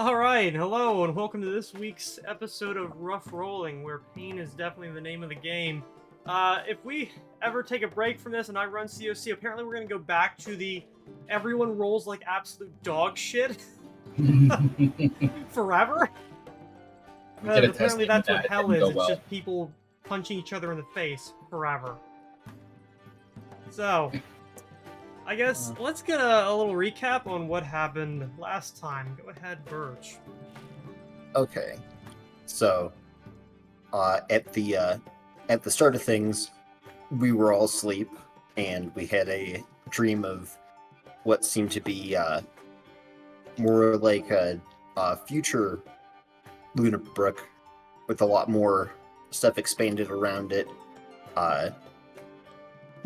Alright, hello, and welcome to this week's episode of Rough Rolling, where pain is definitely the name of the game. If we ever take a break from this and I run COC, apparently we're gonna go back to the everyone rolls like absolute dog shit forever. We did a Apparently testing that's with what that. It hell didn't is, go it's well. just people punching each other in the face forever. So, I guess let's get a little recap on what happened last time. Go ahead, Birch. Okay, so at the start of things, we were all asleep, and we had a dream of what seemed to be more like a future Luna Brook with a lot more stuff expanded around it.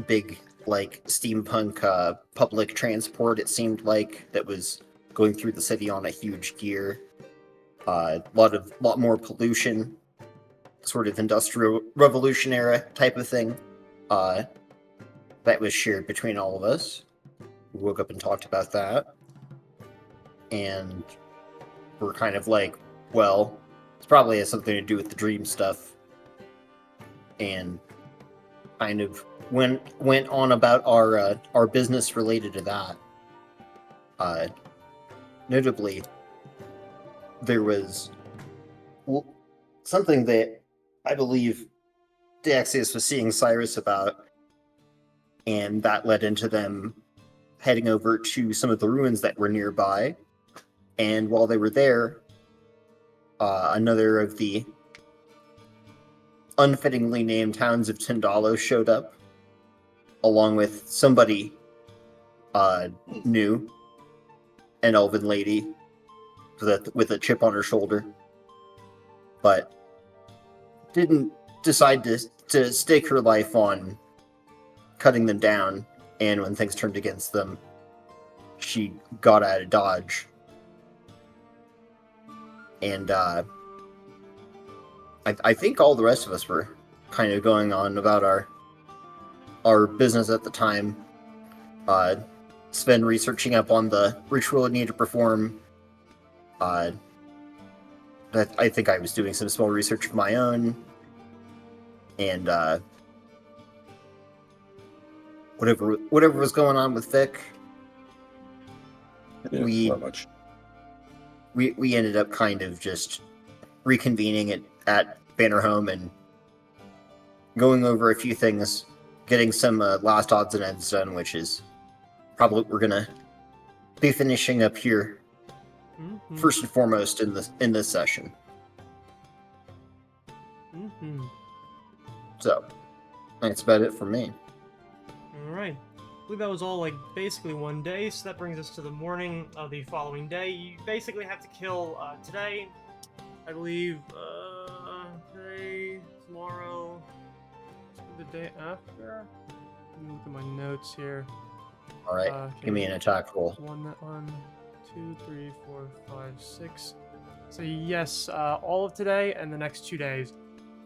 Big like steampunk public transport. It seemed like that was going through the city on a huge gear. Lot more pollution, sort of industrial revolution era type of thing. That was shared between all of us. We woke up and talked about that, and we're kind of like, well, it probably has something to do with the dream stuff, and kind of went on about our business related to that. Notably, there was something that I believe Daxius was seeing Cyrus about, and that led into them heading over to some of the ruins that were nearby. And while they were there, another of the unfittingly named towns of Tindalo showed up, along with somebody new, an elven lady with a chip on her shoulder, but didn't decide to stake her life on cutting them down, and when things turned against them, she got out of Dodge. And I think all the rest of us were kind of going on about our business at the time. Sven researching up on the ritual I need to perform. I think I was doing some small research of my own, and whatever was going on with Vic, we ended up kind of just reconvening at Bannerhome and going over a few things, getting some last odds and ends done, which is probably what we're gonna be finishing up here. Mm-hmm. First and foremost in this session. Mm-hmm. So that's about it for me. Alright. I believe that was all, like, basically one day, so that brings us to the morning of the following day. You basically have to kill, today, I believe, today, tomorrow, the day after? Let me look at my notes here. Alright, Okay. give me an attack roll. 1, 2, 3, 4, 5, 6. So yes, all of today and the next 2 days.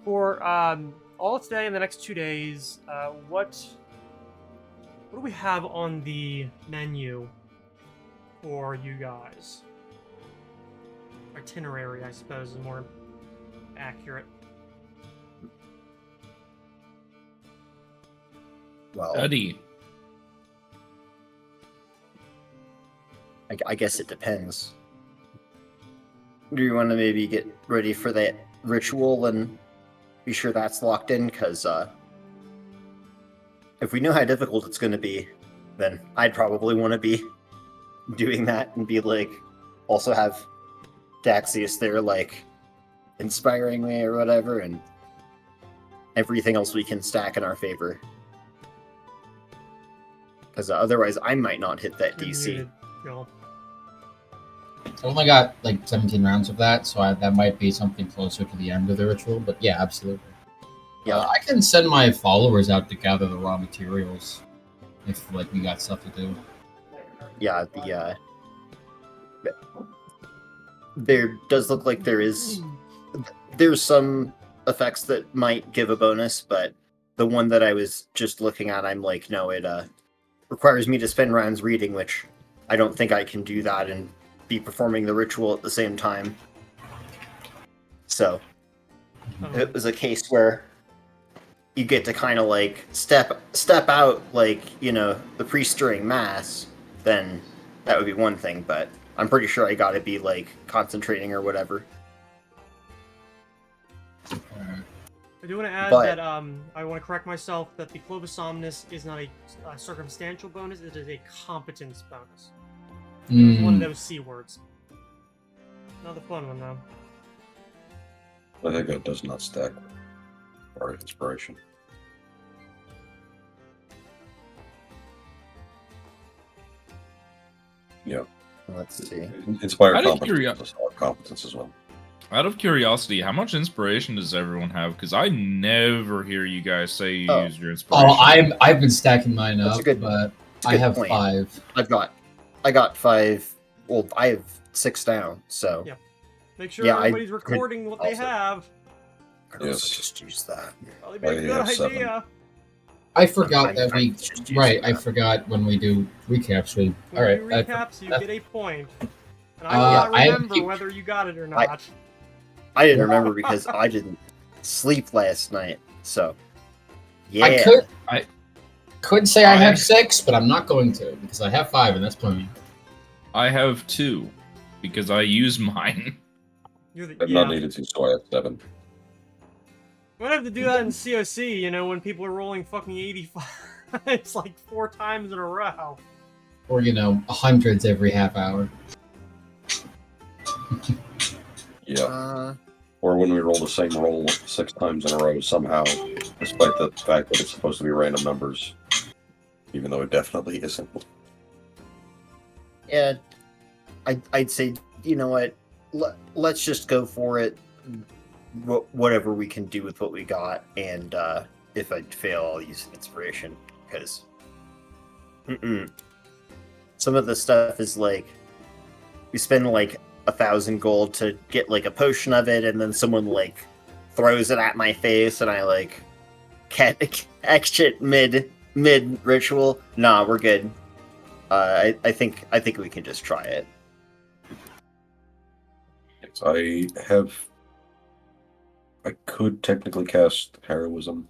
For all of today and the next 2 days, what do we have on the menu for you guys? Itinerary, I suppose, is more accurate. Well, Eddie. I guess it depends. Do you want to maybe get ready for that ritual and be sure that's locked in? Because if we know how difficult it's going to be, then I'd probably want to be doing that and be like, also have Daxius there, like, inspiring me or whatever, and everything else we can stack in our favor. Because otherwise, I might not hit that You're DC. muted, Joel. I only got like 17 rounds of that, so that might be something closer to the end of the ritual. But yeah, absolutely. Yeah. I can send my followers out to gather the raw materials if like we got stuff to do. Yeah, there does look like there's some effects that might give a bonus, but the one that I was just looking at, I'm like, no, it requires me to spend rounds reading, which I don't think I can do that in be performing the ritual at the same time. So it was a case where you get to kind of like step out, like, you know, the priest during mass, then that would be one thing, but I'm pretty sure I gotta be like concentrating or whatever. I do want to add But- that I want to correct myself that the Clovis Omnis is not a circumstantial bonus, it is a competence bonus. It's one of those C words. Another fun one, though. I think that does not stack with our inspiration. Yeah. Let's see. Inspire Out of competence as well. Out of curiosity, how much inspiration does everyone have? Because I never hear you guys say you use your inspiration. Oh, I've been stacking mine That's up, a good- but a I good have point. 5. I got 5. Well, I have 6 down, so Yeah. Make sure Yeah, I everybody's could recording what they also- have. I could also Yes. just use that. Probably be a I good have 7. idea. I forgot that we. Just use Right, I that. forgot when we do recaps. When Alright. you recaps, you get a point. And I Uh, will not I- remember whether you got it or not. I didn't remember because I didn't sleep last night, so yeah. I could say I have 6, but I'm not going to because I have 5, and that's plenty. I have 2 because I use mine. You're the, I've yeah. not needed to, so I have 7. I'm gonna have to do that in COC, you know, when people are rolling fucking 85. It's like 4 times in a row. Or, you know, hundreds every half hour. Yeah. Or when we roll the same roll 6 times in a row somehow, despite the fact that it's supposed to be random numbers, even though it definitely isn't. Yeah, I'd say, you know what? Let's just go for it. Whatever we can do with what we got, and if I fail, I'll use inspiration because some of the stuff is like we spend like 1,000 gold to get like a potion of it, and then someone like throws it at my face, and I like catch it mid ritual. Nah, we're good. I think we can just try it. Yes, I could technically cast Heroism,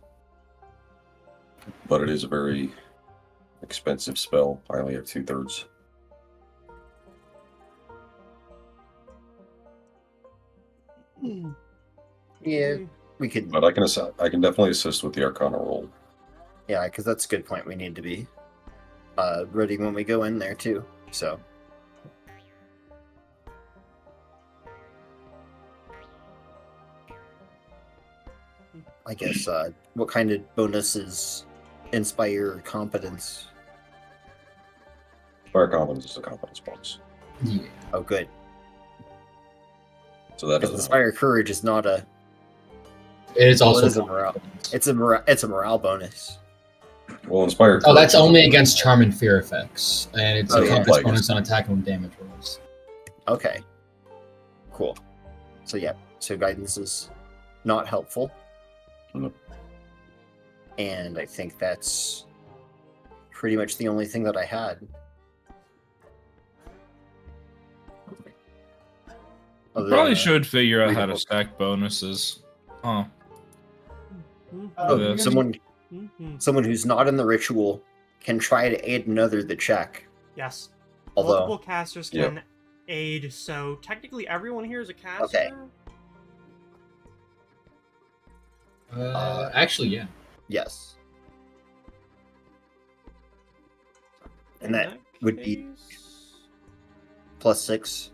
but it is a very expensive spell. I only have 2/3. Yeah, we could. But I can definitely assist with the Arcana roll. Yeah, because that's a good point. We need to be ready when we go in there too. So I guess what kind of bonuses inspire competence? Fire Competence is a competence bonus. Yeah. Oh, good. So that Because doesn't inspire courage is not a. It is Well, also. it is a morale. It's a morale bonus. Well, Inspire Oh, that's Courage is only a- against charm and fear effects, and it's Oh, a yeah. compass Like- bonus on attack and damage rolls. Okay. Cool. So yeah, so guidance is not helpful. Nope. And I think that's pretty much the only thing that I had. Other Probably than, should figure out read a how to book. stack bonuses. Huh. Oh, this. someone who's not in the ritual can try to aid another the check. Yes. Although, Multiple casters Yep. can aid, so technically everyone here is a caster. Okay. Actually, yeah. yes. And that would be case- +6.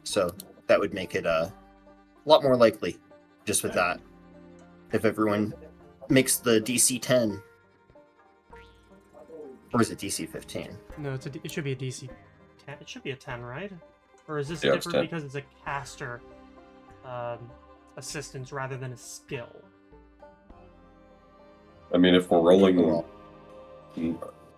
So that would make it a lot more likely just with that. If everyone makes the DC 10. Or is it DC 15? No, it should be a DC 10. It should be a 10, right? Or is this Yeah, it's different 10. because it's a caster assistance rather than a skill? I mean, if we're rolling,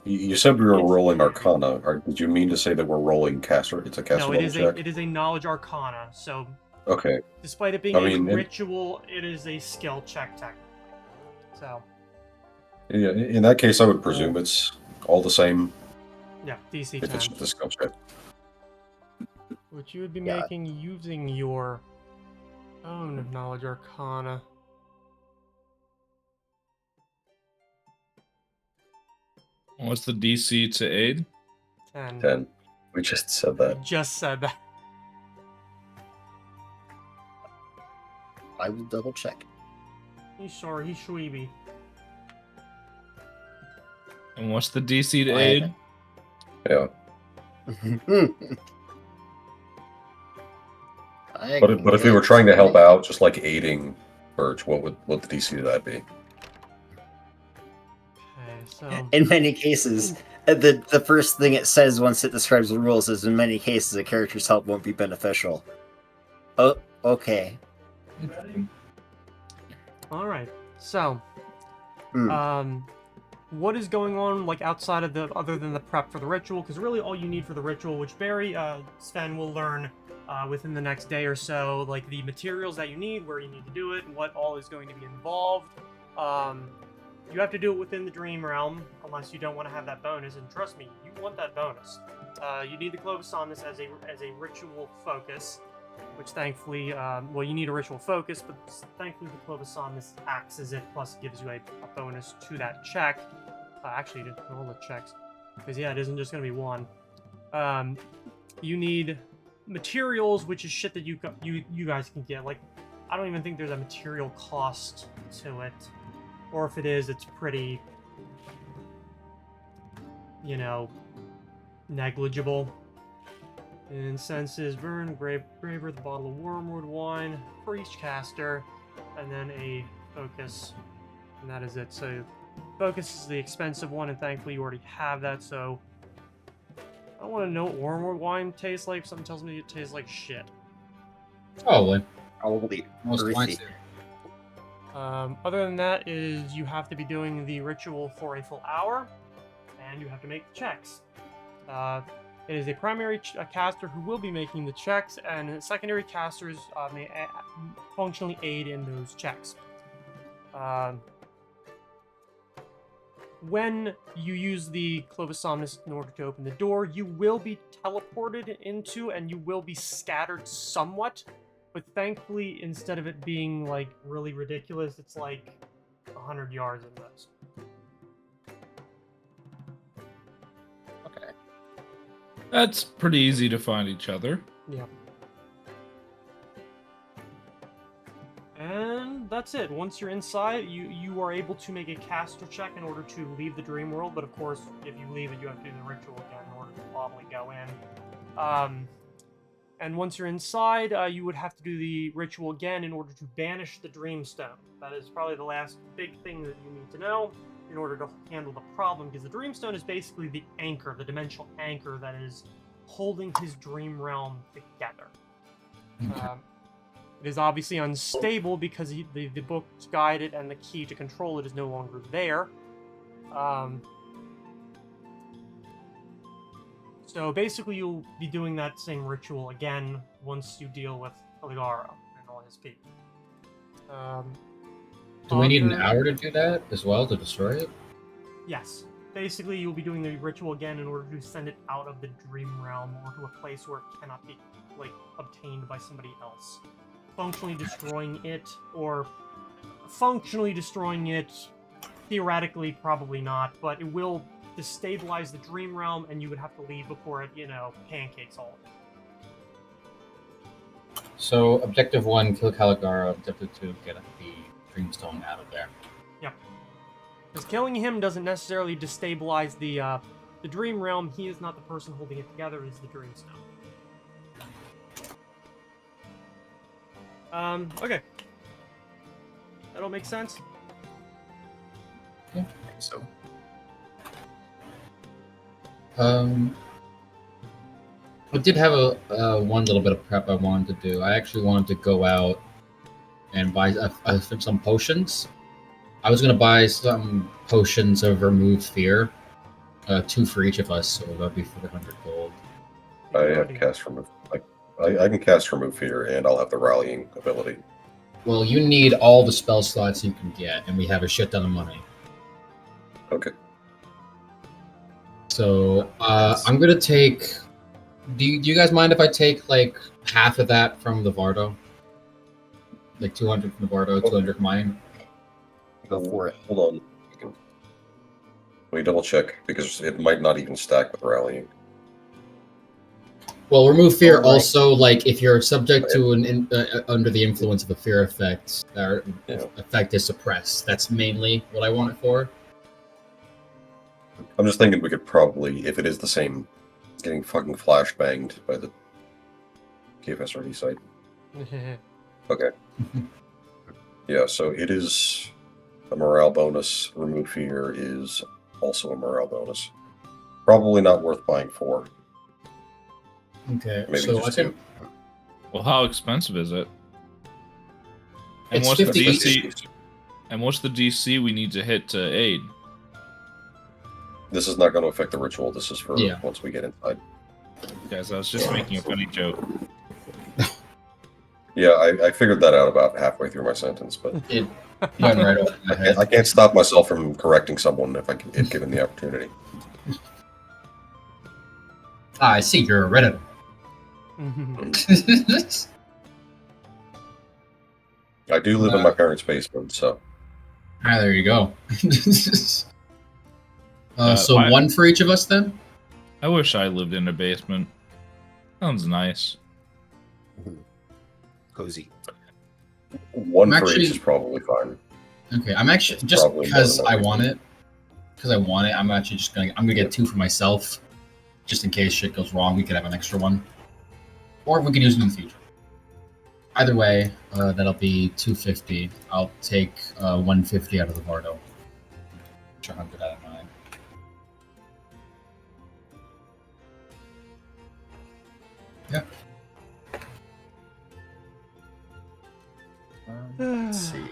you said we were rolling Arcana. Did you mean to say that we're rolling caster? It's a caster No, it level is check. it is a knowledge arcana. So Okay. despite it being I a mean, ritual, it is a skill check technically. So Yeah. In that case, I would presume it's all the same. yeah, DC If 10. it's just a skill check. Which you would be Yeah. making using your own knowledge arcana. What's the DC to aid? 10. 10. We just said We that. just said that. I will double check. He's sorry, he's Shweeby. And what's the DC to I aid? Yeah. I But can if you were get trying to help something. out, just like aiding Birch, what the DC of that be? Okay, so In many cases, the first thing it says once it describes the rules is in many cases a character's help won't be beneficial. Oh, okay. all right. So, Hmm. what is going on like outside of the other than the prep for the ritual? Because really, all you need for the ritual, which Barry Sven will learn within the next day or so, like the materials that you need, where you need to do it, and what all is going to be involved. You have to do it within the dream realm, unless you don't want to have that bonus. And trust me, you want that bonus. You need the Clovis Somnus as a ritual focus, which thankfully, well, you need a ritual focus, but thankfully the Clovis Somnus acts as it, plus gives you a bonus to that check. Actually, to all the checks, because yeah, it isn't just going to be one. You need materials, which is shit that you guys can get. Like, I don't even think there's a material cost to it. Or if it is, it's pretty, you know, negligible. Incenses, burn, graver, the bottle of wormwood wine for each caster, and then a focus, and that is it. So focus is the expensive one, and thankfully you already have that, so I don't want to know what wormwood wine tastes like. Something tells me it tastes like shit. Probably. Probably Most wines earthy. do. Other than that is you have to be doing the ritual for a full hour, and you have to make the checks. It is a primary caster who will be making the checks, and secondary casters may functionally aid in those checks. When you use the Clovis Somnus in order to open the door, you will be teleported into, and you will be scattered somewhat. But thankfully, instead of it being, like, really ridiculous, it's like 100 yards in those. Okay. That's pretty easy to find each other. Yeah. And that's it. Once you're inside, you are able to make a caster check in order to leave the dream world, but of course, if you leave it, you have to do the ritual again in order to probably go in. And once you're inside, you would have to do the ritual again in order to banish the Dreamstone. That is probably the last big thing that you need to know in order to handle the problem, because the Dreamstone is basically the anchor, the dimensional anchor that is holding his dream realm together. It is obviously unstable because the book's guided and the key to control it is no longer there. So basically, you'll be doing that same ritual again once you deal with Caligaro and all his people. Do we need an hour to do that as well, to destroy it? Yes. Basically, you'll be doing the ritual again in order to send it out of the dream realm or to a place where it cannot be, like, obtained by somebody else. Functionally destroying it, or functionally destroying it, theoretically, probably not, but it will destabilize the dream realm, and you would have to leave before it, you know, pancakes all of it. So, objective 1, kill Caligaro. Objective 2, get the Dreamstone out of there. Yep. Because killing him doesn't necessarily destabilize the dream realm. He is not the person holding it together. It is the Dreamstone. Okay. That all makes sense? I think so. I did have a one little bit of prep I wanted to do. I actually wanted to go out and buy some potions. I was going to buy some potions of Remove Fear. 2 for each of us, so that'd be 400 gold. I have cast remove. I can cast remove fear, and I'll have the rallying ability. Well, you need all the spell slots you can get, and we have a shit ton of money. Okay. So I'm gonna take Do you guys mind if I take like half of that from the Vardo? Like 200 from the Vardo, 200 from mine. Go for it. Hold on. Let me double check because it might not even stack with rallying. Well, remove fear Alright. also, like, if you're subject to under the influence of a fear effect, or effect is suppressed. That's mainly what I want it for. I'm just thinking we could probably, if it is the same, getting fucking flashbanged by the KFSRD site. Okay. Yeah, so it is a morale bonus. Remove fear is also a morale bonus. Probably not worth buying 4. Okay, Maybe so just I can. 2. Well, how expensive is it? And It's what's the 50 DC? And what's the DC we need to hit to aid? This is not going to affect the ritual. This is for Yeah. once we get inside. Guys, I was just making a funny joke. Yeah, I figured that out about halfway through my sentence, but It went right over my head. I can't stop myself from correcting someone if given the opportunity. I see you're a Reddit. I do live in my parents' basement, so There you go. So I- one for each of us then? I wish I lived in a basement. Sounds nice. Cozy. one I'm for actually- each is probably fine. Okay, I'm actually It's just probably because more than I that. want it. Because I want it, I'm actually just gonna get 2 for myself, just in case shit goes wrong. We could have an extra one, or we could use it in the future. Either way, that'll be 250. I'll take 150 out of the Vardo. 100 out of mine. Yeah. Let's see.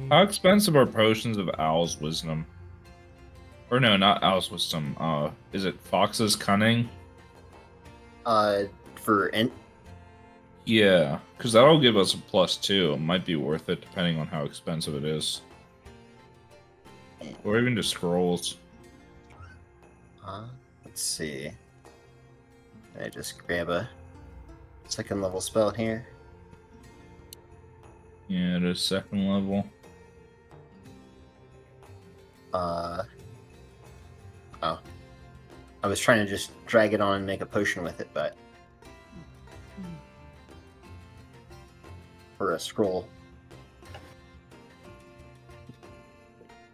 How expensive are potions of Owl's Wisdom? Or no, not Owl's Wisdom. Is it Fox's Cunning? For Yeah, because that'll give us a +2. It might be worth it depending on how expensive it is. Or even just scrolls. let's see. Can I just grab a 2nd level spell here? Yeah, it is 2nd level. Oh. I was trying to just drag it on and make a potion with it, but... Or a scroll.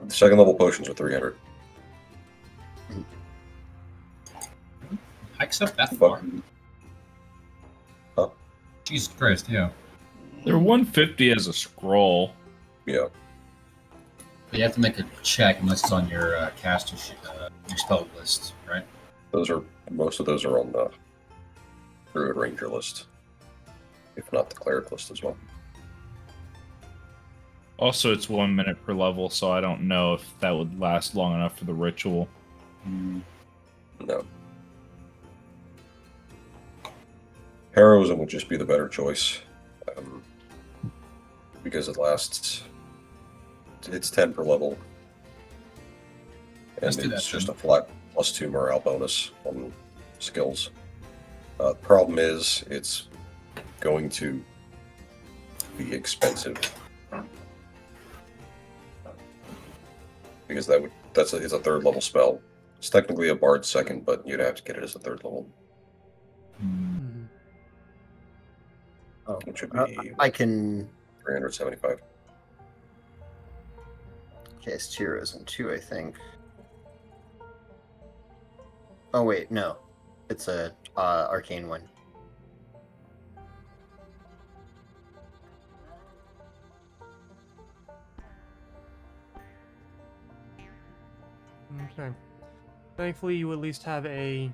2nd level potions are 300. Hikes up that But far. Jesus Christ, yeah. They're 150 as a scroll. yeah, But you have to make a check unless it's on your caster your spell list, right? most of those are on the Druid Ranger list, if not the Cleric list as well. Also, it's 1 minute per level, so I don't know if that would last long enough for the ritual. No. Heroism would just be the better choice, because it lasts. It's 10 per level, and Let's do it's that just then. a flat +2 morale bonus on skills. The problem is it's going to be expensive because it's a 3rd level spell. It's technically a bard 2nd, but you'd have to get it as a 3rd level, Oh. which would be I can 375. cast Heroes in 2, I think. Oh wait, no. It's a arcane one. Okay. Thankfully, you at least have a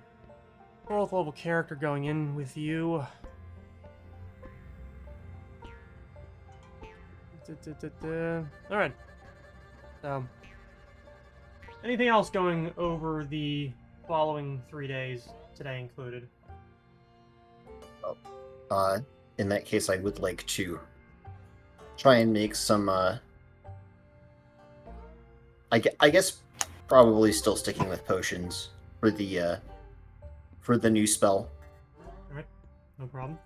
4th level character going in with you. Alright. So, anything else going over the following 3 days, today included? In that case, I would like to try and make some, I guess probably still sticking with potions for for the new spell. Alright, no problem.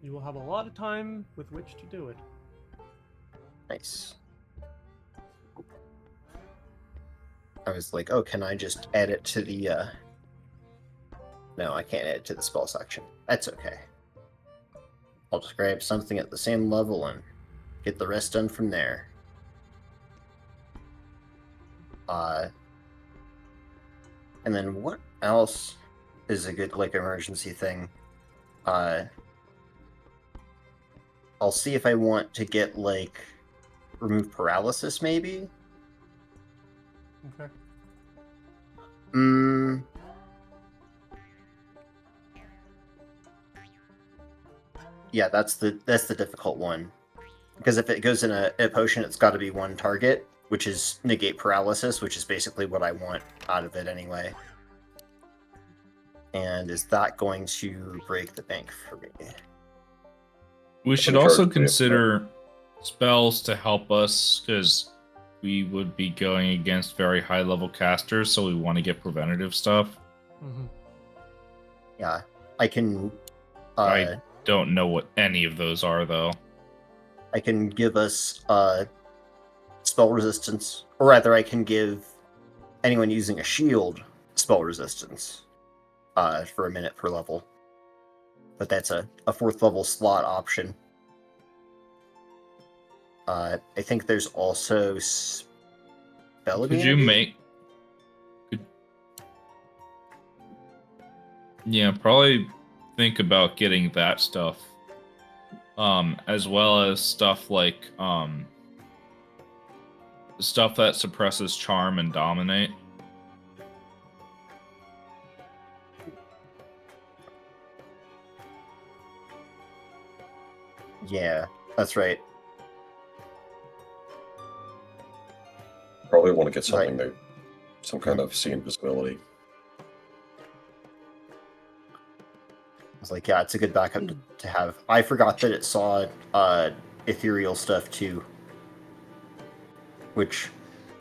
You will have a lot of time with which to do it. Nice. I was like, oh, can I just add it to the, No, I can't add it to the spell section. That's okay. I'll just grab something at the same level and get the rest done from there. And then what else is a good, like, emergency thing? I'll see if I want to get, like, remove paralysis, maybe? Okay. Yeah, that's the difficult one. Because if it goes in a potion, it's got to be one target, which is negate paralysis, which is basically what I want out of it anyway. And is that going to break the bank for me? We should gonna also charge you. consider spells to help us, because we would be going against very high level casters, so we want to get preventative stuff. Mm-hmm. Yeah, I can. I don't know what any of those are, though. I can give us spell resistance, or rather, I can give anyone using a shield spell resistance for a minute per level. But that's a 4th level slot option. I think there's also spell Could you make? Yeah, probably think about getting that stuff. As well as stuff like stuff that suppresses charm and dominate. Yeah, that's right. Probably want to get something Right. that, some kind of see invisibility. I was like, yeah, it's a good backup to have. I forgot that it saw ethereal stuff too, which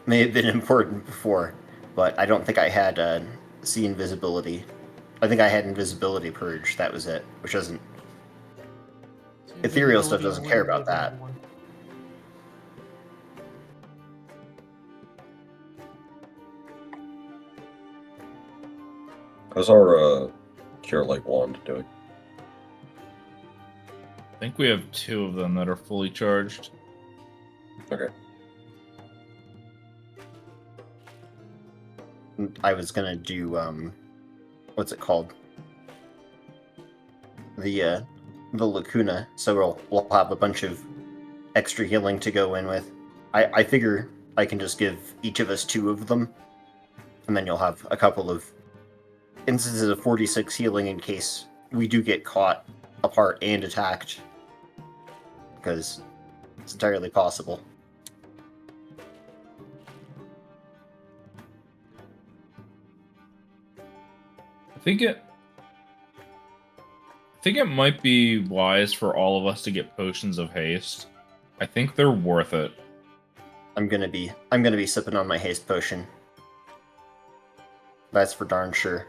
may have been important before, but I don't think I had see invisibility. I think I had invisibility purge. That was it, which doesn't. So Ethereal stuff invisibility doesn't care wouldn't about be that. one. How's our cure light wand doing? I think we have 2 of them that are fully charged. Okay. I was gonna do what's it called? The lacuna. So we'll have a bunch of extra healing to go in with. I figure I can just give each of us 2 of them, and then you'll have a couple of instances of 46 healing in case we do get caught apart and attacked, because it's entirely possible. I think it might be wise for all of us to get potions of haste. I think they're worth it. I'm gonna be sipping on my haste potion. That's for darn sure.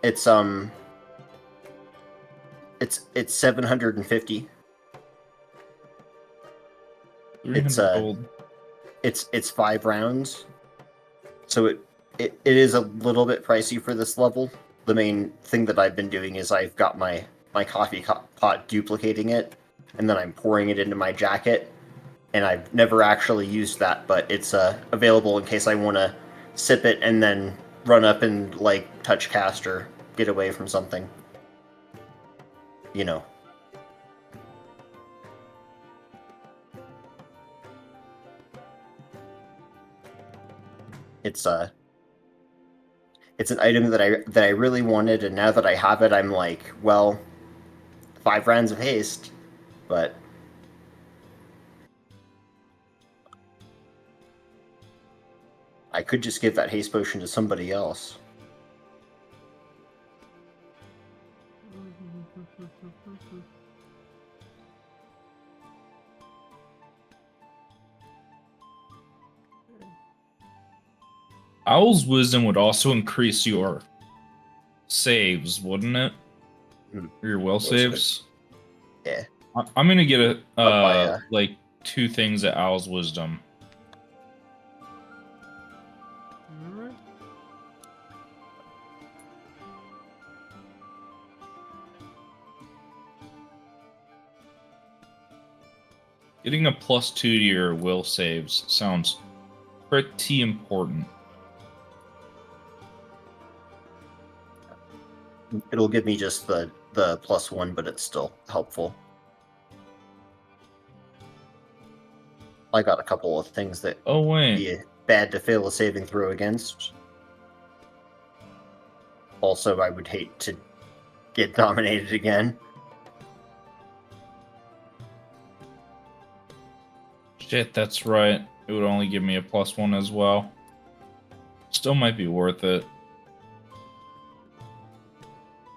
It's 750. 300 It's gold. it's 5 rounds. So it is a little bit pricey for this level. The main thing that I've been doing is I've got my coffee pot duplicating it, and then I'm pouring it into my jacket. And I've never actually used that, but it's available in case I want to sip it and then run up and like touch cast or get away from something. You know. It's an item that I really wanted, and now that I have it, I'm like, well, 5 rounds of haste, but I could just give that haste potion to somebody else. Owl's wisdom would also increase your saves, wouldn't it? Hmm. Or your will Will saves. Yeah. I'm gonna get by, like 2 things at Owl's wisdom. Alright. Getting a +2 to your will saves sounds pretty important. It'll give me just the +1, but it's still helpful. I got a couple of things that Oh wait, be bad to fail a saving throw against. Also, I would hate to get dominated again. shit, that's right. It would only give me a +1 as well. Still might be worth it.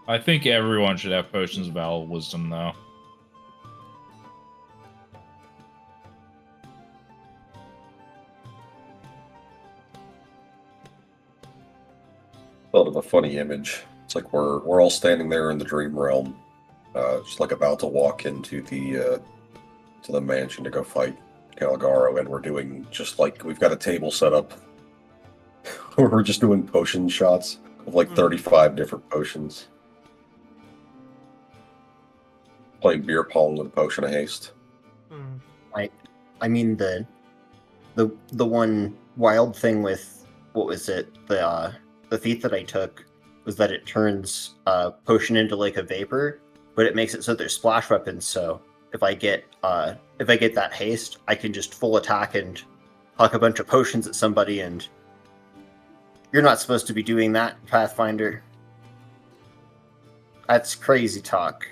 I think everyone should have potions of Owl wisdom, though. Thought of a funny image. It's like we're all standing there in the dream realm, just like about to walk into the to the mansion to go fight Caligaro, and we're doing just like we've got a table set up. We're just doing potion shots of like 35 different potions. Playing beer pong with a potion of haste. Hmm. I mean the one wild thing with what was it, the feat that I took was that it turns potion into like a vapor, but it makes it so there's splash weapons. So if I get that haste, I can just full attack and huck a bunch of potions at somebody, and you're not supposed to be doing that, Pathfinder. That's crazy talk.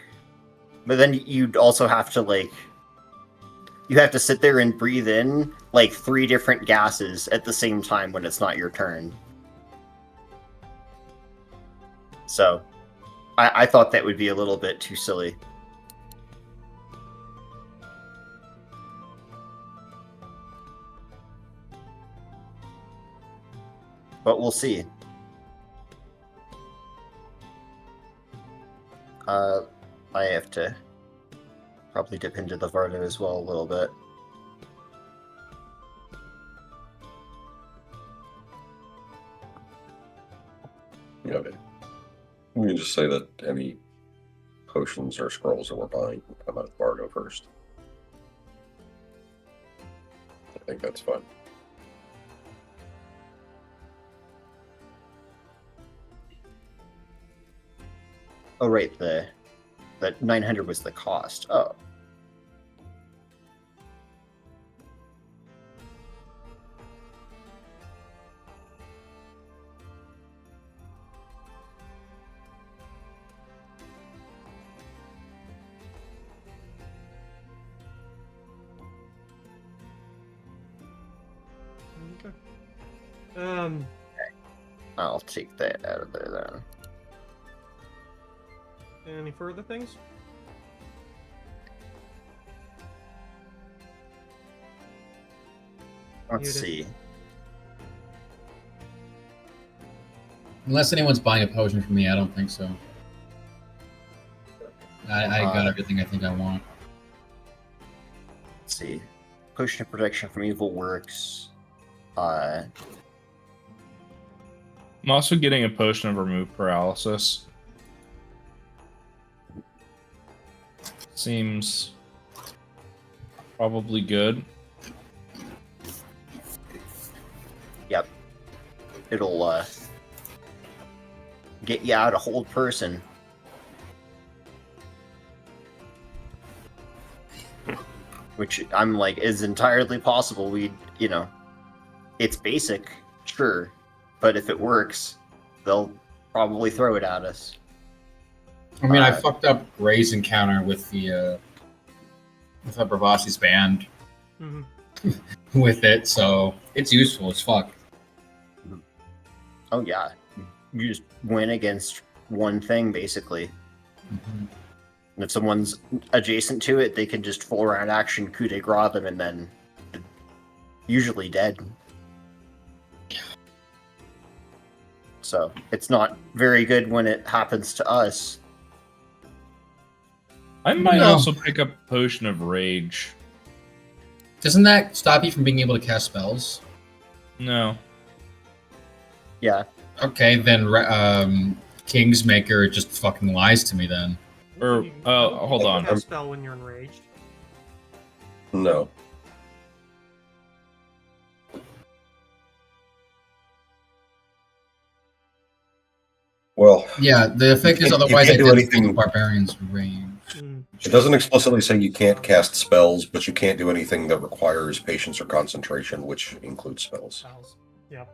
But then you'd also have to you have to sit there and breathe in like 3 different gases at the same time when it's not your turn. So I thought that would be a little bit too silly. But we'll see. I have to probably dip into the Vardo as well a little bit. Yeah, okay. We can just say that any potions or scrolls that we're buying will come out of Bardo first. I think that's fine. Oh, right, the 900 was the cost. Oh. Okay. I'll take that out of there then. Any further things? Let's Muted. see. Unless anyone's buying a potion from me, I don't think so. I got everything I think I want. Let's see. Potion of protection from evil works. I'm also getting a potion of remove paralysis. Seems probably good. Yep. It'll get you out a hold person. Which I'm like is entirely possible. It's basic, sure, but if it works, they'll probably throw it at us. I mean, I fucked up Ray's encounter with the with Bravasi's band Mm-hmm. with it, so it's useful as fuck. Oh yeah, you just win against one thing basically. Mhm. And if someone's adjacent to it, they can just full round action coup de grace them, and then usually dead. So it's not very good when it happens to us. I might No. also pick up Potion of Rage. Doesn't that stop you from being able to cast spells? No. Yeah. Okay, then Kingsmaker just fucking lies to me then. Or, You- I don't think hold you on. can cast spell when you're enraged. No. Well, Yeah, the effect is You can't otherwise do identical anything- to Barbarian's range. Mm. it doesn't explicitly say you can't cast spells, but you can't do anything that requires patience or concentration, which includes spells. Spells. Yep.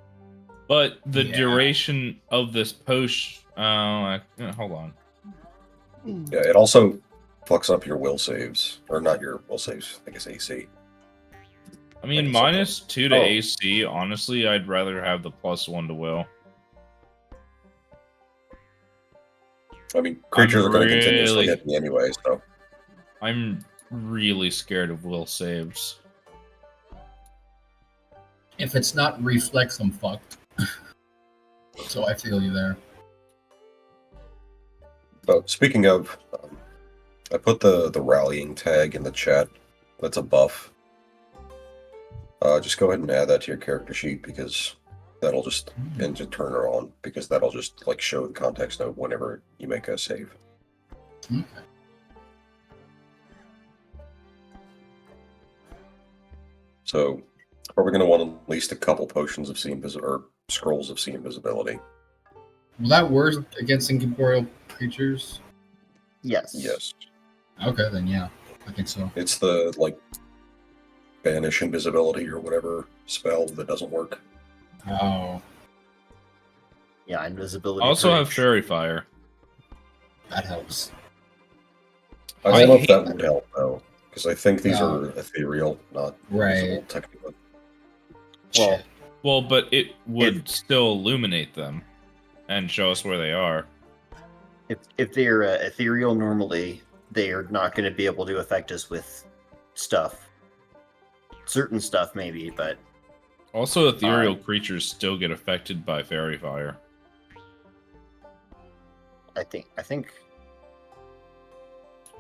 But the Yeah. duration of this potion. Hold on. Yeah, it also fucks up your will saves. Or not your will saves, I guess AC. I mean, Like I said, -2 to oh. AC. Honestly, I'd rather have the +1 to will. I mean, creatures are going to continuously really- hit me anyway, so. I'm really scared of will saves. If it's not reflex, I'm fucked. So I feel you there. But speaking of, I put the rallying tag in the chat. That's a buff. Just go ahead and add that to your character sheet because that'll just and to turn her on because that'll just like show the context of whenever you make a save. Okay. So, probably going to want at least a couple potions of or scrolls of sea invisibility. Will that work against incorporeal creatures? Yes. Yes, Okay, then yeah, I think so. it's the like banish invisibility or whatever spell that doesn't work. Oh, Yeah, invisibility. Also have bridge. Fairy Fire. that helps. I I don't know if hate that would help though, because I think these No. are ethereal, not Right. invisible, technically. Well, Shit. Well, but it would still illuminate them and show us where they are. if they're ethereal, normally they are not going to be able to affect us with stuff. Certain stuff, maybe, but Also, ethereal creatures still get affected by Fairy Fire. I think,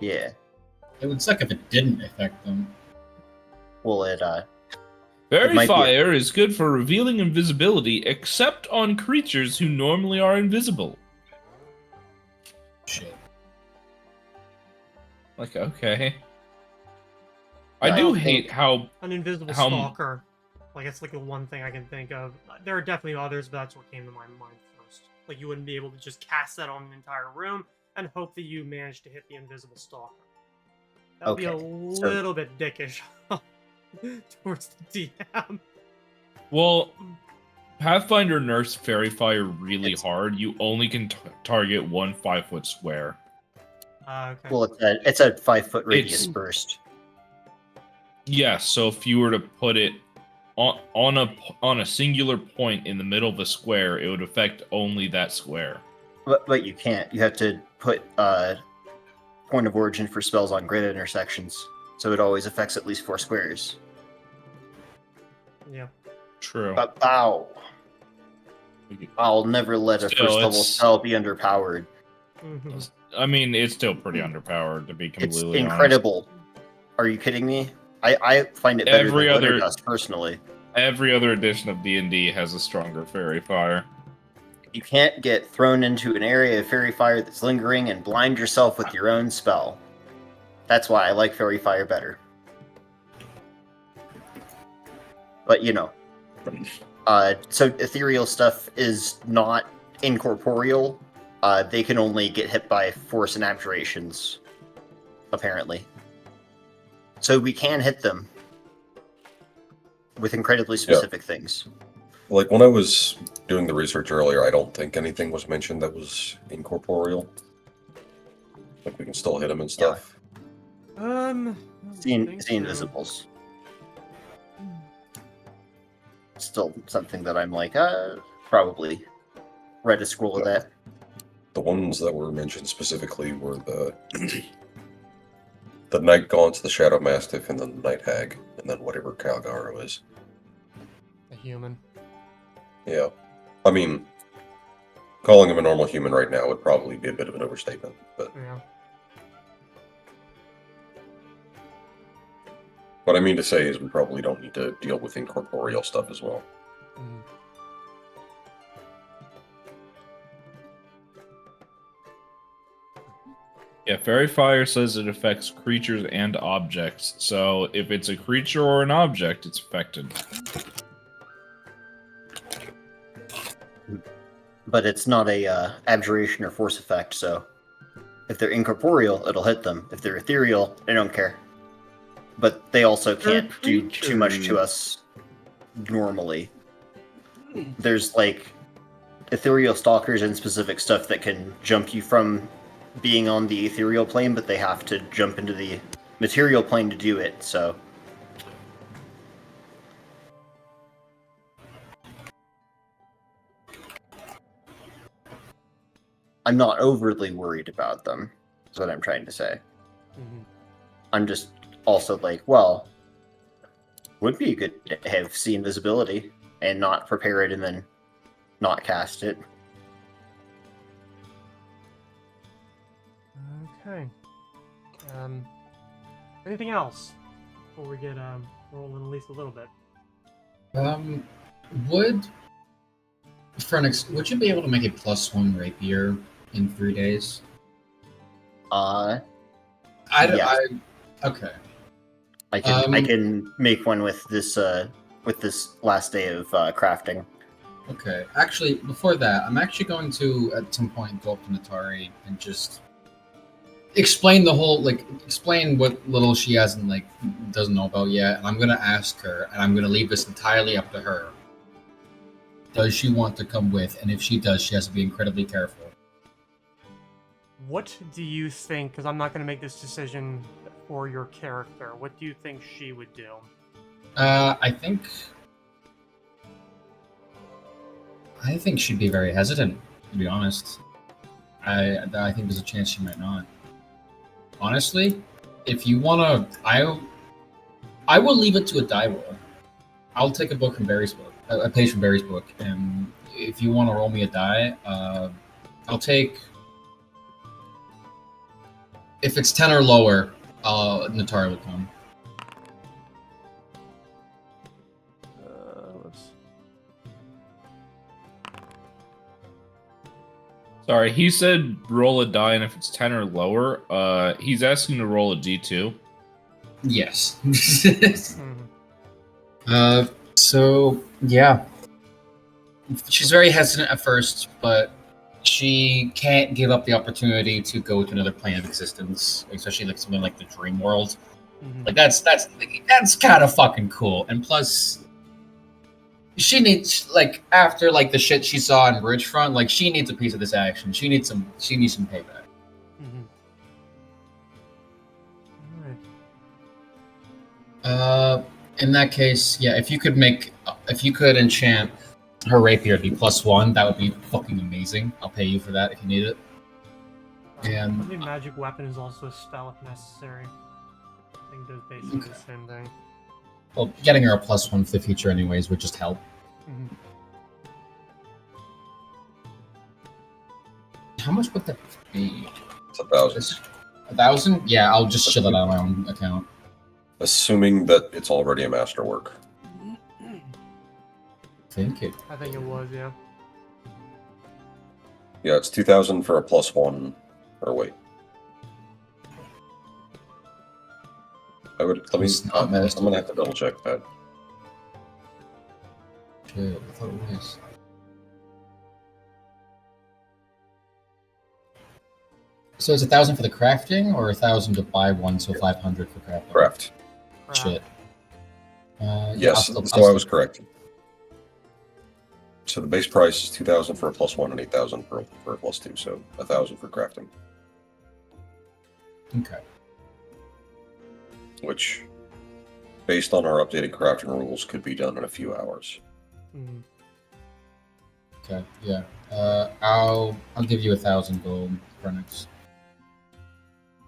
yeah. It would suck if it didn't affect them. Well, it Fairy might be- Fire is good for revealing invisibility, except on creatures who normally are invisible. Shit. Like, okay. Yeah, I I do don't hate think- how An invisible How- stalker. Like, it's like the one thing I can think of. There are definitely others, but that's what came to my mind first. Like, you wouldn't be able to just cast that on an entire room and hope that you manage to hit the invisible stalker. That would be a Okay, so- little bit dickish towards the DM. well, Pathfinder nerfs Fairy Fire really It's- hard. You only can target one 5-foot square. Okay. well, it's a 5-foot radius It's- burst. Yes, so if you were to put it on a singular point in the middle of a square, it would affect only that square. But you can't. You have to put point of origin for spells on grid intersections, so it always affects at least 4 squares. Yeah. True. Bow. I'll never let a Still, first level it's- spell be underpowered. Mhm. I mean, it's still pretty underpowered, to be It's completely honest. incredible. Are you kidding me? I find it better Every than other- Dust personally. Every other edition of D&D has a stronger Fairy Fire. You can't get thrown into an area of fairy fire that's lingering and blind yourself with your own spell. That's why I like fairy fire better. But you know, so ethereal stuff is not incorporeal. They can only get hit by force and aberrations, apparently. So we can hit them with incredibly specific things. Like when I was doing the research earlier, I don't think anything was mentioned that was incorporeal. Like we can still hit them and stuff. I don't See think so. invisibles. Still something that I'm like, probably read a scroll of that. The ones that were mentioned specifically were the the Night Gaunts, the Shadow Mastiff, and the Night Hag, and then whatever Caligaro is. A human. Yeah. I mean, Calling him a normal human right now would probably be a bit of an overstatement, but Yeah. what I mean to say is we probably don't need to deal with incorporeal stuff as well. Mhm. Yeah, Fairy Fire says it affects creatures and objects. So if it's a creature or an object, it's affected. But it's not a abjuration or force effect, so if they're incorporeal, it'll hit them. If they're ethereal, they don't care. But they also They're can't do too much to creatures. us normally. There's like ethereal stalkers and specific stuff that can jump you from being on the ethereal plane, but they have to jump into the material plane to do it, so. I'm not overly worried about them, is what I'm trying to say. Mhm. I'm just also like, well, would be good to have see invisibility and not prepare it and then not cast it. Okay. Anything else before we get rolling at least a little bit? Would Phoenix, would you be able to make a +1 rapier in 3 days? Yes. Okay. I can make one with this last day of crafting. Okay. Actually, before that, I'm actually going to at some point go up to Natari and just explain explain what little she hasn't doesn't know about yet, and I'm gonna ask her, and I'm gonna leave this entirely up to her. Does she want to come with? And if she does, she has to be incredibly careful. What do you think? Because I'm not going to make this decision for your character. What do you think she would do? I think she'd be very hesitant, to be honest. I think there's a chance she might not. Honestly, if you wanna, I will leave it to a die roll. I'll take a book from Barry's book, a page from Barry's book, and if you want to roll me a die, I'll take. If it's 10 or lower, Natari will come. Let's... Sorry, he said roll a die, and if it's 10 or lower, he's asking to roll a d2. Yes. Mhm. So yeah, she's very hesitant at first, but she can't give up the opportunity to go to another plane of existence, especially like something like the dream world. Mhm. Like that's kind of fucking cool. And plus, she needs after the shit she saw in Bridgefront, she needs a piece of this action. She needs some payback. Mhm. Alright. In that case, yeah, if you could enchant her rapier to be +1, that would be fucking amazing. I'll pay you for that if you need it. And I think magic weapon is also a spell if necessary. I think those basically the same thing. well, getting her a +1 for the future, anyways, would just help. Mhm. How much would that be? It's 1,000. 1,000? Yeah, I'll just chill it out on my own account. Assuming that it's already a masterwork. Thank you. I think it was, yeah. Yeah, it's 2,000 for a +1. Or wait. It's not I'm gonna masterwork. have to double check that. Shit, I thought it was. So it's 1,000 for the crafting, or 1,000 to buy one, so 500 for crafting? Craft. Shit. Yes, so I was correct. So the base price is 2,000 for a +1 and 8,000 for a +2, so 1,000 for crafting. Okay. Which, based on our updated crafting rules, could be done in a few hours. Mhm. Okay. Yeah. I'll give you 1,000 gold, Phoenix.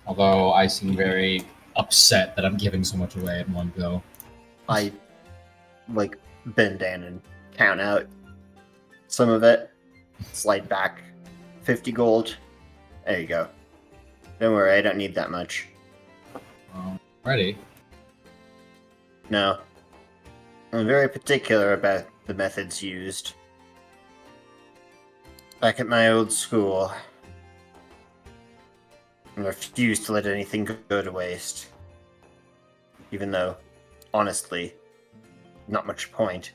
Although I seem very upset that I'm giving so much away in one go. I bend down and count out some of it. slide back 50 gold. There you go. Don't worry, I don't need that much. Ready? No. I'm very particular about the methods used. Back at my old school, I refuse to let anything go to waste. Even though, honestly, not much point.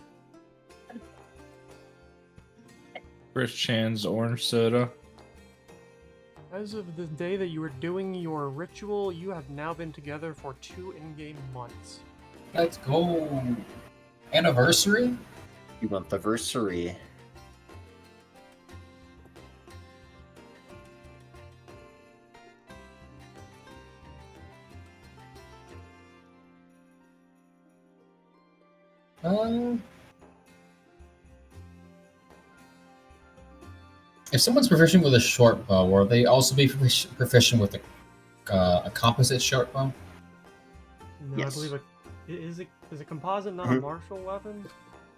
Chris Chan's orange soda. As of the day that you were doing your ritual, you have now been together for 2 in-game months. Let's go. Anniversary? You want the versary? If someone's proficient with a short bow, will they also be proficient with a composite short bow? No, Yes. I believe is a composite not a Mhm. martial weapon?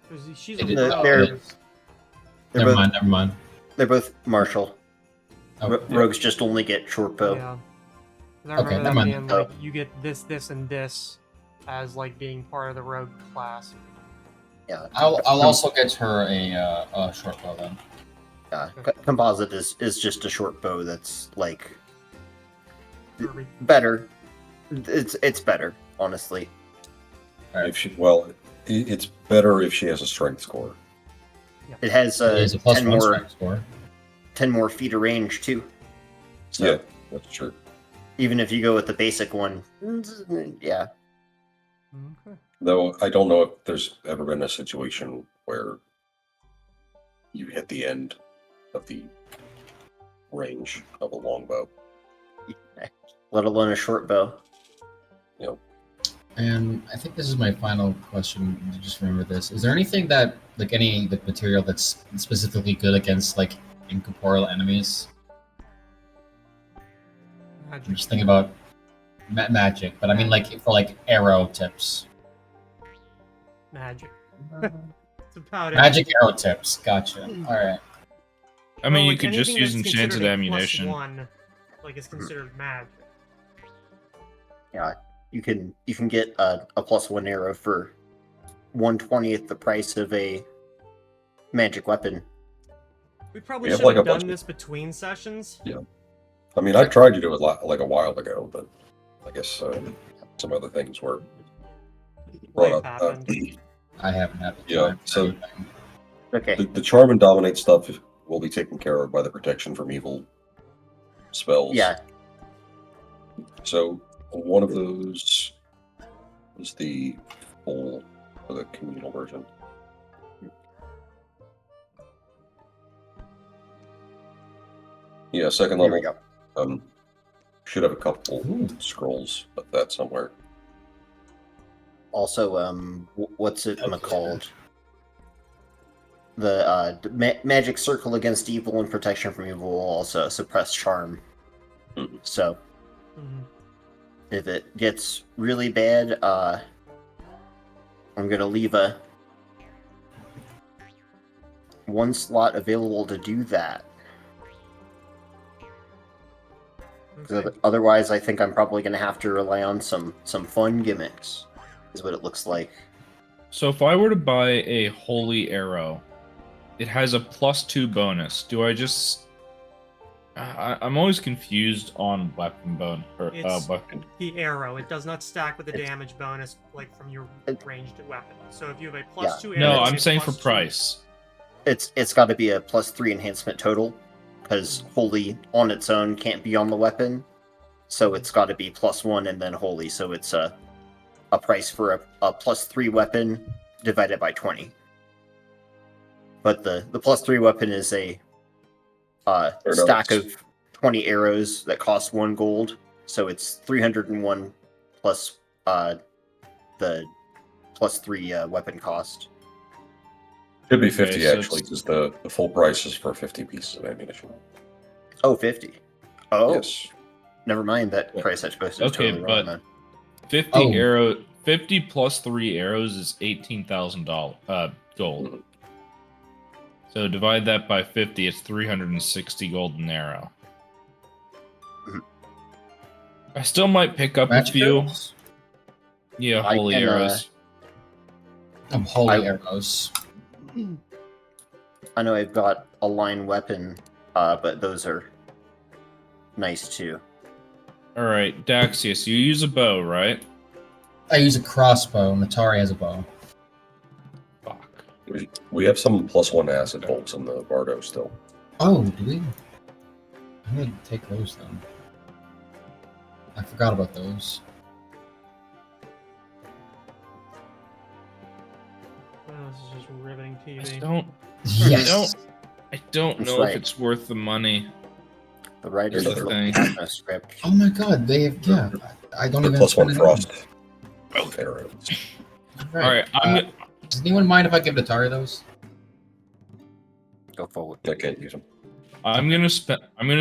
Because she's It a is- rogue. they're- Never mind. They're both martial. Oh, Rogues just only get short bow. Yeah. 'Cause I Okay, remember never that mind. being like you get this, and this as like being part of the rogue class. Yeah. I'll also get her a short bow then. Composite is just a short bow that's like Kirby. better. It's better, honestly. If she, well, it's better if she has a strength score. It has It is a plus 10 one more strength score. 10 more feet of range too. So Yeah, that's true. even if you go with the basic one, yeah. Okay. Though I don't know if there's ever been a situation where you hit the end of the range of a longbow. Let alone a short bow. And I think this is my final question. Just remember this: is there anything that, like, any material that's specifically good against like incorporeal enemies? I'm Magic. just thinking about magic, but I mean like for like arrow tips. Magic. It's about it. Magic arrow tips. Gotcha. All right. I mean, Well, you like, could just anything use that's enchanted considered a ammunition. +1, like is considered magic. Yeah. You can get a +1 arrow for 1/20th the price of a magic weapon. We probably have, should like, have a bunch done of- this between sessions. I mean, I tried to do it like a while ago, but I guess some other things were brought Life up. happened. I haven't had the Yeah, time. for so- anything. Okay. The charm and dominate stuff will be taken care of by the protection from evil spells. Yeah. So one of those is the full or the communal version. Yeah, second There level. we go. Should have a couple Ooh. scrolls of that somewhere. Also, what's it Okay. called? The magic circle against evil and protection from evil will also suppress charm. Mhm. So Mhm. if it gets really bad, I'm gonna leave one slot available to do that. Okay. Otherwise, I think I'm probably gonna have to rely on some fun gimmicks. Is what it looks like. So if I were to buy a holy arrow, it has a +2 bonus. Do I just? I'm always confused on weapon bonus or It's weapon. the arrow. It does not stack with the It's- damage bonus like from your It- ranged weapon. So if you have a +2 arrow, No, it's I'm a saying for +2. price. It's got to be a +3 enhancement total, because holy on its own can't be on the weapon. So it's got to be +1 and then holy. So it's a price for a +3 weapon divided by 20. But the +3 weapon is a stack of 20 arrows that cost 1 gold. So it's 301 plus the +3 weapon cost. Should be Okay, 50 so actually, it's- because the full price is for 50 pieces of ammunition. Oh, 50. Oh, Yes. never mind. That Yeah. price I posted is Okay, totally but- wrong then. 50 plus 3 arrows is $18,000 gold. So divide that by 50, it's 360 golden arrow. Mhm. I still might pick up a Magic few. arrows? Yeah, I holy can, arrows. Holy I- arrows. I know I've got a line weapon, but those are nice too. Alright, Daxius, you use a bow, right? I use a crossbow. Natari has a bow. Fuck. We have some +1 acid bolts in the Bardo still. Oh, do we? I'm gonna take those then. I forgot about those. Oh, this is just riveting I TV. Yes. I don't That's know if right. it's worth the money. The writers Here's of the the thing. have no script. Oh my god, they have, yeah. I don't The even +1 spend it frost arrows. on. Alright, Does anyone mind if I give Natari those? Go forward. I can't use them. I'm gonna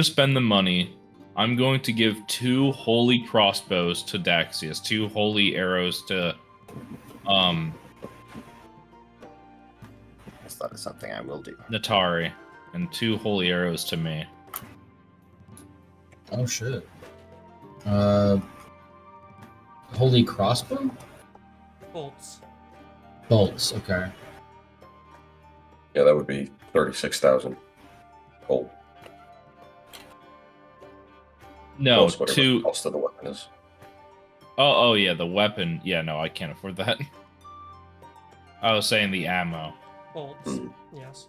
spend the money. I'm going to give 2 holy crossbows to Daxius, 2 holy arrows to That is something I will do. Natari, and 2 holy arrows to me. Oh shit. Holy crossbow? Bolts. Bolts, okay. Yeah, that would be 36,000 gold. No, Plus whatever the cost of the weapon is. Oh yeah, the weapon. Yeah, no, I can't afford that. I was saying the ammo. Bolts. Mm. Yes.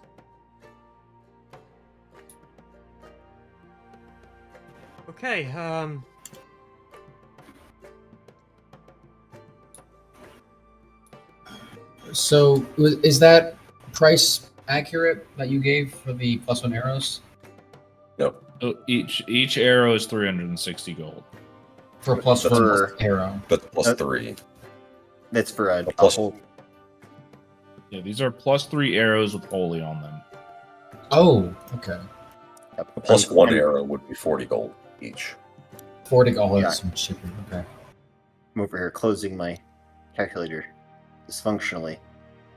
Okay, So, is that price accurate that you gave for the +1 arrows? No. So each arrow is 360 gold. For a +1 For- arrow. That's +3. That's for a plus- whole. Yeah, these are +3 arrows with holy on them. Oh, okay. The +1 I'm- arrow would be 40 gold each. 40. Oh, Yeah. that's some shipping. Okay. I'm over here closing my calculator dysfunctionally.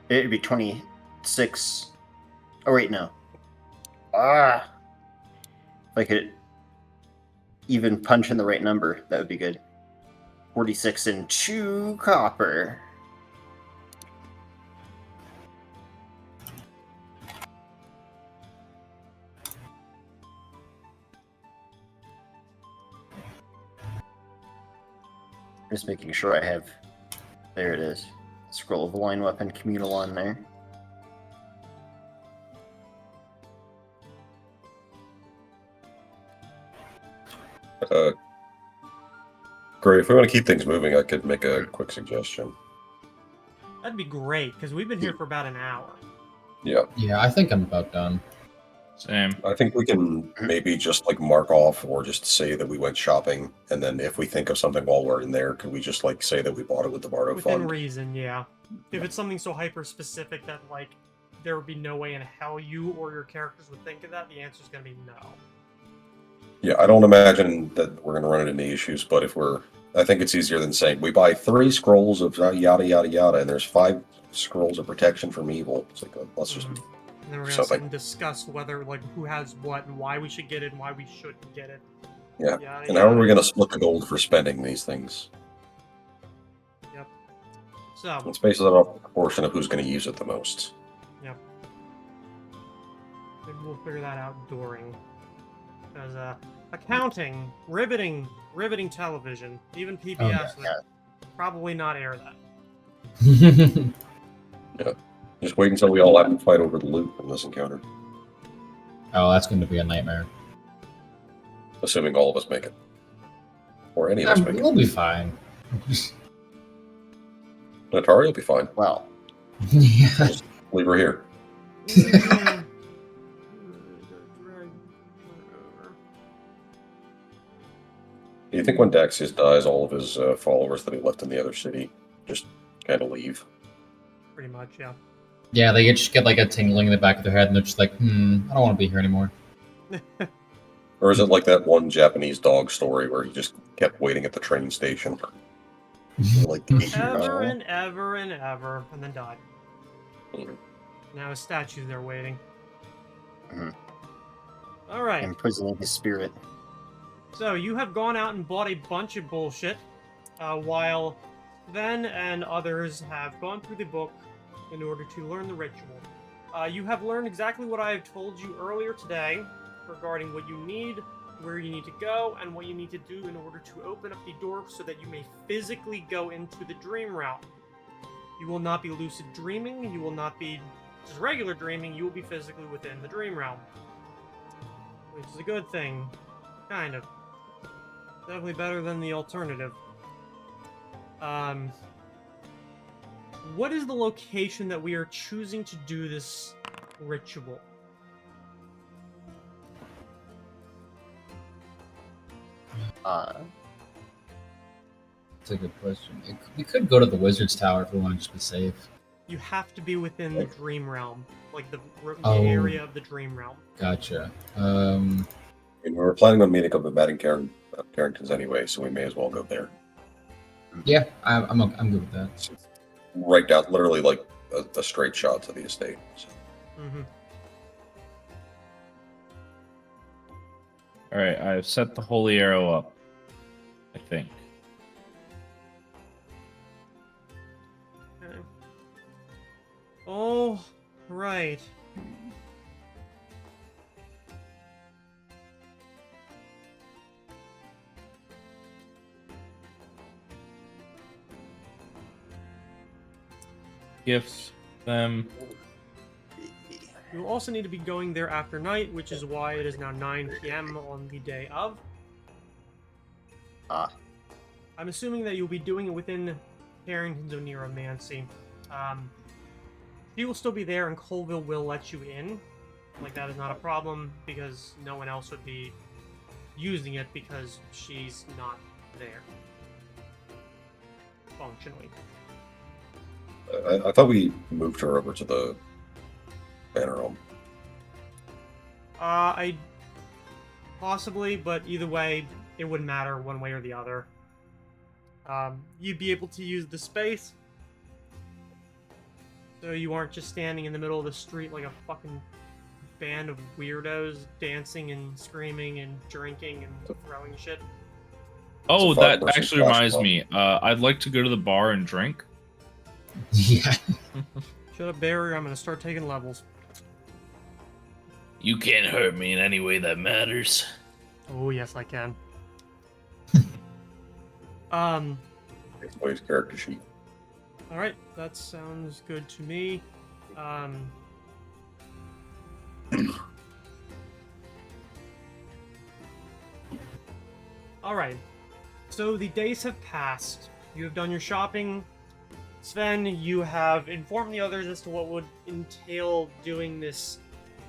It'd be 26. Oh, wait, no. If I could even punch in the right number, that would be good. 46 and 2 copper. Just making sure I have. There it is. Scroll of the line weapon communal on there. Great. If we want to keep things moving, I could make a quick suggestion. that'd be great because we've been here for about an hour. Yeah, Yeah, I think I'm about done. Same. I think we can maybe just like mark off or just say that we went shopping, and then if we think of something while we're in there, could we just like say that we bought it with the Bardo Within fund? reason, yeah. If it's something so hyper specific that like there would be no way in hell you or your characters would think of that, the answer's gonna be no. Yeah, I don't imagine that we're going to run into any issues, but if we're, I think it's easier than saying we buy 3 scrolls of yada yada yada, and there's 5 scrolls of protection from evil. It's like let's just. Mhm. And then we're gonna So, sit like- and discuss whether like who has what and why we should get it and why we shouldn't get it. Yeah. Yada, And how are we yada. going to split the gold for spending these things? So Let's base it off the proportion of who's going to use it the most. maybe we'll figure that out during. Because accounting, riveting television, even PBS would yeah. probably not air that. Just wait until we all have to fight over the loot from this encounter, Oh, that's going to be a nightmare. assuming all of us make it, or any of us make it. We'll be fine. Natari will be fine. Well, Yeah. Leave her here. Do you think when Daxius dies, all of his followers that he left in the other city just kind of leave? Pretty much, yeah. Yeah, they just get like a tingling in the back of their head, and they're just like, I don't want to be here anymore. Or is it like that one Japanese dog story where he just kept waiting at the train station? Like, Ever and ever and ever, and then died. Mhm. Now his statue's there waiting. All right. Imprisoning his spirit. So you have gone out and bought a bunch of bullshit, while Sven and others have gone through the book in order to learn the ritual. You have learned exactly what I have told you earlier today regarding what you need, where you need to go, and what you need to do in order to open up the door so that you may physically go into the dream realm. You will not be lucid dreaming, you will not be just regular dreaming, you will be physically within the dream realm. Which is a good thing. Kind of. Definitely better than the alternative. What is the location that we are choosing to do this ritual? That's a good question. We could go to the Wizard's Tower if we want to just be safe. You have to be within the dream realm. Like the area of the dream realm. Gotcha. And we were planning on meeting up with Matt and Carrington's anyway, so we may as well go there. Yeah, I'm good with that. It's right down, literally like a straight shot to the estate. So. Mm-hmm. All right, I've set the holy arrow up. I think. Okay. Oh, right. Gifts them. You will also need to be going there after night, which is why it is now 9 p.m. on the day of. I'm assuming that you'll be doing it within Carrington's Oneromancy. She will still be there, and Colville will let you in. Like, that is not a problem, because no one else would be using it because she's not there. Functionally. I thought we moved her over to the banner home. I possibly, but either way, it wouldn't matter one way or the other. You'd be able to use the space, so you aren't just standing in the middle of the street like a fucking band of weirdos dancing and screaming and drinking and throwing shit. Oh, It's a that five-person actually flash reminds mob. me. I'd like to go to the bar and drink. Yeah. Shut up, Barry. I'm gonna start taking levels. You can't hurt me in any way that matters. Oh, yes, I can. Boy's character sheet. Alright, that sounds good to me. Alright, so the days have passed. You have done your shopping. Sven, you have informed the others as to what would entail doing this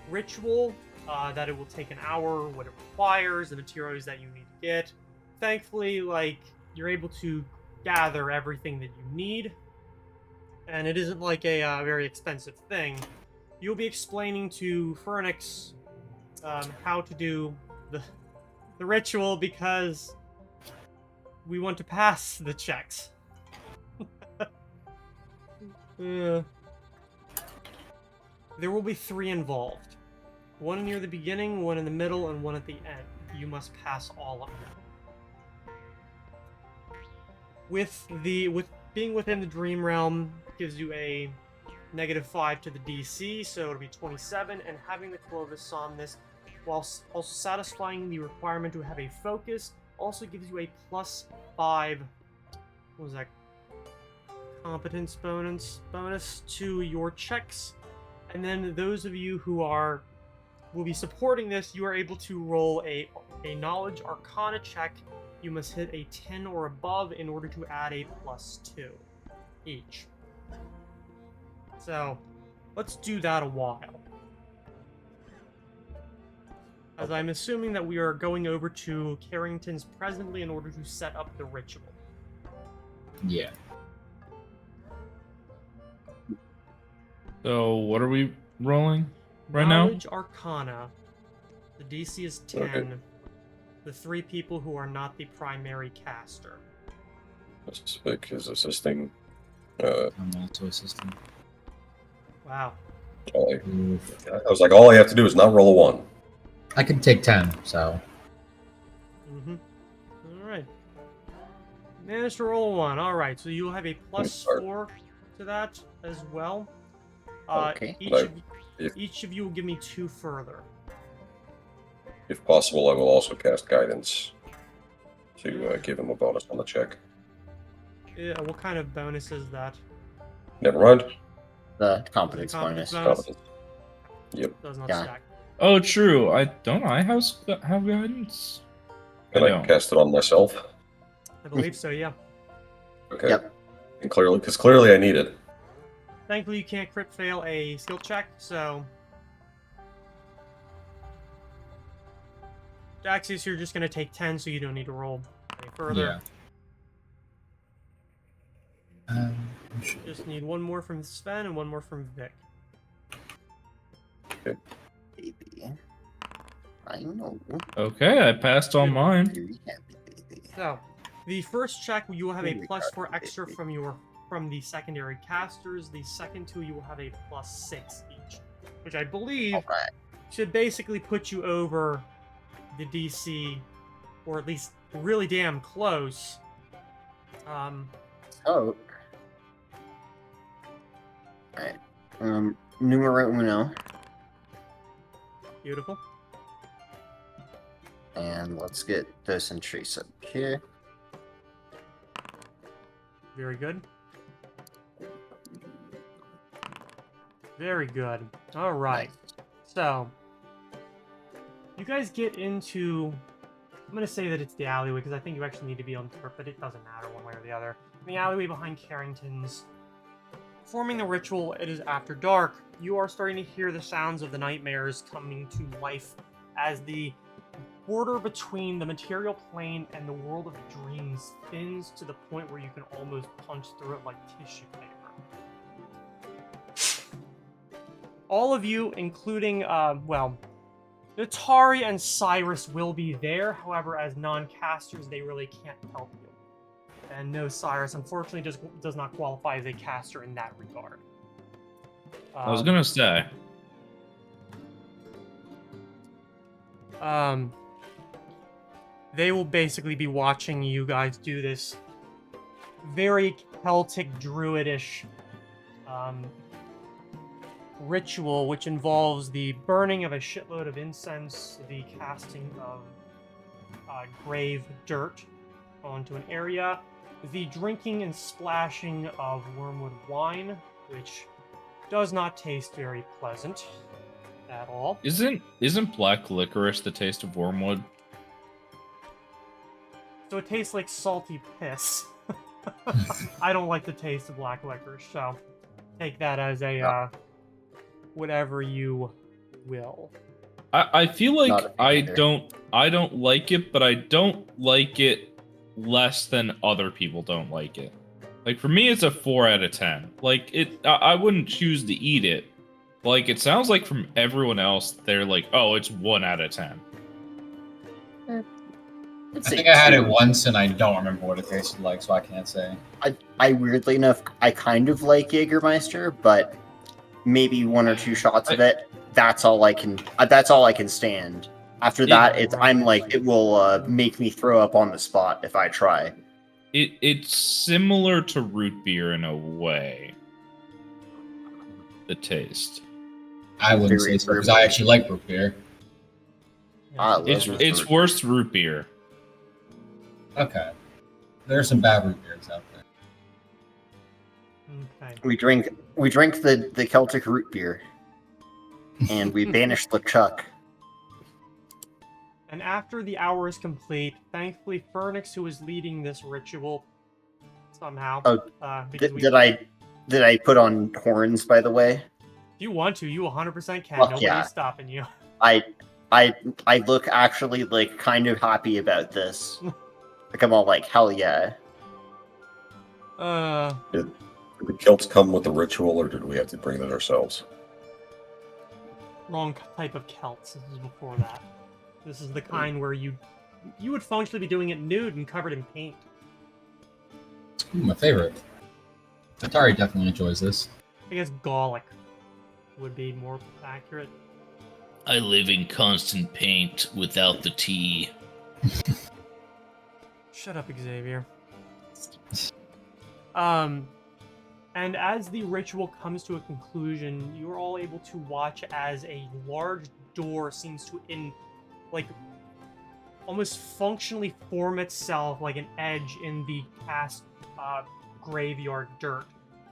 ritual, that it will take an hour, what it requires, the materials that you need to get. Thankfully, like, you're able to gather everything that you need, and it isn't like a very expensive thing. You'll be explaining to Fernix how to do the ritual because we want to pass the checks. There will be 3 involved. 1 near the beginning, 1 in the middle, and 1 at the end. You must pass all of them. With being within the dream realm gives you a -5 to the DC, so it'll be 27, and having the Clovis on this, whilst also satisfying the requirement to have a focus, also gives you a +5, what was that, competence bonus to your checks. And then those of you who will be supporting this, you are able to roll a knowledge arcana check. You must hit a 10 or above in order to add a +2 each. So let's do that a while, as I'm assuming that we are going over to Carrington's presently in order to set up the ritual. Yeah. So, what are we rolling right now? Knowledge Arcana. The DC is 10. Okay. The 3 people who are not the primary caster. Vic is assisting. I'm also assisting. Wow. Oof. I was like, all I have to do is not roll a 1. I can take 10, so. All right. Managed to roll a 1. All right, so you'll have a +4 to that as well. Okay. Each of you will give me 2 further. If possible, I will also cast guidance to give him a bonus on the check. Yeah, what kind of bonus is that? Never mind. The competence Competence bonus. bonus? Competence. Yep. Does not Yeah. stack. Oh, true. I have guidance. Can I cast it on myself? I believe so, yeah. Okay. Yep. And clearly I need it. Thankfully, you can't crit fail a skill check, so... Daxius, you're just going to take 10, so you don't need to roll any further. Yeah. Just need 1 more from Sven and 1 more from Vic. Baby. I know. Okay, I passed on mine. Very happy, baby. So, the first check, you will have a Very +4 happy, extra baby. from the secondary casters. The second 2, you will have a +6 each, which I believe Alright. should basically put you over the DC, or at least really damn close. So. Alright. Numero uno. Beautiful. And let's get this and trace up here. Very good. Very good. All right. Nice. So, you guys get into... I'm going to say that it's the alleyway, because I think you actually need to be on dirt, but it doesn't matter one way or the other. In the alleyway behind Carrington's. Performing the ritual, it is after dark. You are starting to hear the sounds of the nightmares coming to life as the border between the material plane and the world of dreams thins to the point where you can almost punch through it like tissue paper. All of you, including, Natari and Cyrus will be there. However, as non-casters, they really can't help you. And no, Cyrus, unfortunately, does not qualify as a caster in that regard. I was gonna say. They will basically be watching you guys do this very Celtic druidish ritual, which involves the burning of a shitload of incense, the casting of grave dirt onto an area, the drinking and splashing of wormwood wine, which does not taste very pleasant at all. Isn't black licorice the taste of wormwood? So it tastes like salty piss. I don't like the taste of black licorice, so take that as a whatever you will. I feel like Not a I fan either. don't like it, but I don't like it less than other people don't like it. Like for me, it's a 4 out of 10. Like I wouldn't choose to eat it. Like it sounds like from everyone else, they're like, oh, it's 1 out of 10. I think I had it once and I don't remember what it tasted like, so I can't say. I weirdly enough, I kind of like Jägermeister, but maybe 1 or 2 shots of it. That's all I can. That's all I can stand. After that, I'm like, it will make me throw up on the spot if I try. It's similar to root beer in a way. The taste. I wouldn't say so because I actually like root beer. I love It's worse root beer. Okay. There's some bad root beers out there. Okay. We drink the Celtic root beer, and we banish the Chuck. And after the hour is complete, thankfully, Fernix, who is leading this ritual, somehow. Because Did I put on horns, by the way? If you want to, you 100% can. Fuck Nobody's yeah. stopping you. I look actually like kind of happy about this. Like I'm all like, hell yeah. Did the Celts come with the ritual, or did we have to bring it ourselves? Wrong type of Celts. This is before that. This is the kind where you would functionally be doing it nude and covered in paint. Ooh, my favorite. Atari definitely enjoys this. I guess Gallic. would be more accurate. I live in constant paint without the tea. Shut up, Xavier. And as the ritual comes to a conclusion, you are all able to watch as a large door seems to almost functionally form itself like an edge in the cast graveyard dirt,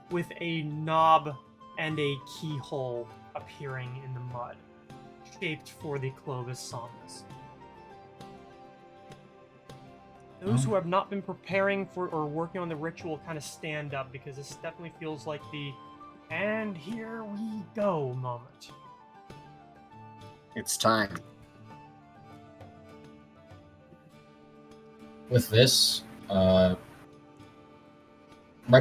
with a knob and a keyhole appearing in the mud, shaped for the Clovis Somnus. Those who have not been preparing for or working on the ritual kind of stand up, because this definitely feels like the "and here we go" moment. It's time. With this, right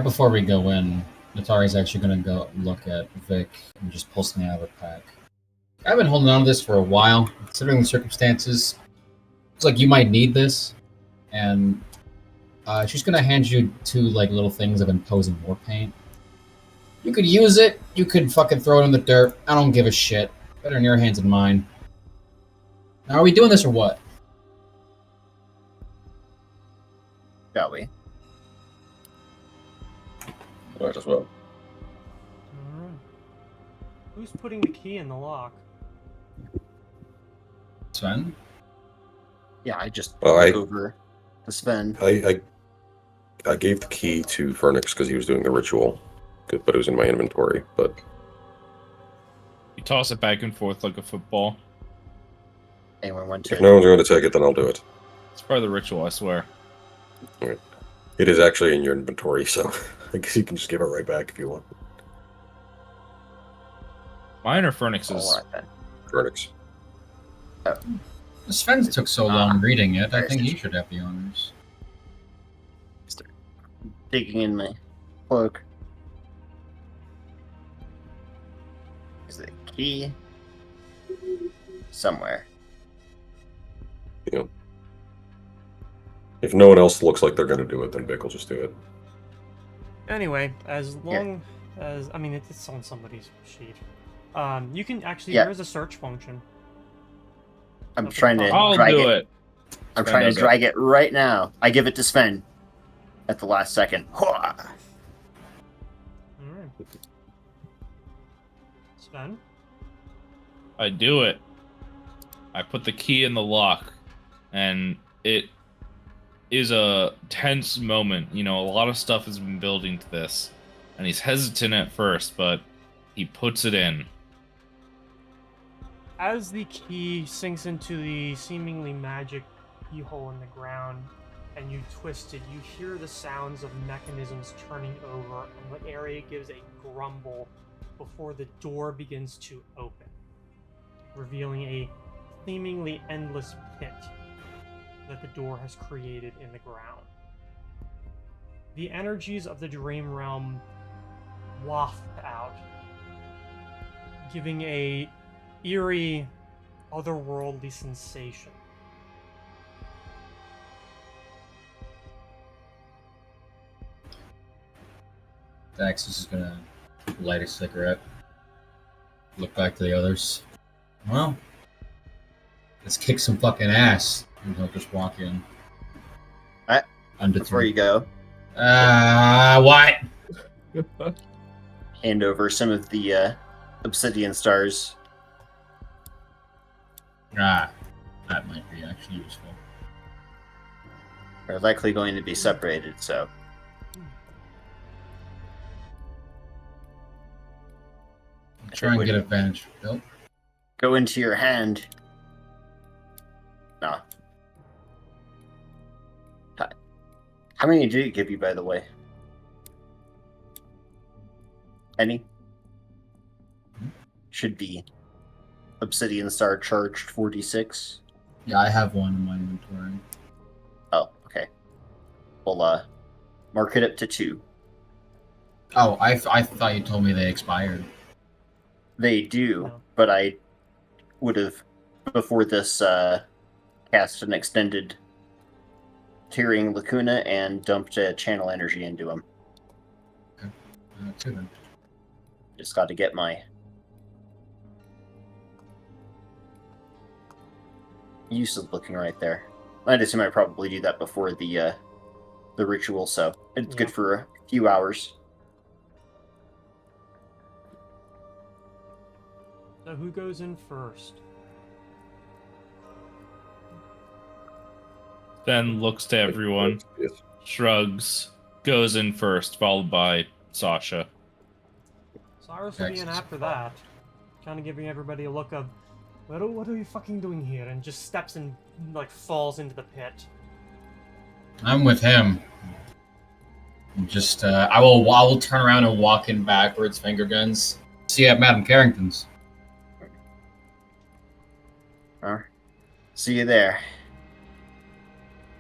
before we go in, Natari's actually going to go look at Vic and just pull something out of her pack. I've been holding on to this for a while, considering the circumstances. It's like you might need this, and she's going to hand you two like little things of imposing war paint. You could use it, you could fucking throw it in the dirt. I don't give a shit. Better in your hands than mine. Now, are we doing this or what? Shall we? Might as well. Alright. Who's putting the key in the lock? Sven? Yeah, I just Well, look over to Sven. I gave the key to Fernix because he was doing the ritual, but it was in my inventory. But You toss it back and forth like a football. Anyone want if to? no one's going to take it, then I'll do it. It's part of the ritual, I swear. It is actually in your inventory, so I guess you can just give it right back if you want. Mine or Fernix's? All right then. Fernix. Sven took so long reading it, I think he Nice. should have the honors. Start digging in my cloak. Is the key somewhere? You know, if no one else looks like they're going to do it, then Vic will just do it. Anyway, as long as it's on somebody's sheet. You can actually Yeah. there is a search function. I'm Okay, trying to fine. I'll drag do it. it. I'm Sven trying does to it. drag it right now. I give it to Sven at the last second. Alright. Sven? I do it. I put the key in the lock, and it is a tense moment. You know, a lot of stuff has been building to this, and he's hesitant at first, but he puts it in. As the key sinks into the seemingly magic keyhole in the ground, and you twist it, you hear the sounds of mechanisms turning over, and the area gives a grumble before the door begins to open, revealing a seemingly endless pit that the door has created in the ground. The energies of the dream realm waft out, giving a eerie, otherworldly sensation. Dax is gonna light a cigarette. Look back to the others. Well, let's kick some fucking ass. And he'll just walk in. Alright, Under Before three. you go, What? hand over some of the obsidian stars. That might be actually useful. They're likely going to be separated, so Try and get advantage. Nope. go into your hand. No. How many did it give you, by the way? Any? Should be obsidian star charged 46. Yeah, I have one in my inventory. Oh, okay. We'll mark it up to 2. Oh, I thought you told me they expired. They do, No. but I would have, before this, cast an extended tearing lacuna and dumped channel energy into him. Two then. Just got to get my use of looking right there. I'd assume I probably do that before the ritual, so it's good for a few hours. So who goes in first? Then looks to everyone, Yes. shrugs, goes in first, followed by Sasha. Cyrus will be in after that. Kind of giving everybody a look of, what are you fucking doing here? And just steps and, like, falls into the pit. I'm with him. Just, I will turn around and walk in backwards, finger guns. See you at Madame Carrington's. See you there.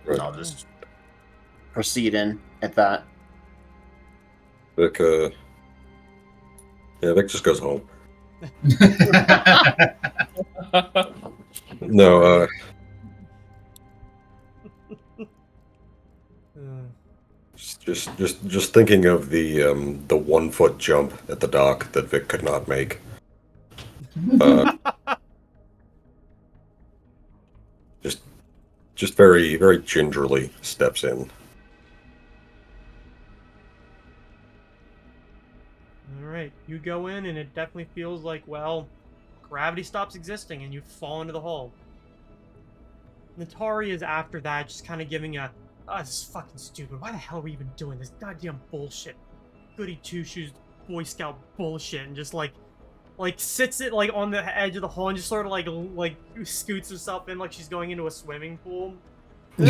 Right. I'll just proceed in at that. Vic, Vic just goes home. No, just thinking of the 1 foot jump at the dock that Vic could not make. Just very, very gingerly steps in. Alright, you go in and it definitely feels like, well, gravity stops existing and you fall into the hole. Natari is after that, just kind of giving a, oh, this is fucking stupid. Why the hell are we even doing this goddamn bullshit? Goody two-shoes Boy Scout bullshit, and just like sits it like on the edge of the hole and just sort of like scoots herself in like she's going into a swimming pool. I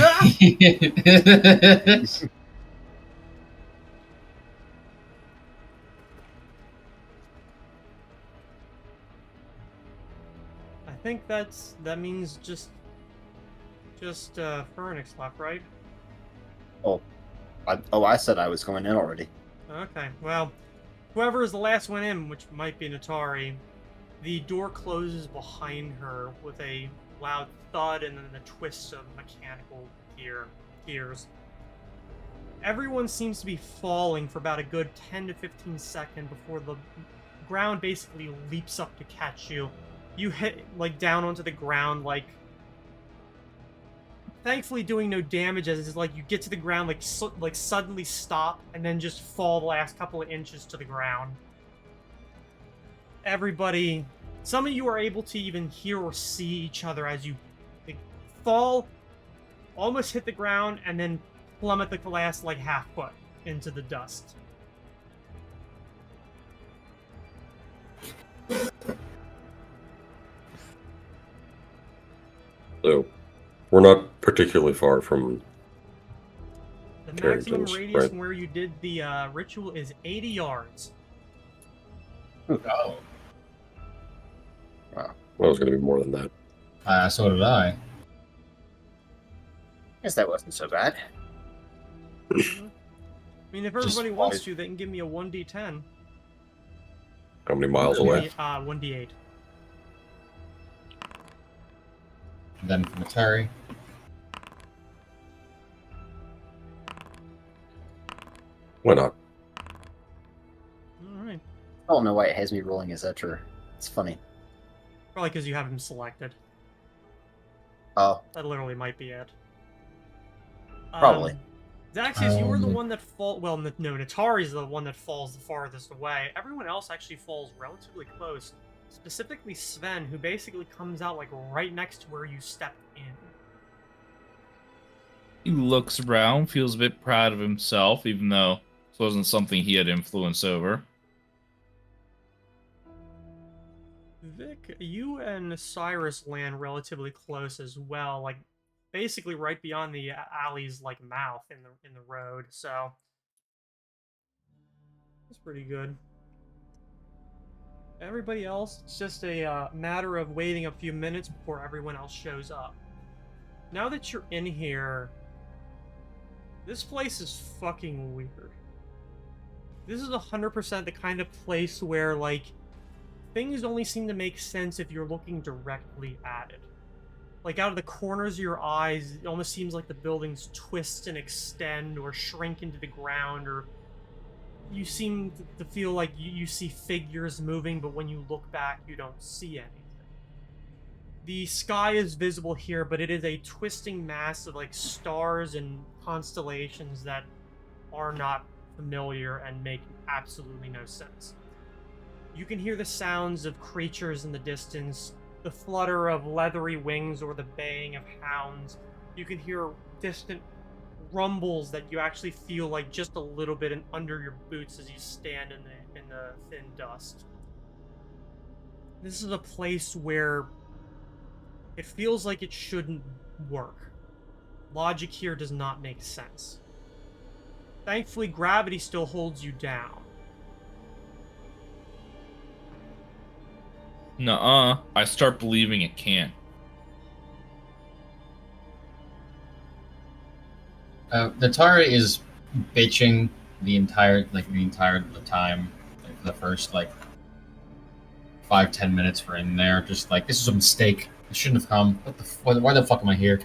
think that means just Phoenix left, right? I said I was going in already. Okay, well, whoever is the last one in, which might be Natari, the door closes behind her with a loud thud and then the twist of mechanical gears. Everyone seems to be falling for about a good 10 to 15 seconds before the ground basically leaps up to catch you. You hit, like, down onto the ground, like, thankfully doing no damage, as it's like you get to the ground, like suddenly stop, and then just fall the last couple of inches to the ground. Everybody, some of you are able to even hear or see each other as you fall, almost hit the ground, and then plummet the last, like, half foot into the dust. So, we're not particularly far from The maximum Carrington's, radius right? from where you did the ritual is 80 yards. Oh. Well, it was going to be more than that. So did I. Guess that wasn't so bad. I mean, if everybody Just wants to, they can give me a 1d10. How many miles away? 1d8. Then from Atari. Why not? Alright. I don't know why it has me rolling as Etcher. It's funny. Probably because you have him selected. Oh, That literally might be it. Probably. Zaxius, you were the one that fall. Well, no, Natari's the one that falls the farthest away. Everyone else actually falls relatively close. Specifically Sven, who basically comes out like right next to where you stepped in. He looks around, feels a bit proud of himself, even though this wasn't something he had influence over. Vic, you and Cyrus land relatively close as well, like basically right beyond the alley's like mouth in the road. So that's pretty good. Everybody else, it's just a matter of waiting a few minutes before everyone else shows up. Now that you're in here, this place is fucking weird. This is 100% the kind of place where, like, things only seem to make sense if you're looking directly at it. Like, out of the corners of your eyes, it almost seems like the buildings twist and extend or shrink into the ground, or you seem to feel like you see figures moving, but when you look back, you don't see anything. The sky is visible here, but it is a twisting mass of like stars and constellations that are not familiar and make absolutely no sense. You can hear the sounds of creatures in the distance, the flutter of leathery wings or the baying of hounds. You can hear distant rumbles that you actually feel like just a little bit under your boots as you stand in the thin dust. This is a place where it feels like it shouldn't work. Logic here does not make sense. Thankfully, gravity still holds you down. Nuh-uh. I start believing it can. Natari is bitching the entire time, like for the first like 5-10 minutes we're in there, just like this is a mistake. I shouldn't have come. Why the fuck am I here?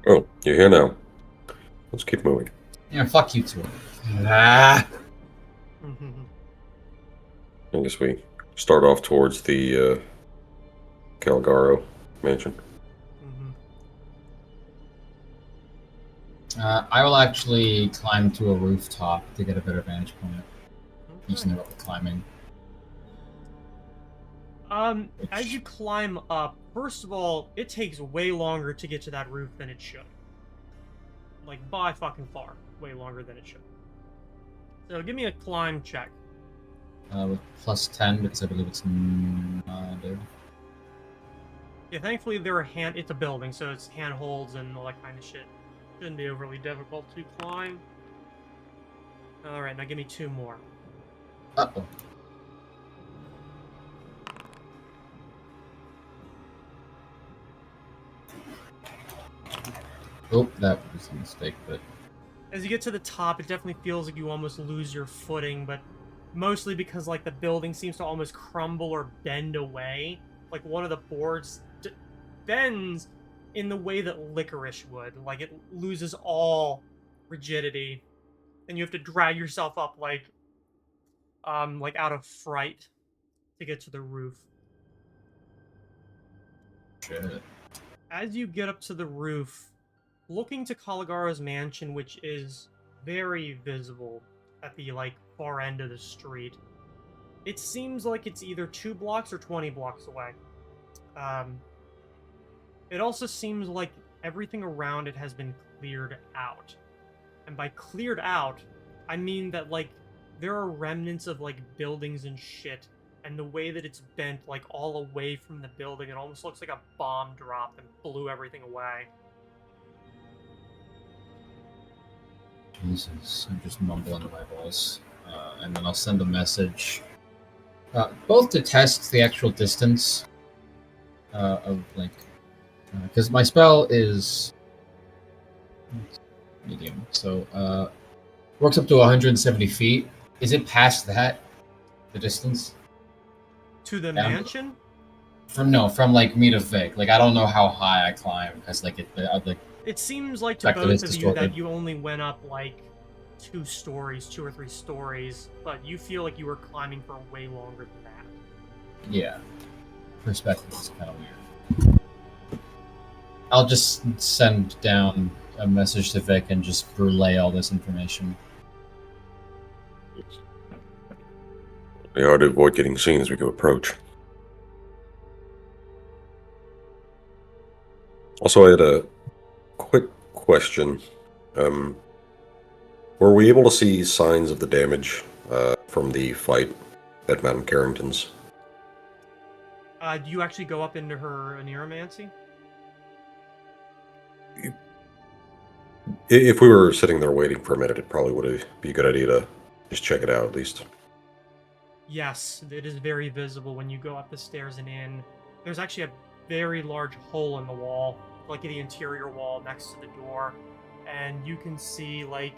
Oh, you're here now. Let's keep moving. Yeah, fuck you too. Ah. I guess we start off towards the Caligaro mansion. I will actually climb to a rooftop to get a better vantage point using the rope climbing. As you climb up, first of all, it takes way longer to get to that roof than it should. Like, by fucking far. Way longer than it should. So, give me a climb check. With plus 10, because I believe it's there. Yeah, thankfully it's a building, so it's handholds and all that kind of shit. Shouldn't be overly difficult to climb. Alright, now give me 2 more. Uh-oh. Oh, that was a mistake, but... As you get to the top, it definitely feels like you almost lose your footing, but mostly because, like, the building seems to almost crumble or bend away. Like, one of the boards bends in the way that licorice would. Like, it loses all rigidity, and you have to drag yourself up, like out of fright to get to the roof. Shit. As you get up to the roof, looking to Caligaro's mansion, which is very visible at the, like, far end of the street, it seems like it's either 2 blocks or 20 blocks away. It also seems like everything around it has been cleared out. And by cleared out, I mean that, like, there are remnants of, like, buildings and shit, and the way that it's bent, like, all away from the building, it almost looks like a bomb dropped and blew everything away. Jesus, I'm just mumbling to my voice. And then I'll send a message. Both to test the actual distance of, like... Because my spell is medium, so works up to 170 feet. Is it past that, the distance? To the mansion? From like me to Vic. Like, I don't know how high I climb because like it seems like to both of you that you only went up like 2 or 3 stories, but you feel like you were climbing for way longer than that. Yeah, perspective is kind of weird. I'll just send down a message to Vic and just relay all this information. We ought to avoid getting seen as we go approach. Also, I had a quick question. Were we able to see signs of the damage from the fight at Madame Carrington's? Do you actually go up into her neuromancy? If we were sitting there waiting for a minute, it probably would be a good idea to just check it out at least. Yes, it is very visible when you go up the stairs and in. There's actually a very large hole in the wall, like the interior wall next to the door, and you can see like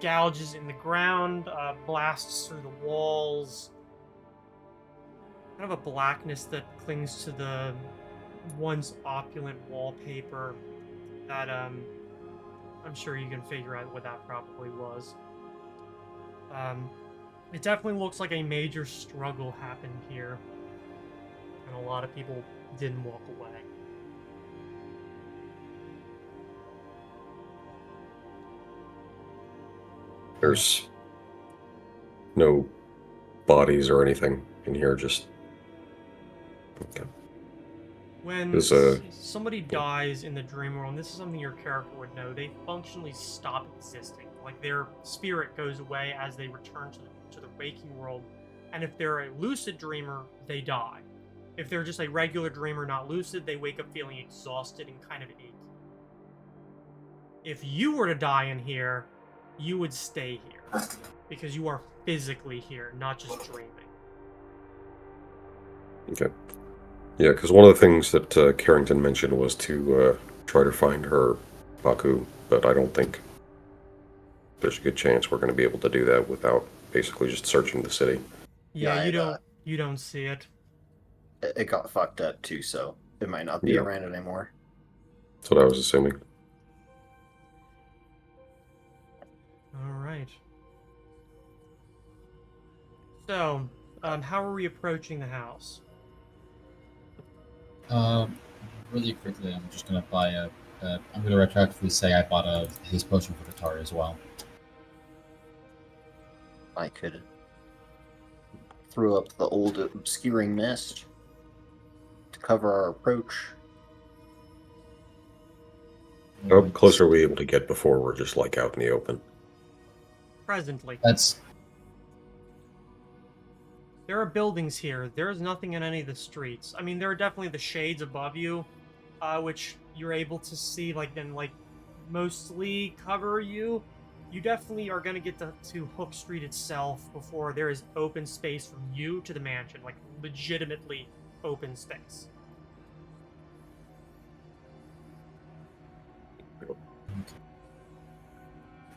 gouges in the ground, blasts through the walls, kind of a blackness that clings to the once opulent wallpaper that I'm sure you can figure out what that probably was. It definitely looks like a major struggle happened here, and a lot of people didn't walk away. There's no bodies or anything in here, just... Okay. When There's somebody dies in the dream world, and this is something your character would know, they functionally stop existing. Like, their spirit goes away as they return to the waking world, and if they're a lucid dreamer, they die. If they're just a regular dreamer, not lucid, they wake up feeling exhausted and kind of achy. If you were to die in here, you would stay here, because you are physically here, not just dreaming. Okay. Yeah, because one of the things that Carrington mentioned was to try to find her Baku, but I don't think there's a good chance we're going to be able to do that without basically just searching the city. Yeah, Yeah, you don't see it. it got fucked up too, so it might not be Yeah. around anymore. That's what I was assuming. All right. So, how are we approaching the house? Really quickly, I'm just gonna buy I'm gonna retroactively say I bought a haste potion for Vic'Talion as well. I could throw up the old obscuring mist to cover our approach. How close are we able to get before we're just like out in the open? Presently. That's There are buildings here. There is nothing in any of the streets. I mean, there are definitely the shades above you, which you're able to see, like, then, like, mostly cover you. You definitely are going to get to Hook Street itself before there is open space from you to the mansion. Like, legitimately open space.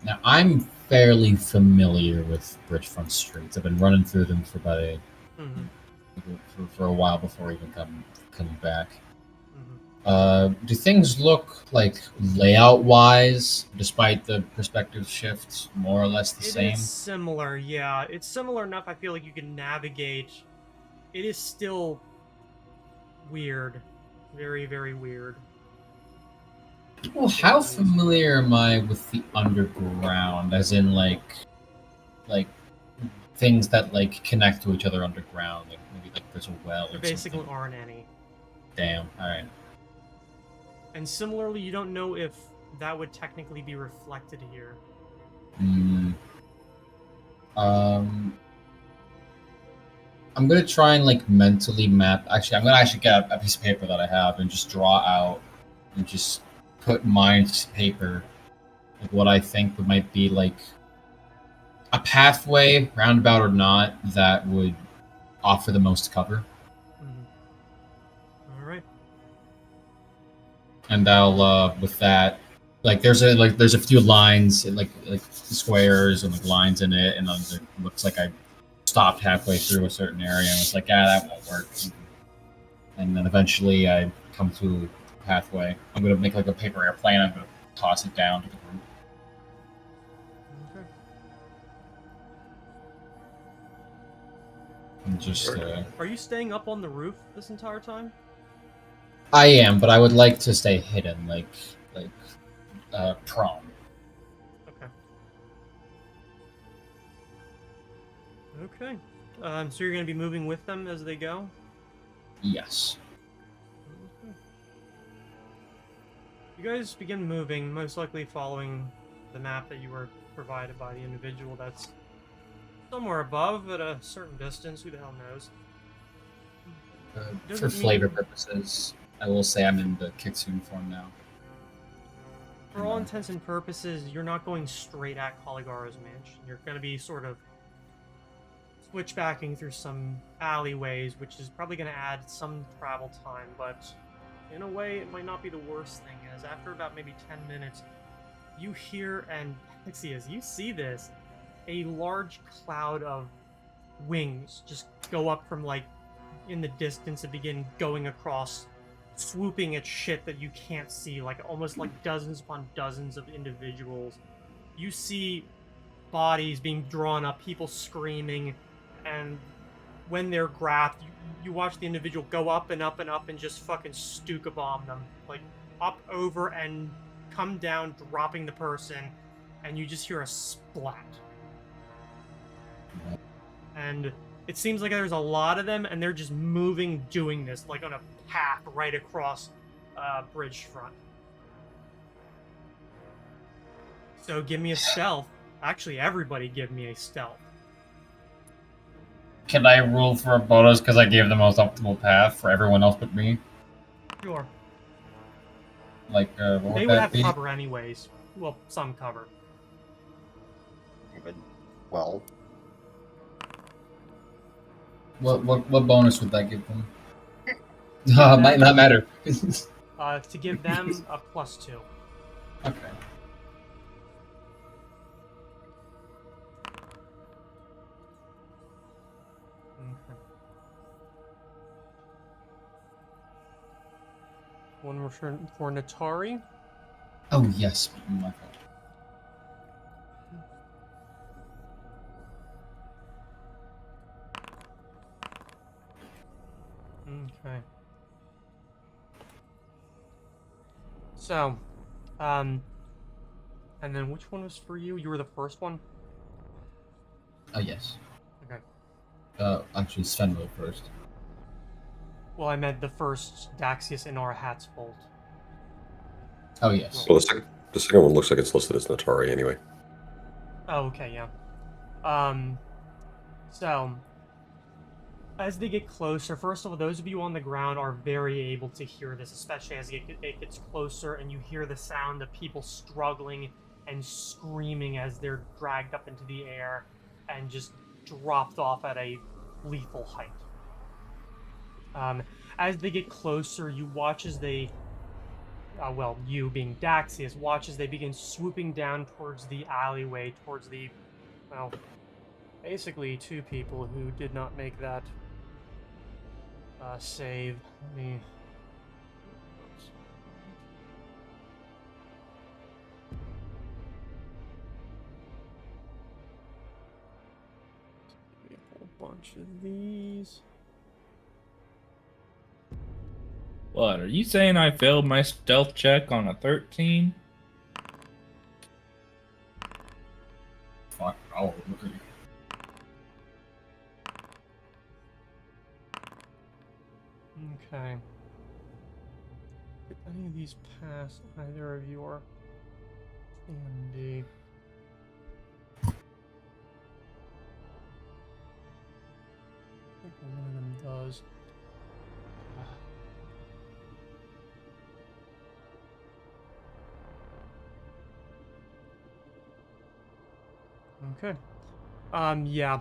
Now, I'm fairly familiar with Bridgefront streets. I've been running through them for about for a while before even coming back. Do things look like layout-wise, despite the perspective shifts, more or less the same? It is similar, yeah. It's similar enough I feel like you can navigate. It is still weird. Very, very weird. Well, how familiar am I with the underground? As in, like things that like connect to each other underground, like maybe like there's a well There or basically something. aren't any. Damn. All right. And similarly, you don't know if that would technically be reflected here. I'm gonna try and like mentally map. Actually, I'm gonna actually get a piece of paper that I have and just draw out and just put mine to paper, like what I think might be like a pathway, roundabout or not, that would offer the most cover. All right. And I'll with that, like there's a few lines like squares and like lines in it, and it looks like I stopped halfway through a certain area and was like, that won't work. And then eventually I come to a pathway. I'm gonna make like a paper airplane. I'm gonna toss it down to the group. Okay. And just Are you staying up on the roof this entire time? I am, but I would like to stay hidden, like prone. Okay. Okay. So you're going to be moving with them as they go? Yes. Okay. You guys begin moving, most likely following the map that you were provided by the individual that's somewhere above at a certain distance. Who the hell knows? For flavor purposes, I will say I'm in the Kixun form now. For all intents and purposes, you're not going straight at Caligaro's mansion. You're going to be sort of switchbacking through some alleyways, which is probably going to add some travel time, but in a way, it might not be the worst thing, as after about maybe 10 minutes, you hear, and Pixie, as you see this, a large cloud of wings just go up from, like, in the distance and begin going across, swooping at shit that you can't see, like almost like dozens upon dozens of individuals. You see bodies being drawn up, people screaming, and when they're grabbed, you watch the individual go up and up and up and just fucking Stuka bomb them. Like, up, over, and come down, dropping the person, and you just hear a splat. And it seems like there's a lot of them, and they're just moving, doing this, like on a path right across bridge front. So give me a stealth. Actually, everybody give me a stealth. Can I roll for a bonus because I gave the most optimal path for everyone else but me? Sure. Like, what They would would that have be? cover anyways. Well, some cover. Well, What bonus would that give them? Might not matter. To give them a +2. Okay. Okay. One return for Natari. Oh yes, my fault. Okay. So, and then which one was for you? You were the first one? Oh yes. Okay. Actually, Sven went first. Well, I meant the first Daxius in our hat's bolt. Oh yes. Well, the second one looks like it's listed as Natari anyway. Oh, okay, yeah. So, as they get closer, first of all, those of you on the ground are very able to hear this, especially as it gets closer and you hear the sound of people struggling and screaming as they're dragged up into the air and just dropped off at a lethal height. As they get closer, you watch as they, well, you being Daxius, watch as they begin swooping down towards the alleyway, towards the, well, basically two people who did not make that save. Let me... a whole bunch of these. What, are you saying I failed my stealth check on a 13? Fuck. Oh. Okay. Did any of these pass either of your AMD? I think one of them does. Okay. Yeah.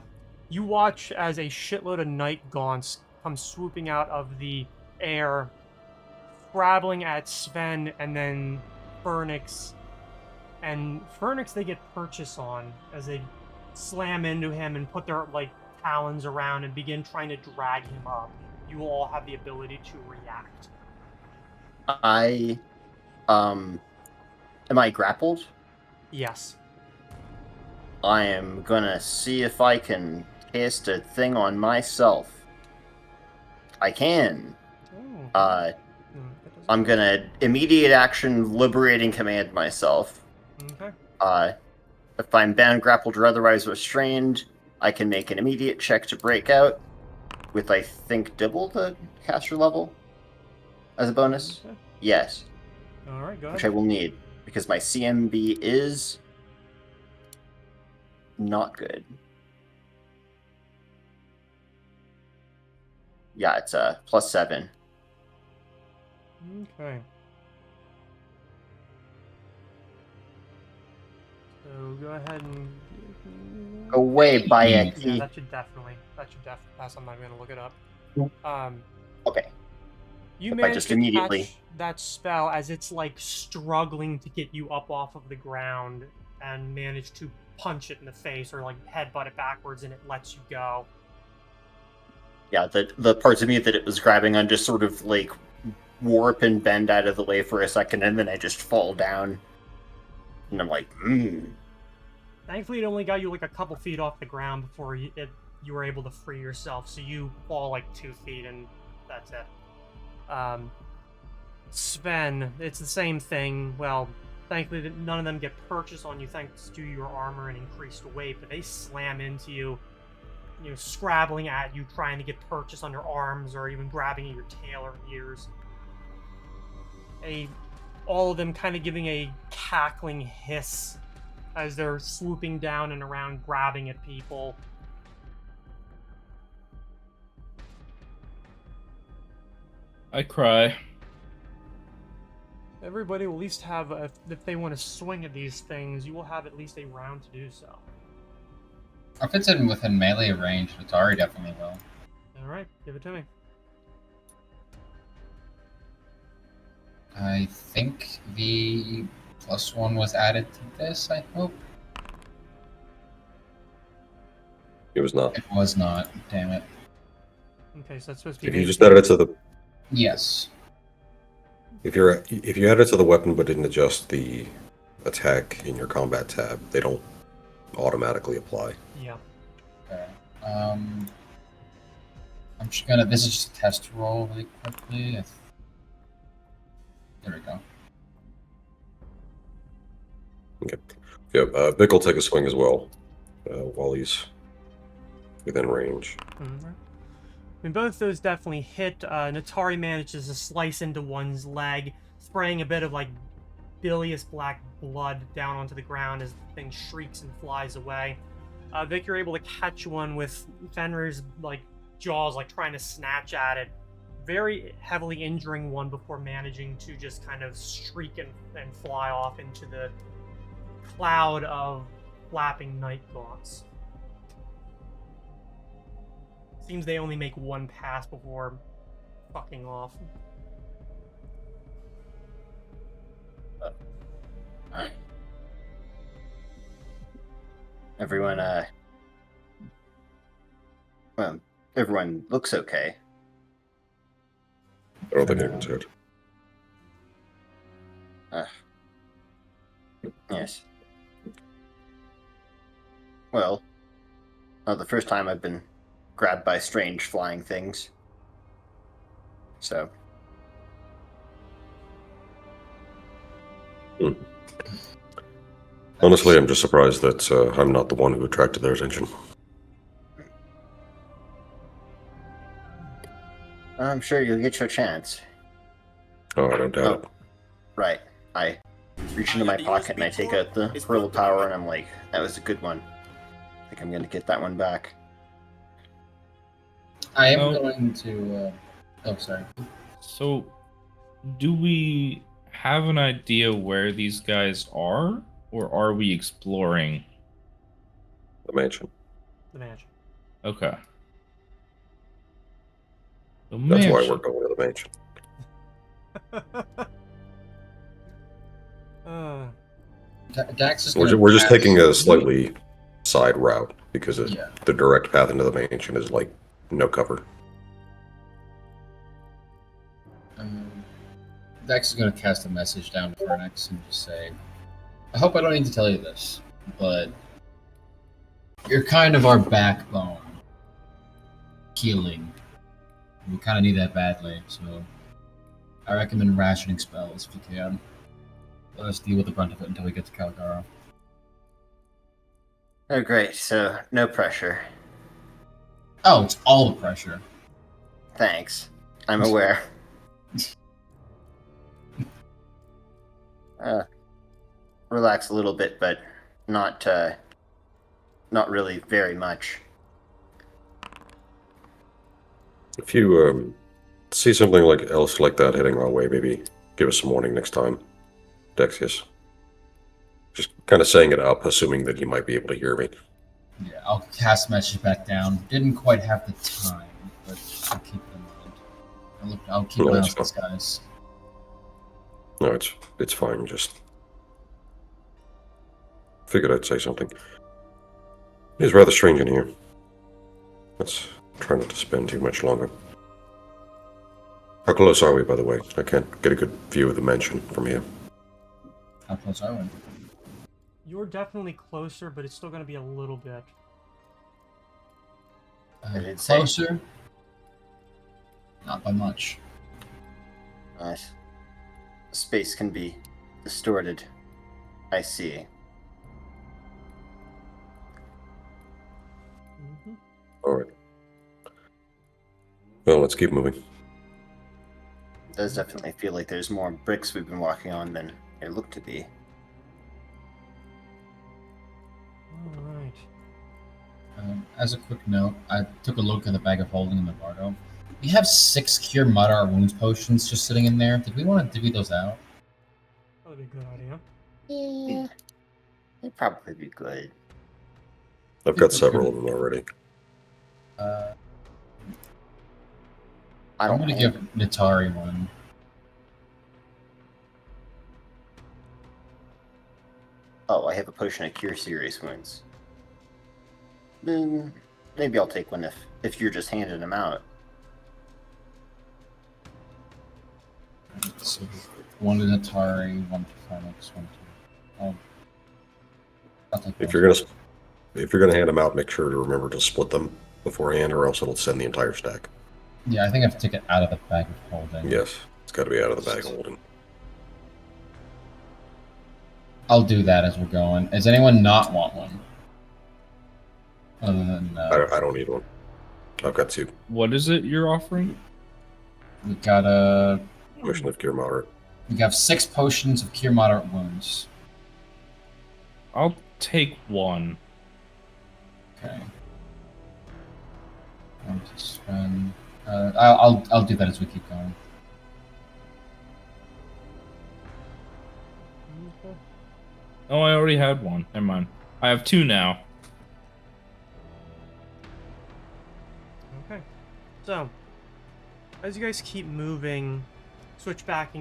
You watch as a shitload of night gaunts come swooping out of the air, scrabbling at Sven and then Fernix. And Fernix they get purchase on as they slam into him and put their, like, talons around and begin trying to drag him up. You will all have the ability to react. am I grappled? Yes. I am gonna see if I can cast a thing on myself. I can. Oh. I'm gonna immediate action liberating command myself. Okay. If I'm bound, grappled, or otherwise restrained, I can make an immediate check to break out with, I think, double the caster level as a bonus. Okay. Yes, All right, go ahead. which I will need because my CMB is not good. Yeah, it's a +7. Okay. So go ahead and Away by a yeah, key. that should definitely pass. I'm not gonna look it up. Okay. You If I managed just to immediately- catch that spell as it's like struggling to get you up off of the ground and manage to punch it in the face or like headbutt it backwards and it lets you go. Yeah, the parts of me that it was grabbing on just sort of like warp and bend out of the way for a second, and then I just fall down. And I'm like, Thankfully, it only got you like a couple feet off the ground before you were able to free yourself. So you fall like 2 feet, and that's it. Sven, it's the same thing. Well, thankfully, none of them get purchase on you thanks to your armor and increased weight, but they slam into you, scrabbling at you, trying to get purchase on your arms or even grabbing at your tail or ears. All of them kind of giving a cackling hiss as they're swooping down and around, grabbing at people. I cry. Everybody will at least have, if they want to swing at these things, you will have at least a round to do so. If it's within melee range, Atari definitely will. Alright, give it to me. I think the +1 was added to this, I hope. It was not. It was not, damn it. Okay, so that's supposed to be... If you just added it to the... Yes. If you added it to the weapon but didn't adjust the attack in your combat tab, they don't automatically apply. Yeah. Okay. I'm just gonna... This is just a test roll really quickly. There we go. Okay. Yeah, Vic will take a swing as well, while he's within range. Mm-hmm. I mean, both those definitely hit. Natari manages to slice into one's leg, spraying a bit of, like, bilious black blood down onto the ground as the thing shrieks and flies away. Vic, you're able to catch one with Fenrir's, like, jaws, like, trying to snatch at it, very heavily injuring one before managing to just kind of shriek and fly off into the cloud of flapping night gaunts. Seems they only make one pass before fucking off. Everyone, well, everyone looks okay. I don't think anyone's hurt. Yes. Well, not the first time I've been grabbed by strange flying things. So. Honestly, I'm just surprised that I'm not the one who attracted their attention. I'm sure you'll get your chance. Oh, I don't doubt it. Right. I reach into my pocket and I take out the pearl tower and I'm like, that was a good one. I think I'm going to get that one back. I am going to... Oh, sorry. So, do we have an idea where these guys are? Or are we exploring? The mansion. The mansion. Okay. The That's why mansion. we're going to the mansion. Dax is We're just taking a slightly side route because Yeah. the direct path into the mansion is like no cover. Dax is going to cast a message down to Fernex and just say, I hope I don't need to tell you this, but you're kind of our backbone. Healing. We kind of need that badly, so I recommend rationing spells if you can. Let us deal with the brunt of it until we get to Caligaro. Oh, great. So, no pressure. Oh, it's all the pressure. Thanks. I'm aware. Relax a little bit, but not really very much. If you see something else like that heading our way, maybe give us some warning next time. Dexius. Just kind of saying it up, assuming that you might be able to hear me. Yeah, I'll cast message back down. Didn't quite have the time, but I'll keep it in mind. I'll keep No, an eye on it's these guys. No, it's fine. Just figured I'd say something. It is rather strange in here. Let's try not to spend too much longer. How close are we, by the way? I can't get a good view of the mansion from here. How close are we? You're definitely closer, but it's still going to be a little bit. I did say. Closer. Not by much. Nice. Space can be distorted. I see. Mm-hmm. All right. Well, let's keep moving. It does definitely feel like there's more bricks we've been walking on than there look to be. All right. As a quick note, I took a look at the bag of holding in the bardo. We have 6 cure moderate wounds potions just sitting in there. Did we want to divvy those out? That would be a good idea. Yeah, it'd probably be good. I've got several of them already. I I'm don't going to know. give Natari one. Oh, I have a potion of cure serious wounds. Then maybe I'll take one if you're just handing them out. So, one to Natari, one to Phoenix, one to... Oh. I'll take If one. you're gonna hand them out, make sure to remember to split them beforehand, or else it'll send the entire stack. Yeah, I think I have to take it out of the bag of holding. Yes, it's got to be out of the bag holding. I'll do that as we're going. Does anyone not want one? Other than... I don't need one. I've got 2. What is it you're offering? we got a... Potion of Cure Moderate. We have 6 potions of cure moderate wounds. I'll take one. Okay. One to spend. I'll do that as we keep going. Okay. Oh, I already had one. Never mind. I have 2 now. Okay. So, as you guys keep moving, switch back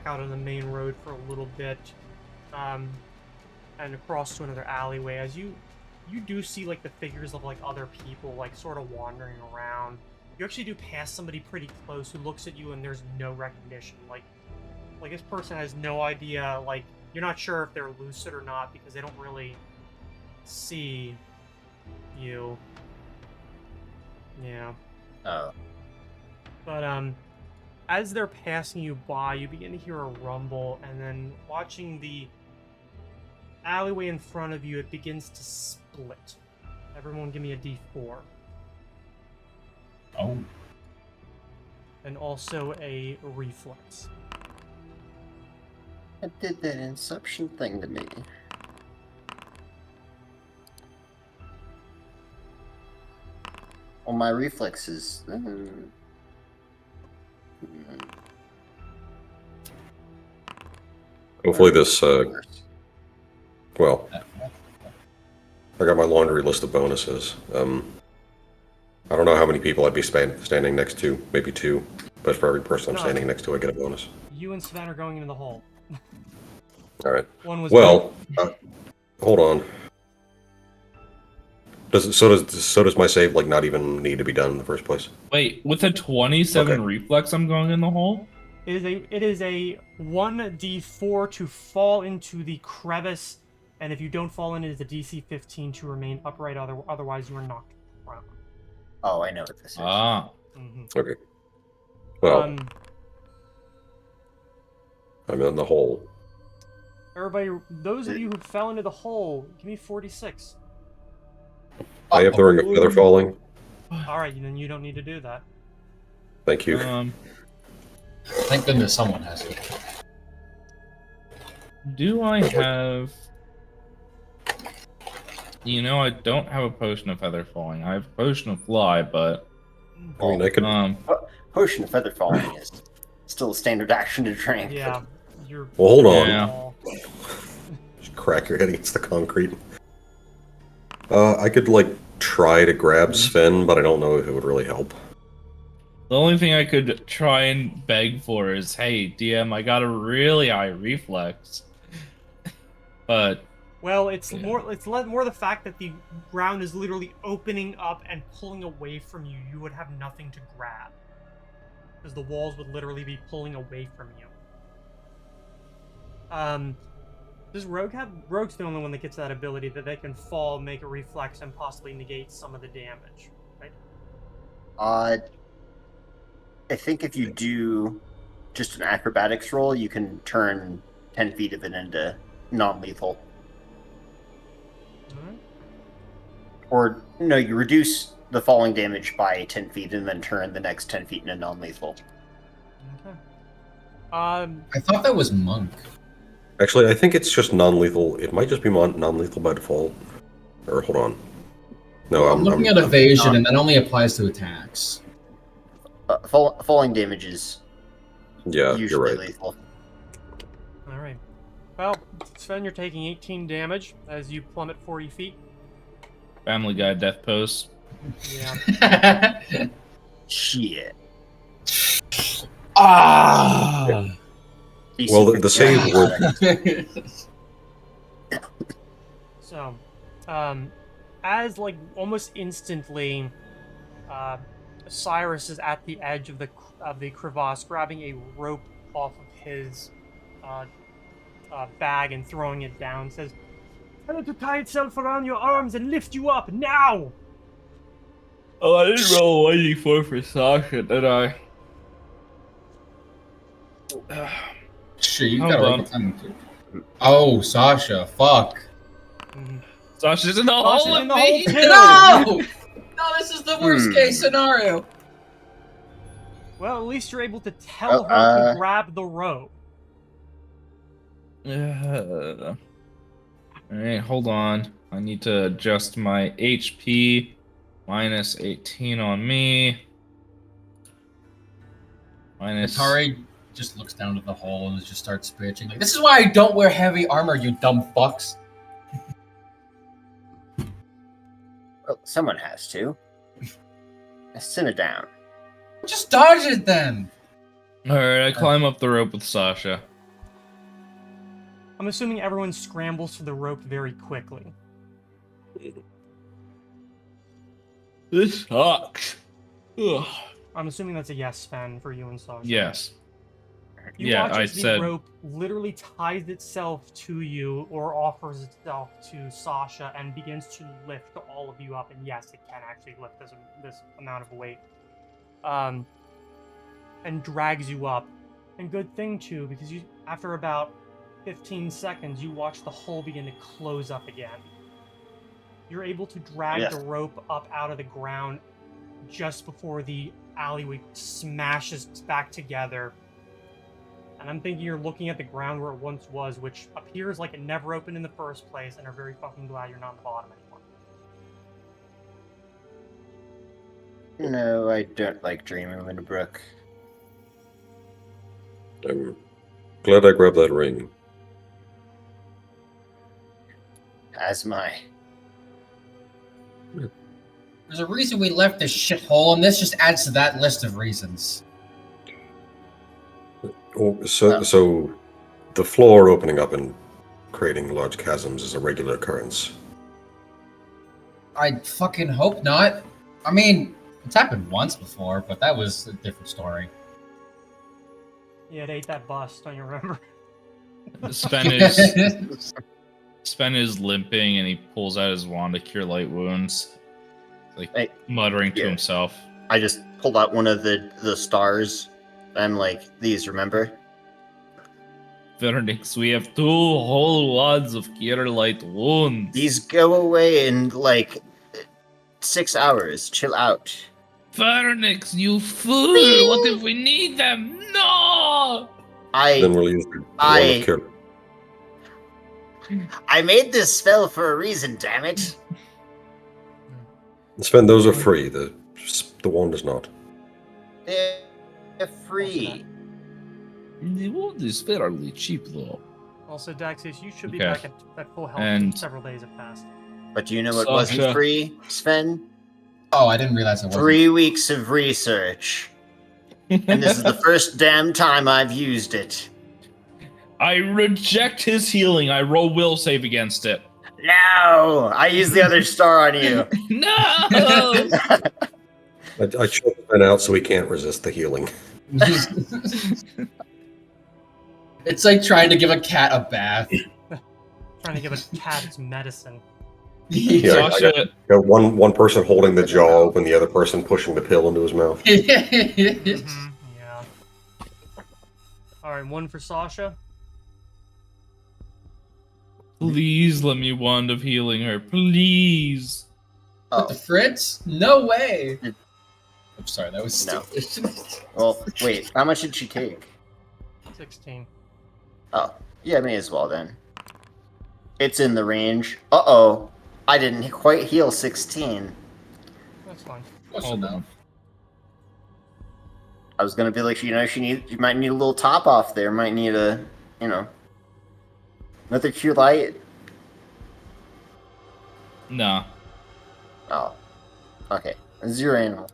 out on the main road for a little bit, and across to another alleyway, as you do see like the figures of like other people like sort of wandering around. You actually do pass somebody pretty close who looks at you and there's no recognition. Like this person has no idea, like you're not sure if they're lucid or not because they don't really see you. Yeah. Oh. But as they're passing you by, you begin to hear a rumble, and then watching the alleyway in front of you, it begins to split. Everyone give me a D4. Oh. And also a reflex. It did that Inception thing to me. Well, my reflexes. Hopefully this, well, I got my laundry list of bonuses. I don't know how many people I'd be standing next to, maybe 2, but for every person I'm No. standing next to, I get a bonus. You and Sven are going into the hole. All right. One was Well, hold on. So does my save like not even need to be done in the first place? Wait, with a 27 Okay. reflex, I'm going in the hole? It is a 1d4 to fall into the crevice, and if you don't fall in, it is a DC 15 to remain upright. Otherwise, you are knocked prone. Oh, I know what this is. Ah. Okay. Well, Um, I'm in the hole. everybody, those of you who fell into the hole, give me 46. I have the ring of feather falling. All right, then you don't need to do that. Thank you. Thank goodness someone has it. Do I have... You know, I don't have a potion of feather falling. I have a potion of fly, but... I mean, I could. Potion of feather falling is still a standard action to drink. Yeah, you're. Well, hold on. Yeah. Just crack your head against the concrete. I could like try to grab Sven, but I don't know if it would really help. The only thing I could try and beg for is, hey, DM, I got a really high reflex. But... Well, it's more the fact that the ground is literally opening up and pulling away from you. You would have nothing to grab. Because the walls would literally be pulling away from you. Does Rogue have... Rogue's the only one that gets that ability that they can fall, make a reflex, and possibly negate some of the damage, right? I think if you do just an acrobatics roll, you can turn 10 feet of it into non-lethal. Alright. Or, no, you reduce the falling damage by 10 feet and then turn the next 10 feet into non-lethal. Okay. I thought that was monk. Actually, I think it's just non-lethal. It might just be non-lethal by default. Or hold on. No, I'm looking at evasion, and that only applies to attacks. Falling damage is Yeah, usually you're right. lethal. Alright. Well, Sven, you're taking 18 damage as you plummet 40 feet. Family Guy death pose. Yeah. Shit. Ah! Well, the save worked. So, as like almost instantly, Cyrus is at the edge of the crevasse, grabbing a rope off of his bag and throwing it down. Says, "Tell it to tie itself around your arms and lift you up now." Oh, I didn't roll a 1d4 for Sasha, did I? Shit, you Hold got on. a time to. Oh, Sasha, fuck. Sasha's in the Sasha's hole in the with hole me! too. No! No, this is the worst case scenario. Well, at least you're able to tell Oh, her to grab the rope. Alright, hold on. I need to adjust my HP. Minus 18 on me. Minus... Atari just looks down at the hole and just starts bitching. Like, this is why I don't wear heavy armor, you dumb fucks. Well, someone has to. Send it down. Just dodge it then. Alright, I climb up the rope with Sasha. I'm assuming everyone scrambles for the rope very quickly. This sucks. Ugh. I'm assuming that's a yes, Sven, for you and Sasha. Yes. You Yeah, watch I as the said- rope literally ties itself to you or offers itself to Sasha and begins to lift all of you up. And yes, it can actually lift this amount of weight. And drags you up. And good thing, too, because you, after about 15 seconds, you watch the hole begin to close up again. You're able to drag the rope up out of the ground just before the alleyway smashes back together. And I'm thinking you're looking at the ground where it once was, which appears like it never opened in the first place, and are very fucking glad you're not on the bottom anymore. No, I don't like dreaming in a brook. I'm glad I grabbed that ring. As am I. There's a reason we left this shithole, and this just adds to that list of reasons. Oh, so the floor opening up and creating large chasms is a regular occurrence. I fucking hope not. I mean, it's happened once before, but that was a different story. Yeah, it ate that bus, don't you remember? Sven is limping and he pulls out his wand to cure light wounds. Like Hey, muttering to yeah. himself. I just pulled out one of the stars. I'm like, these, remember? Vernix, we have 2 whole wads of cure light wounds. These go away in like 6 hours. Chill out. Vernix, you fool! What if we need them? No! Then we'll use the one of cure. I made this spell for a reason, damn it. Sven, those are free. The wand is not. They're free. The wound is fairly cheap, though. Also, Daxis, you should be Okay. back at full health. And- Several days have passed. But do you know what Sasha. wasn't free, Sven? Oh, I didn't realize it wasn't. 3 weeks of research. And this is the first damn time I've used it. I reject his healing. I roll will save against it. No! I used the other star on you. No! I choked Sven out so he can't resist the healing. It's like trying to give a cat a bath. Trying to give a cat its medicine. Yeah, I Sasha, got one person holding the jaw open, the other person pushing the pill into his mouth. Mm-hmm, yeah. Alright, one for Sasha. please let me wand of healing her. Please. Oh, With the Fritz? No way! Mm. I'm sorry, that was No. stupid. well, wait. How much did she take? 16. Oh, yeah, may as well then. It's in the range. Uh-oh. I didn't quite heal 16. That's fine. Close Hold enough. on. I was gonna be like, you might need a little top off there. Might need a, another Q light. Nah. Oh, okay. 0 animal.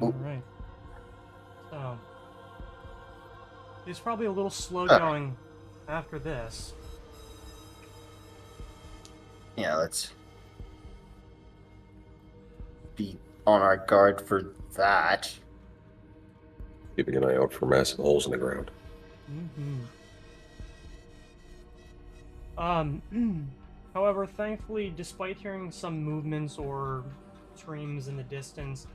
Ooh. Alright. So. It's probably a little slow Ah. going after this. Yeah, let's be on our guard for that. Keeping an eye out for massive holes in the ground. However, thankfully, despite hearing some movements or screams in the distance,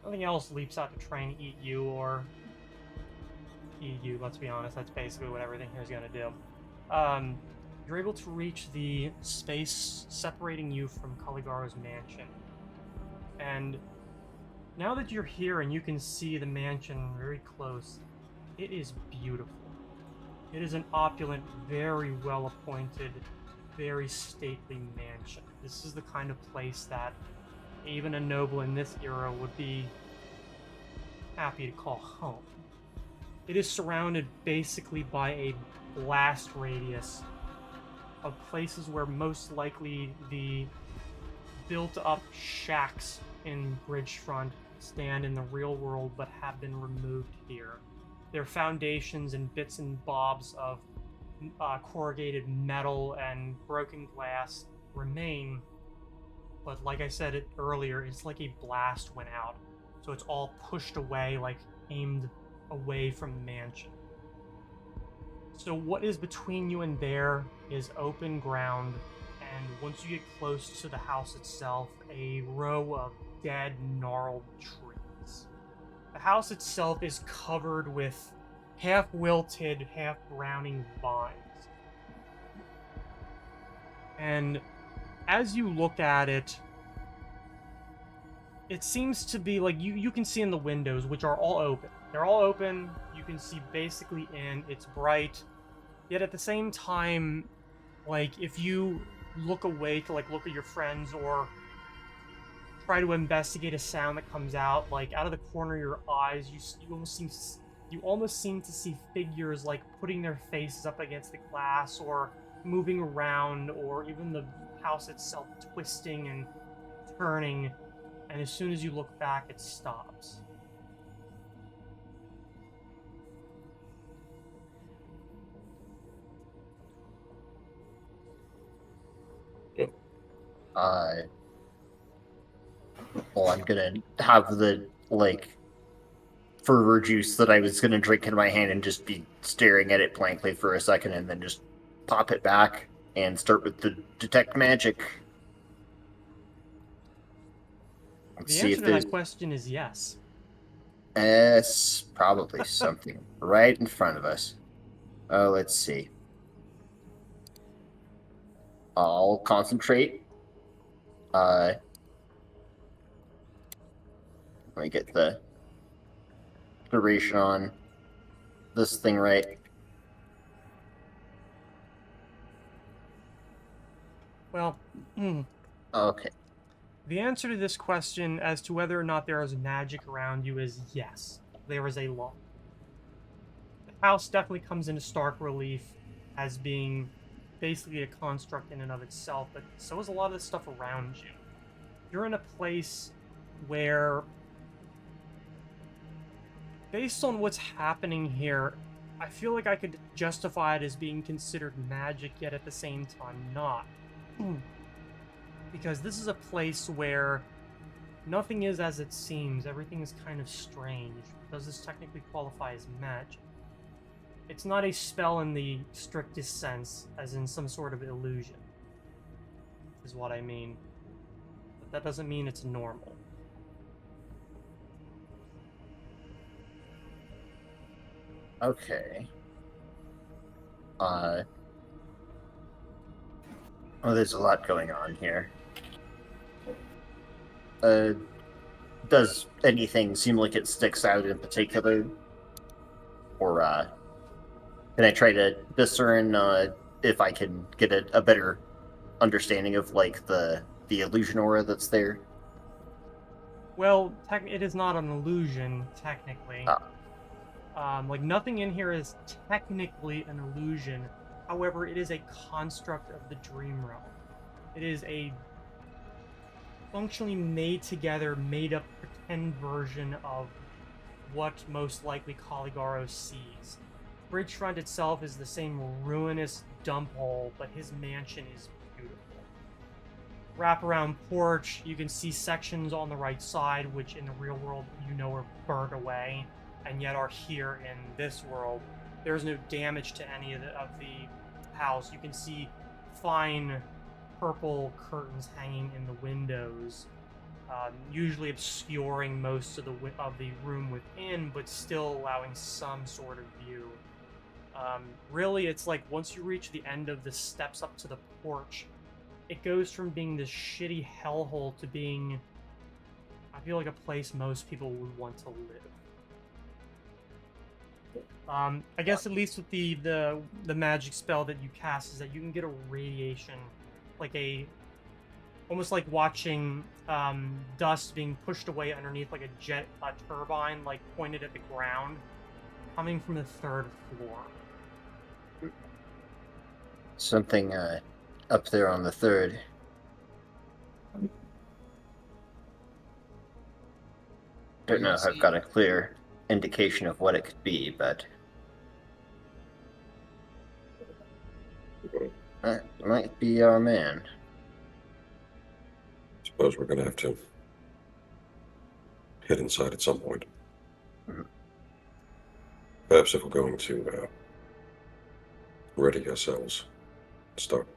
nothing else leaps out to try and eat you or eat you, let's be honest. That's basically what everything here is going to do. You're able to reach the space separating you from Caligaro's mansion. And now that you're here and you can see the mansion very close, it is beautiful. It is an opulent, very well appointed, very stately mansion. This is the kind of place that even a noble in this era would be happy to call home. It is surrounded basically by a blast radius of places where most likely the built-up shacks in Bridgefront stand in the real world but have been removed here. Their foundations and bits and bobs of corrugated metal and broken glass remain, but like I said earlier, it's like a blast went out, so it's all pushed away, like aimed away from the mansion. So what is between you and there is open ground, and once you get close to the house itself, a row of dead, gnarled trees. The house itself is covered with half-wilted, half-browning vines. And as you look at it, it seems to be like you can see in the windows, which are all open. They're all open. You can see basically in. It's bright. Yet at the same time, like, if you look away to, like, look at your friends or try to investigate a sound that comes out, like, out of the corner of your eyes, you almost seem to see figures, like, putting their faces up against the glass or moving around, or even the house itself twisting and turning, and as soon as you look back, it stops. Well, I'm gonna have the, fervor juice that I was gonna drink in my hand and just be staring at it blankly for a second and then just pop it back and start with the detect magic. Let's The see answer if to there's that question is yes. probably something right in front of us. Oh, let's see. I'll concentrate. Let me get the duration on this thing right. Well, Okay. the answer to this question as to whether or not there is magic around you is yes. There is a lot. The house definitely comes into stark relief as being basically a construct in and of itself, but so is a lot of the stuff around you. You're in a place where, based on what's happening here, I feel like I could justify it as being considered magic, yet at the same time not. Because this is a place where nothing is as it seems, everything is kind of strange. Does this technically qualify as magic? It's not a spell in the strictest sense, as in some sort of illusion, is what I mean. But that doesn't mean it's normal. Okay. Oh, there's a lot going on here. Does anything seem like it sticks out in particular? Or, can I try to discern, if I can get a better understanding of, like, the illusion aura that's there? Well, it is not an illusion, technically. Like, nothing in here is technically an illusion. However, it is a construct of the dream realm. It is a functionally made together, made up pretend version of what most likely Caligaro sees. Bridgefront itself is the same ruinous dump hole, but his mansion is beautiful. Wraparound porch, you can see sections on the right side, which in the real world are burnt away, and yet are here in this world. There's no damage to any of the house. You can see fine purple curtains hanging in the windows, usually obscuring most of the room within, but still allowing some sort of view. Really, it's like once you reach the end of the steps up to the porch, it goes from being this shitty hellhole to being, I feel like, a place most people would want to live. I guess at least with the magic spell that you cast is that you can get a radiation, like almost like watching dust being pushed away underneath like a turbine, like pointed at the ground, coming from the 3rd floor. Something, up there on the 3rd. Don't know if I've got a clear indication of what it could be, but that might be our man. Suppose we're going to have to head inside at some point. Mm-hmm. Perhaps if we're going to ready ourselves, start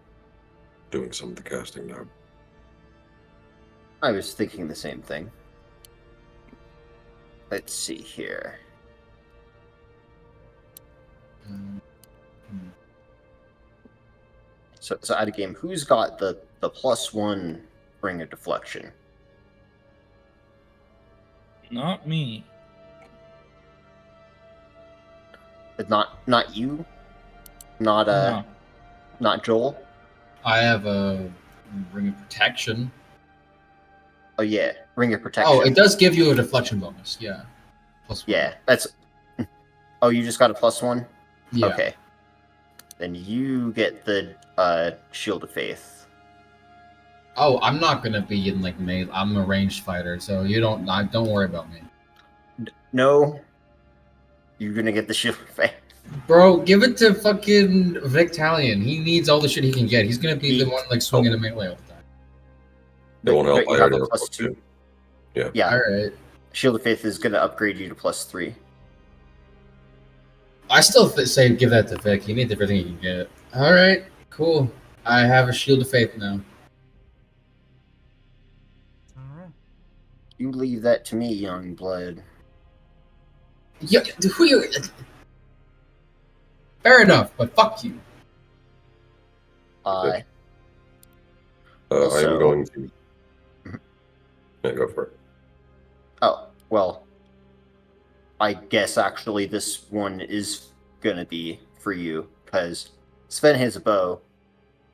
doing some of the casting now. I was thinking the same thing. Let's see here. So out of game, who's got the +1 ring of deflection? Not me. Not you? Not No. not Joel? I have a ring of protection. Oh yeah, ring of protection. Oh, it does give you a deflection bonus. Yeah. +1. Yeah, that's. Oh, you just got a +1? Yeah. Okay. Then you get the Shield of Faith. Oh, I'm not gonna be in like melee. I'm a ranged fighter, so don't worry about me. No, you're gonna get the Shield of Faith. Bro, give it to fucking Vic'Talion. He needs all the shit he can get. He's gonna be the one like swinging a melee all the time. It won't help. But you I have already a have +2. Yeah. Yeah. All right. Shield of Faith is gonna upgrade you to +3. I still say give that to Vic. He needs everything he can get. All right, cool. I have a shield of faith now. Alright. You leave that to me, young blood. Yeah, who you? Fair enough, but fuck you. I Also- am going to. Yeah, go for it. Oh, well, I guess actually this one is gonna be for you, because Sven has a bow,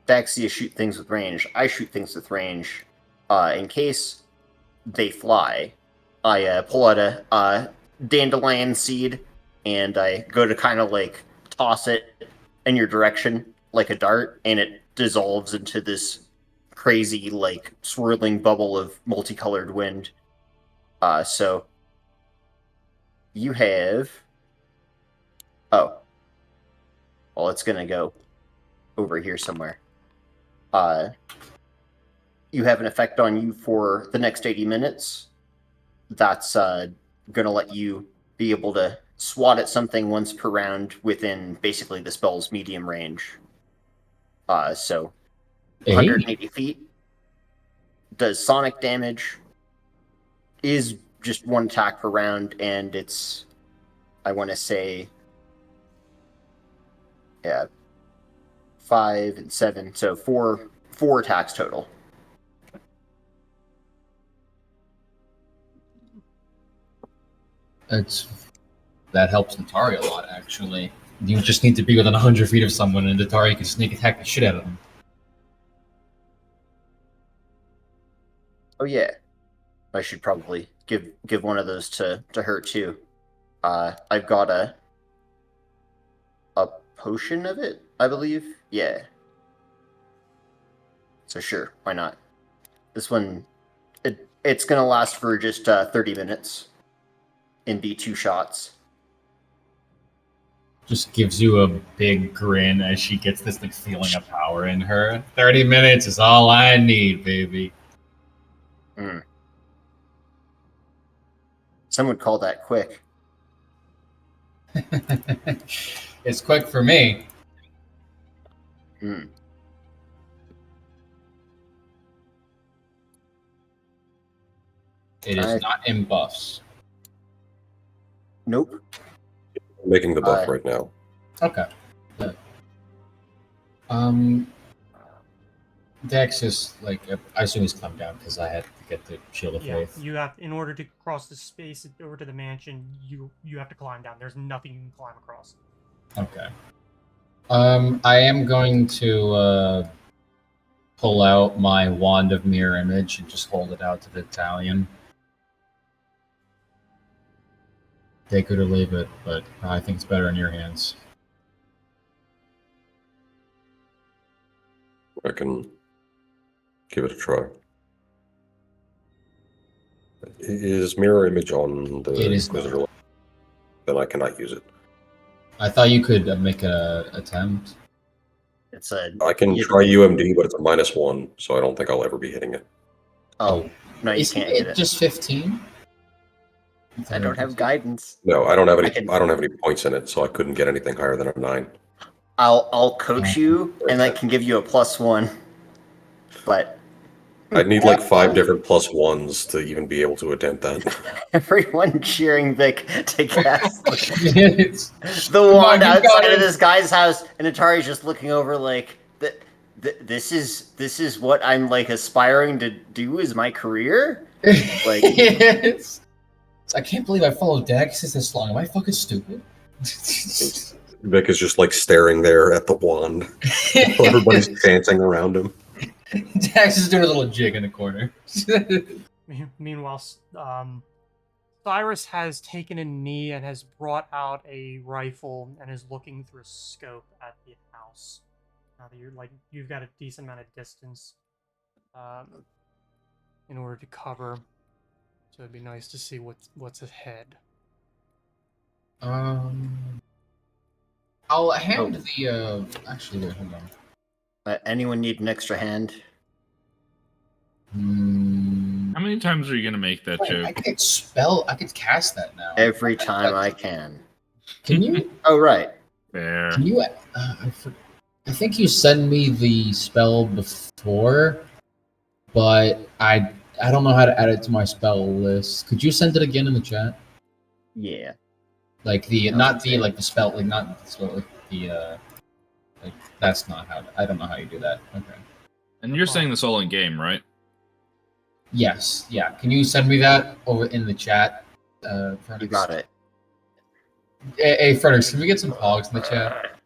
Daxia shoot things with range, I shoot things with range. In case they fly, I pull out a dandelion seed, and I go to kind of like toss it in your direction like a dart, and it dissolves into this crazy, like, swirling bubble of multicolored wind. So you have. Oh. Well, it's gonna go over here somewhere. You have an effect on you for the next 80 minutes. That's gonna let you be able to swat at something once per round within basically the spell's medium range. So 180 feet. Does sonic damage. Is just one attack per round, and it's, I want to say, 5 and 7, so four attacks total. That helps Natari a lot, actually. You just need to be within 100 feet of someone, and Natari can sneak attack the shit out of them. Oh yeah, I should probably give one of those to her too. I've got a potion of it, I believe. Yeah. So sure, why not? This one, it's gonna last for just 30 minutes, and be 2 shots. Just gives you a big grin as she gets this like feeling of power in her. 30 minutes is all I need, baby. Some would call that quick. It's quick for me. Mm. It is not in buffs. Nope. I'm making the buff right now. Okay. Dex is like, I assume he's come down because I had to get the Shield of Faith. You have, in order to cross the space over to the mansion, you have to climb down. There's nothing you can climb across. Okay. I am going to pull out my wand of mirror image and just hold it out to Vic'Talion. Take it or leave it, but I think it's better in your hands. I can give it a try. Is mirror image on the It is Inquisitor? not. Then I cannot use it. I thought you could make an attempt. It's a. I can try UMD, but it's a -1, so I don't think I'll ever be hitting it. Oh no, you can't get it. Just 15? I don't have guidance. No, I don't have any. I don't have any points in it, so I couldn't get anything higher than a 9. I'll coach you, and that can give you a +1. But I'd need like 5 different +1s to even be able to attempt that. everyone cheering Vic to cast It's- the wand you got outside it. of this guy's house, and Atari's just looking over like this is what I'm like aspiring to do as my career. Like Yes. I can't believe I followed Dex this long. Am I fucking stupid? Vic is just like staring there at the wand. While everybody's dancing around him. Dex is doing a little jig in the corner. Meanwhile, Cyrus has taken a knee and has brought out a rifle and is looking through a scope at the house. Now that you've got a decent amount of distance in order to cover, so it'd be nice to see what's ahead. I'll hand the actually wait, hold on. anyone need an extra hand? How many times are you gonna make that joke? I could cast that now. Every time I can. Can you? Oh right. Fair. Can you? I think you sent me the spell before, but I don't know how to add it to my spell list. Could you send it again in the chat? Yeah. Like not the spell, like not the spell, like the like that's not how. I don't know how you do that. Okay. And you're saying this all in game, right? Yes. Yeah. Can you send me that over in the chat? Fernix? You got it. Hey, Frederick, can we get some hogs in the chat?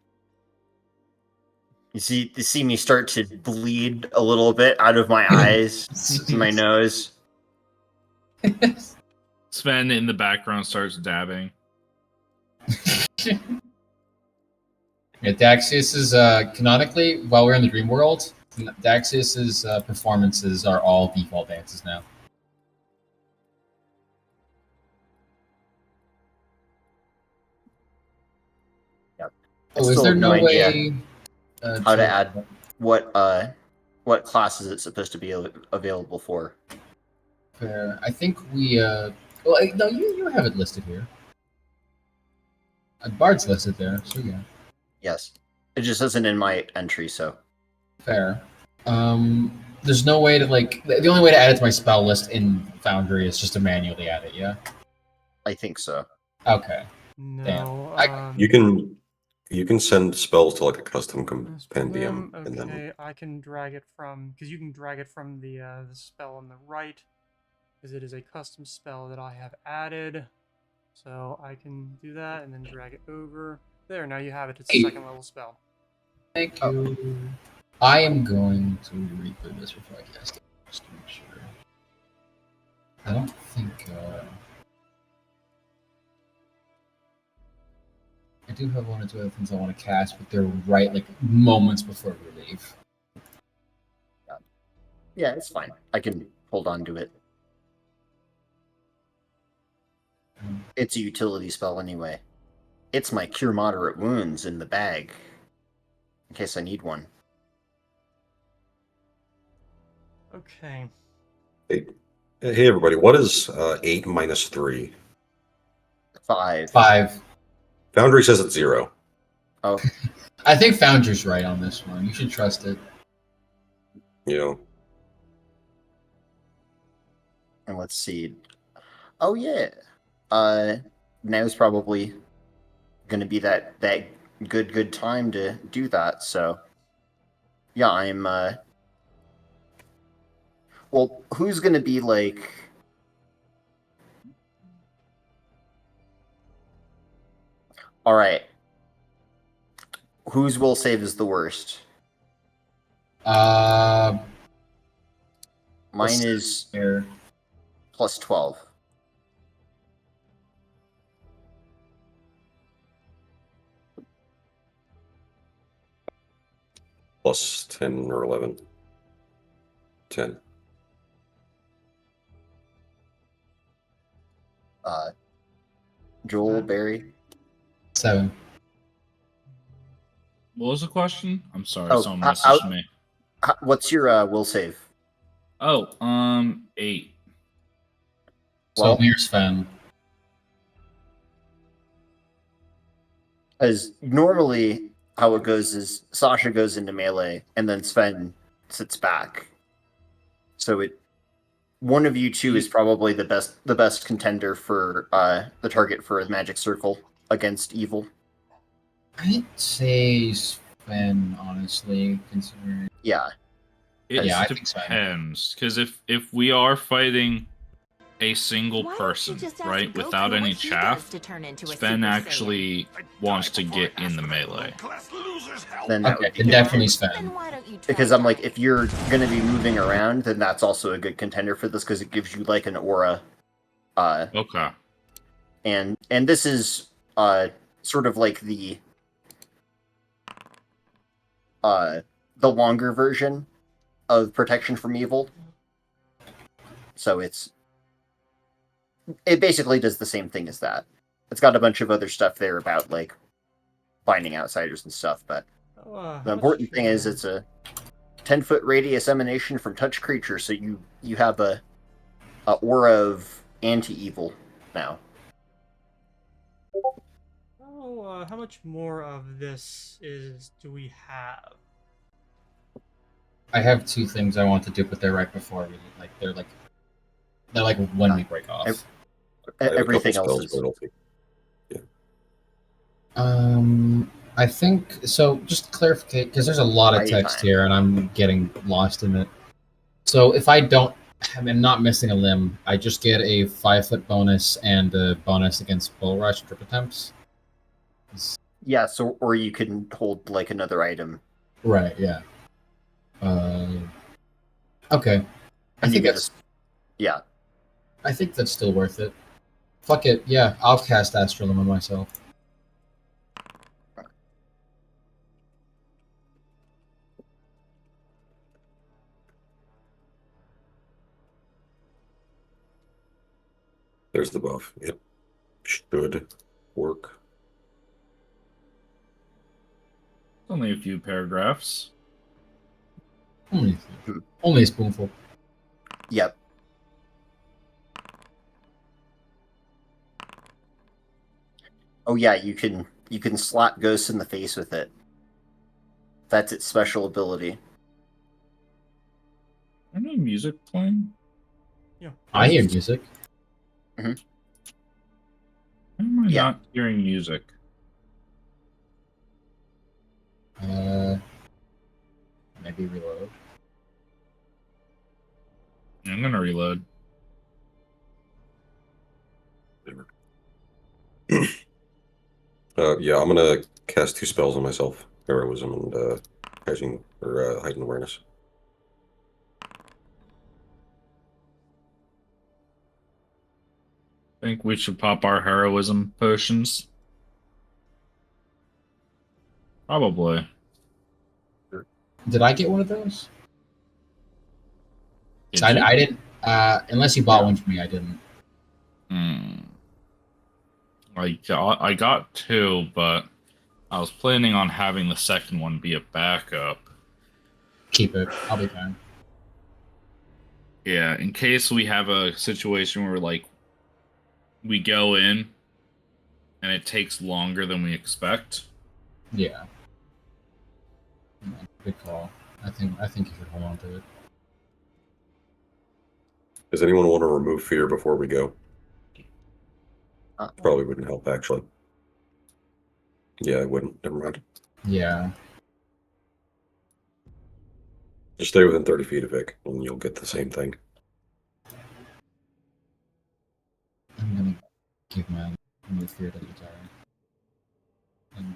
You see me start to bleed a little bit out of my eyes, to my nose. Sven in the background starts dabbing. Yeah, Daxius is canonically, while we're in the dream world, Daxius's performances are all default dances now. Yep. Oh, is there no way how to add what class is it supposed to be available for? I think we. No, you have it listed here. Bard's listed there, so yeah. Yes. It just isn't in my entry, so. Fair. There's no way to like. The only way to add it to my spell list in Foundry is just to manually add it. Yeah. I think so. Okay. No. You can send spells to like a custom This compendium, whim, and then okay, I can drag it from because you can drag it from the spell on the right, because it is a custom spell that I have added. So I can do that and then drag it over. There, now you have it. It's a Hey. second level spell. Thank you. I am going to reboot this before I cast it, just to make sure. I don't think. I do have one or two other things I want to cast, but they're right like moments before we leave. Yeah, it's fine. I can hold on to it. It's a utility spell anyway. It's my Cure Moderate Wounds in the bag. In case I need one. Okay. hey everybody, what is 8 minus 3? 5. 5. Foundry says it's 0. Oh, I think Foundry's right on this one. You should trust it. You know, and let's see. Oh yeah. Now's probably gonna be that good time to do that, so yeah, I'm well, who's gonna be like alright. Whose will save is the worst? Uh, Mine is here. plus 12. plus 10 or 11. 10. Joel, Barry. 7. What was the question? I'm sorry, Oh, someone messaged me. What's your will save? Oh, 8. So Well, here's Sven. as normally how it goes is Sasha goes into melee and then Sven sits back. So one of you two is probably the best contender for the target for a magic circle against evil. I'd say Sven, honestly, considering. Yeah. It Yeah, I think so. depends, because if we are fighting a single Why don't you person, just ask right, Goku without what any he does chaff, to turn into a Sven Super actually wants to get in the melee. Then that Okay, would be then good. definitely Saiyan? Sven. Then why don't you try Because I'm like, dying? if you're going to be moving around, then that's also a good contender for this because it gives you like an aura. Okay. And this is sort of like the longer version of protection from evil. So it basically does the same thing as that. It's got a bunch of other stuff there about like finding outsiders and stuff, but the important thing is it's a 10-foot radius emanation from touch creature, so you have a aura of anti-evil now. How much more of this do we have? I have 2 things I want to do, but they're right before we they're like when we break off. I have Everything a couple else spells, is. but I don't think. I think so. Just clarify, because there's a lot of text here, and I'm getting lost in it. So if I don't, I'm not missing a limb. I just get a 5-foot bonus and a bonus against bull rush trip attempts. Yeah, so or you can hold like another item. Right. Yeah. Okay. I think that's. Yeah. I think that's still worth it. Fuck it. Yeah, I'll cast Astral on myself. There's the buff. It should work. Only a few paragraphs. Only a spoonful. Yep. Oh yeah, you can slap ghosts in the face with it. That's its special ability. Any music playing? Yeah. I hear music. Why am I Yeah. not hearing music? Maybe reload. I'm gonna reload. Yeah, I'm gonna cast 2 spells on myself: heroism and heightened awareness. Think we should pop our heroism potions? Probably. Did I get one of those? Did So you? I didn't. Unless you bought No. one for me, I didn't. I got 2, but I was planning on having the second one be a backup. Keep it. I'll be fine. Yeah, in case we have a situation where like we go in and it takes longer than we expect. Yeah. Good call. I think you should hold on to it. Does anyone want to remove fear before we go? Uh, Probably wouldn't help, actually. Yeah, it wouldn't. Never mind. Yeah. Just stay within 30 feet of Vic, and you'll get the same thing. I'm gonna give my move fear to the guitar. And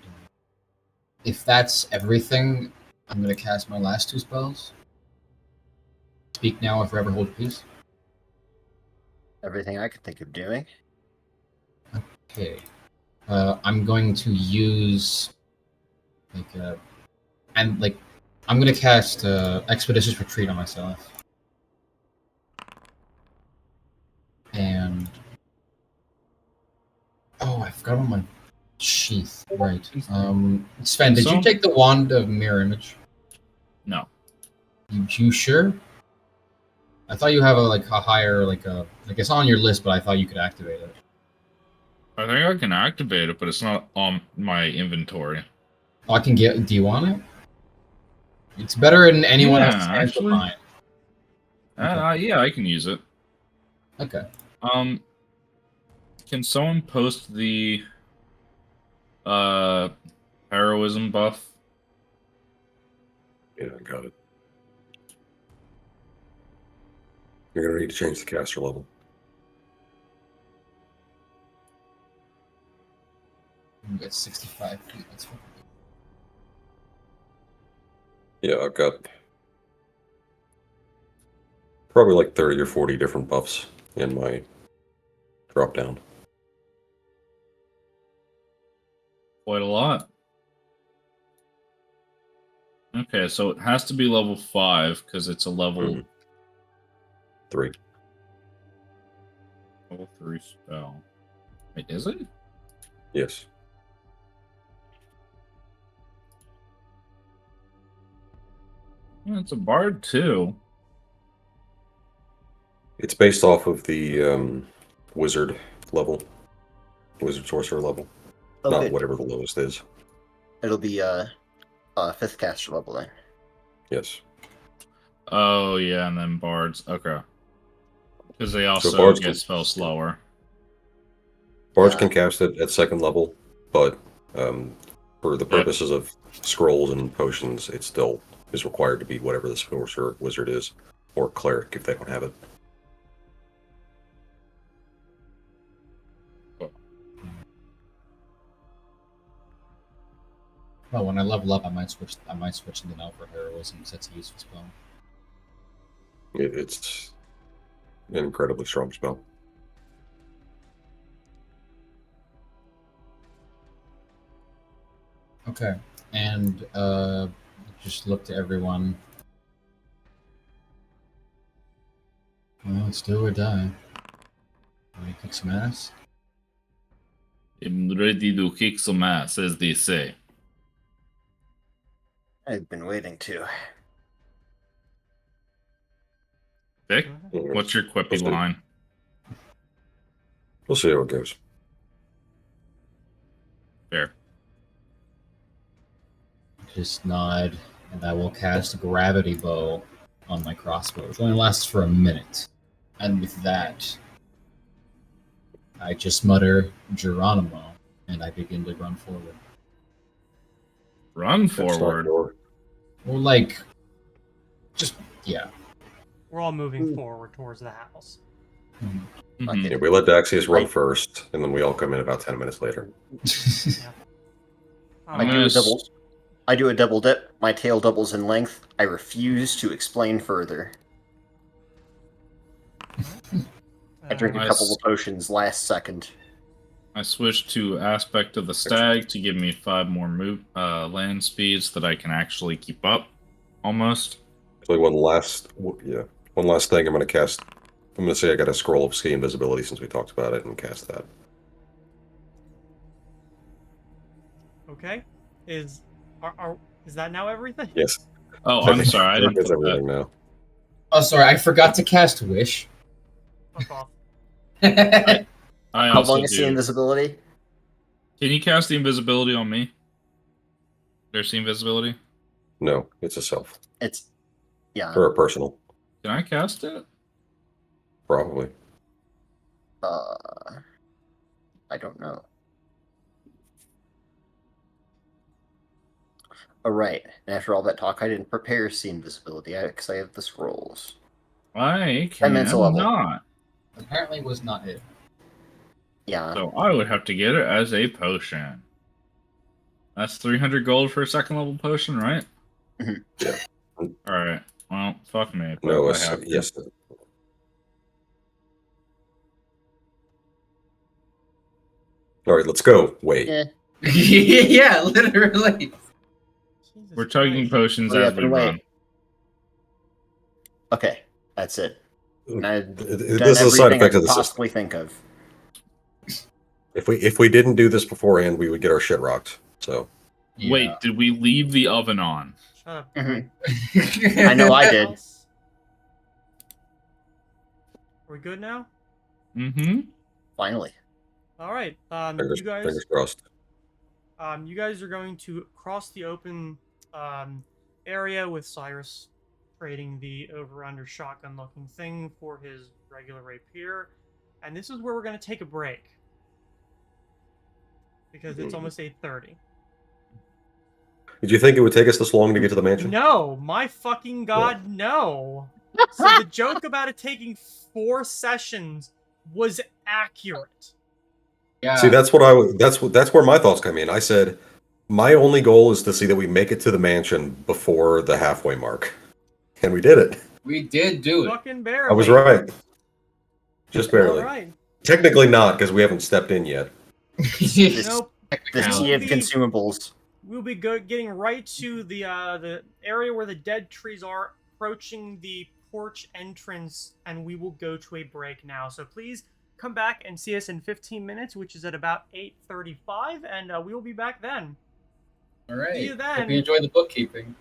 if that's everything, I'm gonna cast my last 2 spells. Speak now or forever hold peace. everything I could think of doing. Okay. I'm going to use I'm gonna cast Expeditious Retreat on myself. And I forgot on my sheath. Right. Sven, did you take the wand of mirror image? No. You sure? I thought you have a higher it's on your list, but I thought you could activate it. I think I can activate it, but it's not on my inventory. Oh, I can get. Do you want it? It's better than anyone Yeah, else's hands but actually. mine. Okay. Yeah, I can use it. Okay. Can someone post the heroism buff? Yeah, I got it. You're gonna need to change the caster level. You get 65 feet. That's fine. Yeah, I've got probably like 30 or 40 different buffs in my drop down. Quite a lot. Okay, so it has to be level 5 because it's a level 3. level 3 spell. Wait, is it? Yes. Yeah, it's a bard too. It's based off of the wizard level, wizard sorcerer level, Oh, not good. whatever the lowest is. It'll be 5th caster level then. Yes. Oh yeah, and then bards. Okay. Because they also bards get can- spell slower. Bards Yeah. can cast it at 2nd level, but for the purposes of scrolls and potions, it still is required to be whatever the sorcerer wizard is, or cleric if they don't have it. Well, when I level up, I might switch something out for heroism since it's a useful spell. It's an incredibly strong spell. Okay, and just look to everyone. Well, it's do or die. Want to kick some ass? I'm ready to kick some ass, as they say. I've been waiting to. Vic, Mhm. what's your quippy Let's do it. line? We'll see how it goes. Fair. Just nod, and I will cast Gravity Bow on my crossbow. It only lasts for a minute. And with that, I just mutter Geronimo, and I begin to run forward. Run That's not forward. your- Or like, just, yeah. We're all moving forward towards the house. Mhm. Yeah, we let Daxius run Right. first, and then we all come in about 10 minutes later. All I right. do a Yes. double. I do a double dip. My tail doubles in length. I refuse to explain further. I drink a Nice. couple of potions last second. I switched to aspect of the stag to give me 5 more land speeds that I can actually keep up. Almost. Actually, one last thing I'm going to cast. I'm going to say I got a scroll of sea invisibility since we talked about it and cast that. Okay. Is that now everything? Yes. Oh, I'm sorry. I didn't That's put that. everything now. Oh, sorry, I forgot to cast Wish. Fuck off. I How also long is the do. invisibility? Can you cast the invisibility on me? There's the invisibility. No, it's a self. It's Or a personal. Can I cast it? Probably. I don't know. Oh, right. And after all that talk, I didn't prepare see invisibility because I have the scrolls. I minutes a level. cannot. Apparently was not it. Yeah. So I would have to get it as a potion. That's 300 gold for a second level potion, right? Mhm. Yeah. Alright. Well, fuck me. but No, I it's, have to. yes. All right, let's go. Wait. Eh. Yeah, literally. Jesus We're chugging Christ. potions Hurry as up we and wait. run. Okay, that's it. And I've done This is a side everything I effect of could the system. possibly think of. If we didn't do this beforehand, we would get our shit rocked. So Wait, did we leave the oven on? Shut up. Mhm. Yeah. I know I did. House. Are we good now? Mm-hmm. Finally. All right. fingers crossed. You guys are going to cross the open area with Cyrus trading the over-under shotgun-looking thing for his regular rapier, and this is where we're going to take a break because it's almost 8:30. Did you think it would take us this long to get to the mansion? No, my fucking god, no. So the joke about it taking 4 sessions was accurate. Yeah. See, that's where my thoughts come in. I said my only goal is to see that we make it to the mansion before the halfway mark, and we did it. We did do it. Fucking barely. I was right, just barely. All right. Technically not, because we haven't stepped in yet. This- Nope. The Now- sea of consumables. We'll be getting right to the area where the dead trees are, approaching the porch entrance, and we will go to a break now. So please come back and see us in 15 minutes, which is at about 8:35, and we will be back then. All right. See you then. Hope you enjoy the bookkeeping.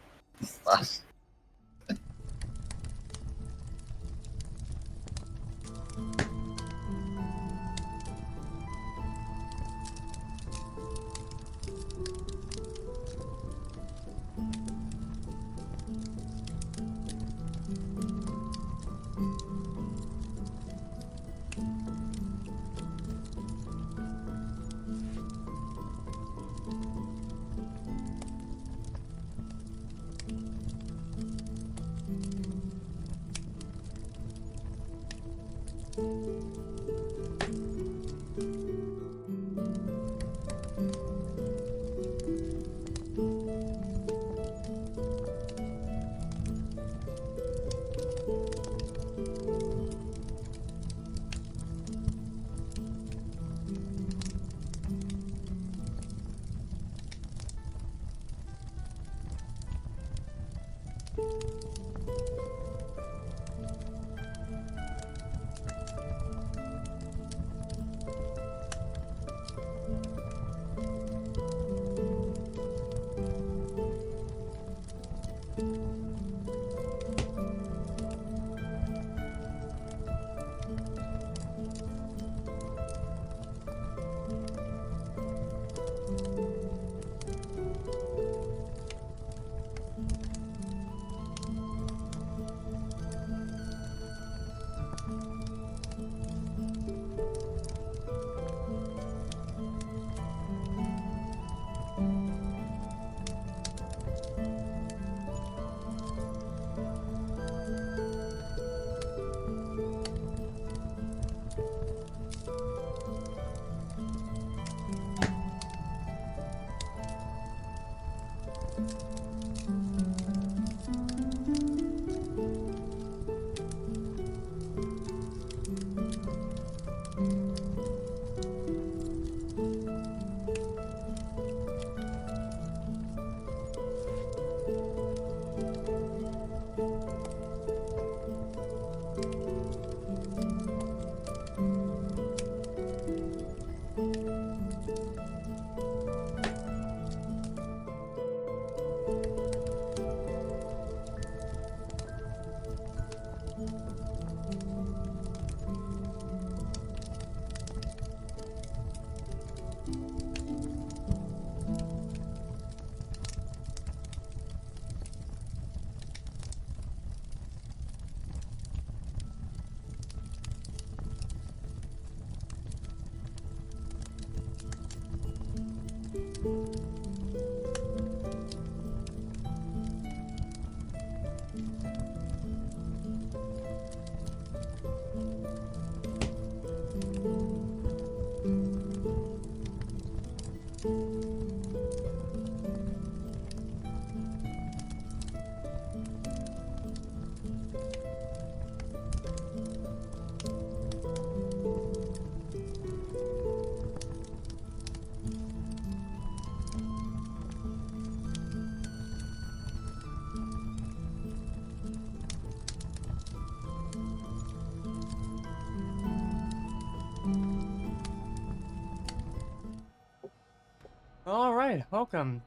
All right, welcome.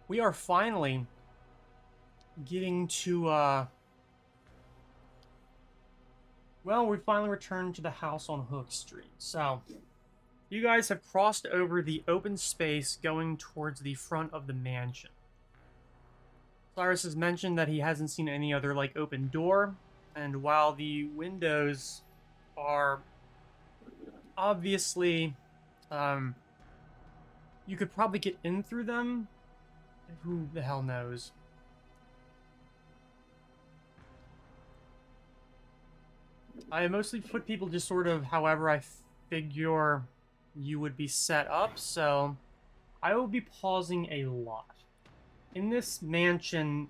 We are finally getting to, well, we finally returned to the house on Hook Street. So, you guys have crossed over the open space going towards the front of the mansion. Cyrus has mentioned that he hasn't seen any other, like, open door, and while the windows are obviously, you could probably get in through them. Who the hell knows? I mostly put people just sort of however I figure you would be set up, so I will be pausing a lot. In this mansion,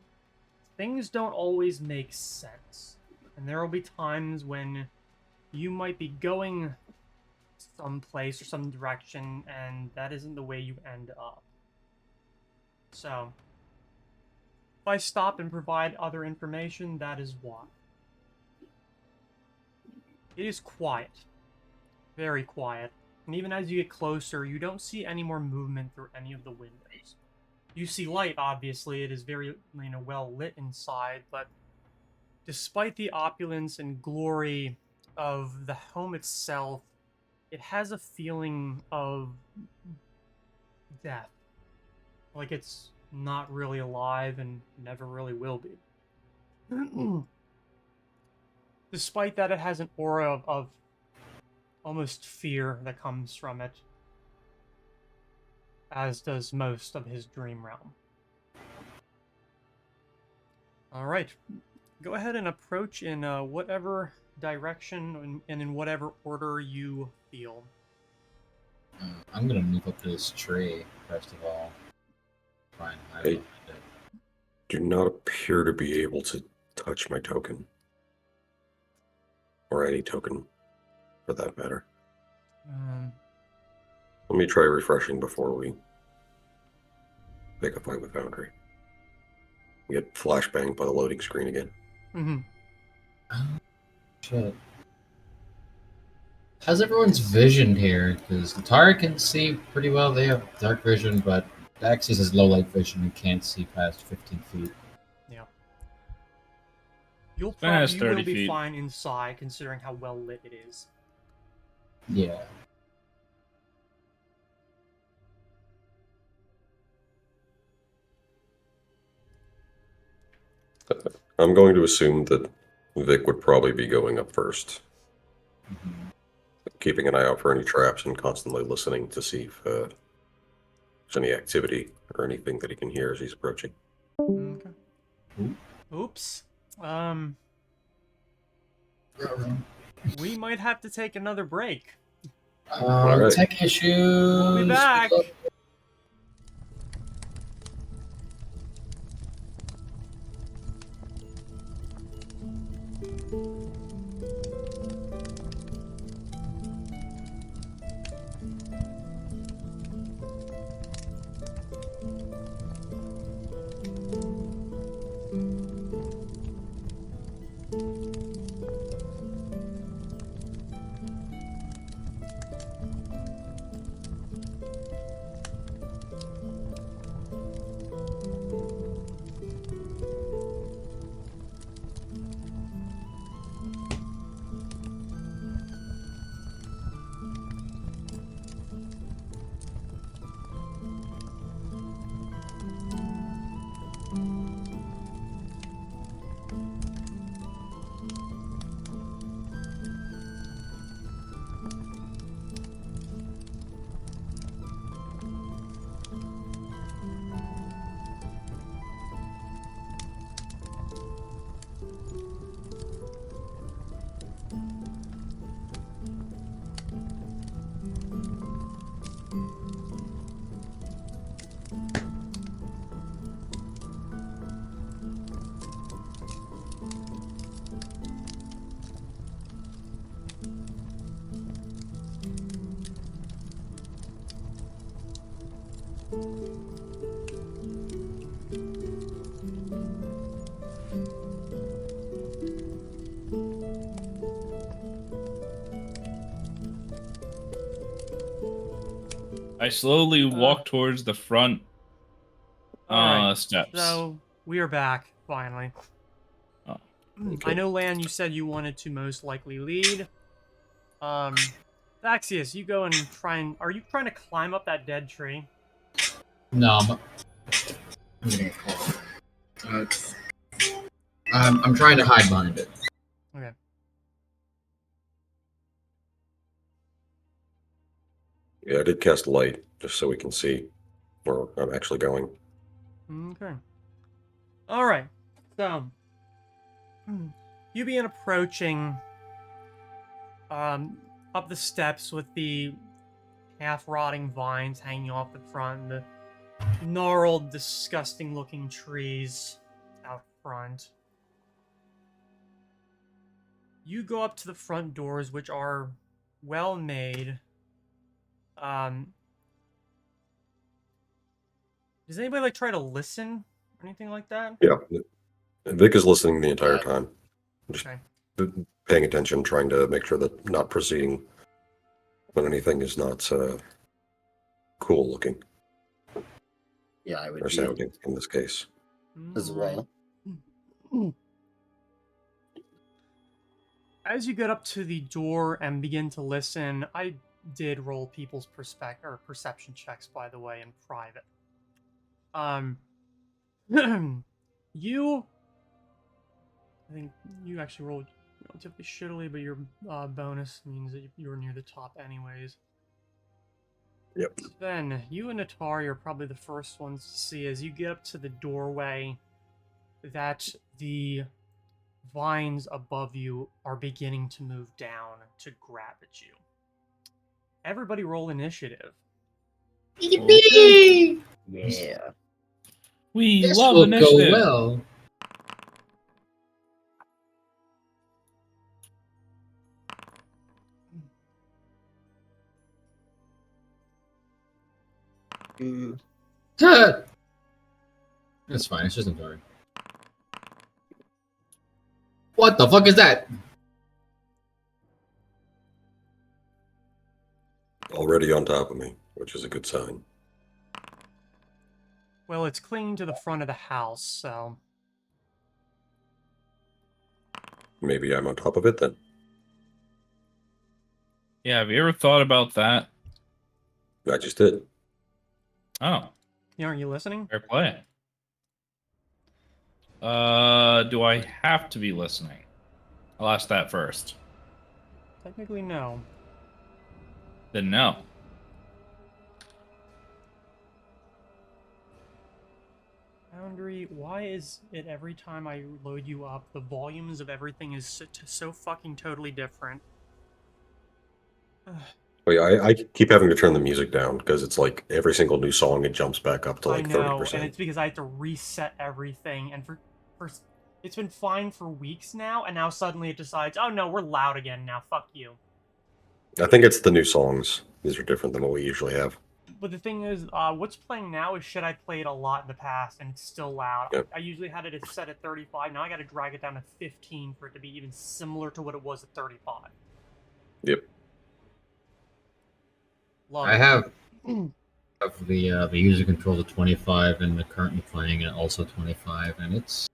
things don't always make sense, and there will be times when you might be going someplace or some direction, and that isn't the way you end up. So, if I stop and provide other information, that is why. It is quiet. Very quiet. And even as you get closer, you don't see any more movement through any of the windows. You see light, obviously. It is very, well lit inside, but despite the opulence and glory of the home itself, it has a feeling of death. Like it's not really alive and never really will be. Despite that, it has an aura of almost fear that comes from it, as does most of his dream realm. Alright, go ahead and approach in whatever direction and in whatever order you feel. I'm gonna move up to this tree, first of all. Fine, Hey. Do not appear to be able to touch my token. Or any token, for that matter. Let me try refreshing before we pick a fight with Foundry. Get flashbanged by the loading screen again. Mm-hmm. Oh, shit. How's everyone's vision here? Because the Tara can see pretty well. They have dark vision, but Daxius has low light vision and can't see past 15 feet. Yeah. You will 30 be feet. fine inside, considering how well lit it is. Yeah. I'm going to assume that Vic would probably be going up first. Mhm. Keeping an eye out for any traps and constantly listening to see if there's any activity or anything that he can hear as he's approaching. Okay. Oops. We might have to take another break. Alright. Tech issues. We'll be back. I slowly walk towards the front Alright, steps. So we are back finally. Oh, I know, Lan, you said you wanted to most likely lead. Axius, you go and try and... Are you trying to climb up that dead tree? No, I'm getting a call. I'm trying to hide behind it. Okay. Yeah, I did cast light just so we can see where I'm actually going. Okay. Alright. So, you begin approaching up the steps with the half-rotting vines hanging off the front, and the gnarled, disgusting-looking trees out front. You go up to the front doors, which are well made. Does anybody like try to listen or anything like that? Yeah, Vic is listening the entire time, just Okay. paying attention, trying to make sure that not proceeding when anything is not cool looking Yeah, I would or be sounding in this case. as well. As you get up to the door and begin to listen, I did roll people's perception checks, by the way, in private. I think you actually rolled relatively shittily, but your bonus means that you were near the top anyways. Yep. Then, you and Atari are probably the first ones to see as you get up to the doorway that the vines above you are beginning to move down to grab at you. Everybody roll initiative. Yippee! Yeah. We This love will initiative. go well. That's fine. It's just a story. What the fuck is that? Already on top of me, which is a good sign. Well, it's clinging to the front of the house, so... Maybe I'm on top of it then. Yeah, have you ever thought about that? I just did. Oh, Aren't you listening? fair play. Do I have to be listening? I'll ask that first. Technically, no. Then no. Foundry, why is it every time I load you up, the volumes of everything is so fucking totally different? Oh yeah, I keep having to turn the music down because it's like every single new song it jumps back up to like I know, 30%. and it's because I have to reset everything, and for It's been fine for weeks now, and now suddenly it decides, oh no, we're loud again now, fuck you. I think it's the new songs. These are different than what we usually have. But the thing is, what's playing now is shit I played a lot in the past, and it's still loud. Yep. I usually had it set at 35, now I gotta drag it down to 15 for it to be even similar to what it was at 35. Yep. Love I it. have the user control to 25 and the currently playing it also 25, and it's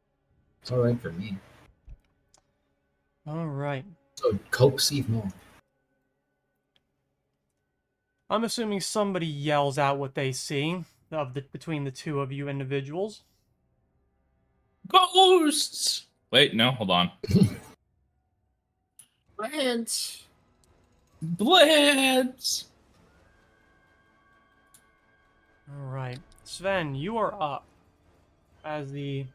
alright for me. Alright. So coax even more. I'm assuming somebody yells out what they see between the two of you individuals. Ghosts! Wait, no, hold on. Plants. Blitz! Alright. Sven, you are up. As the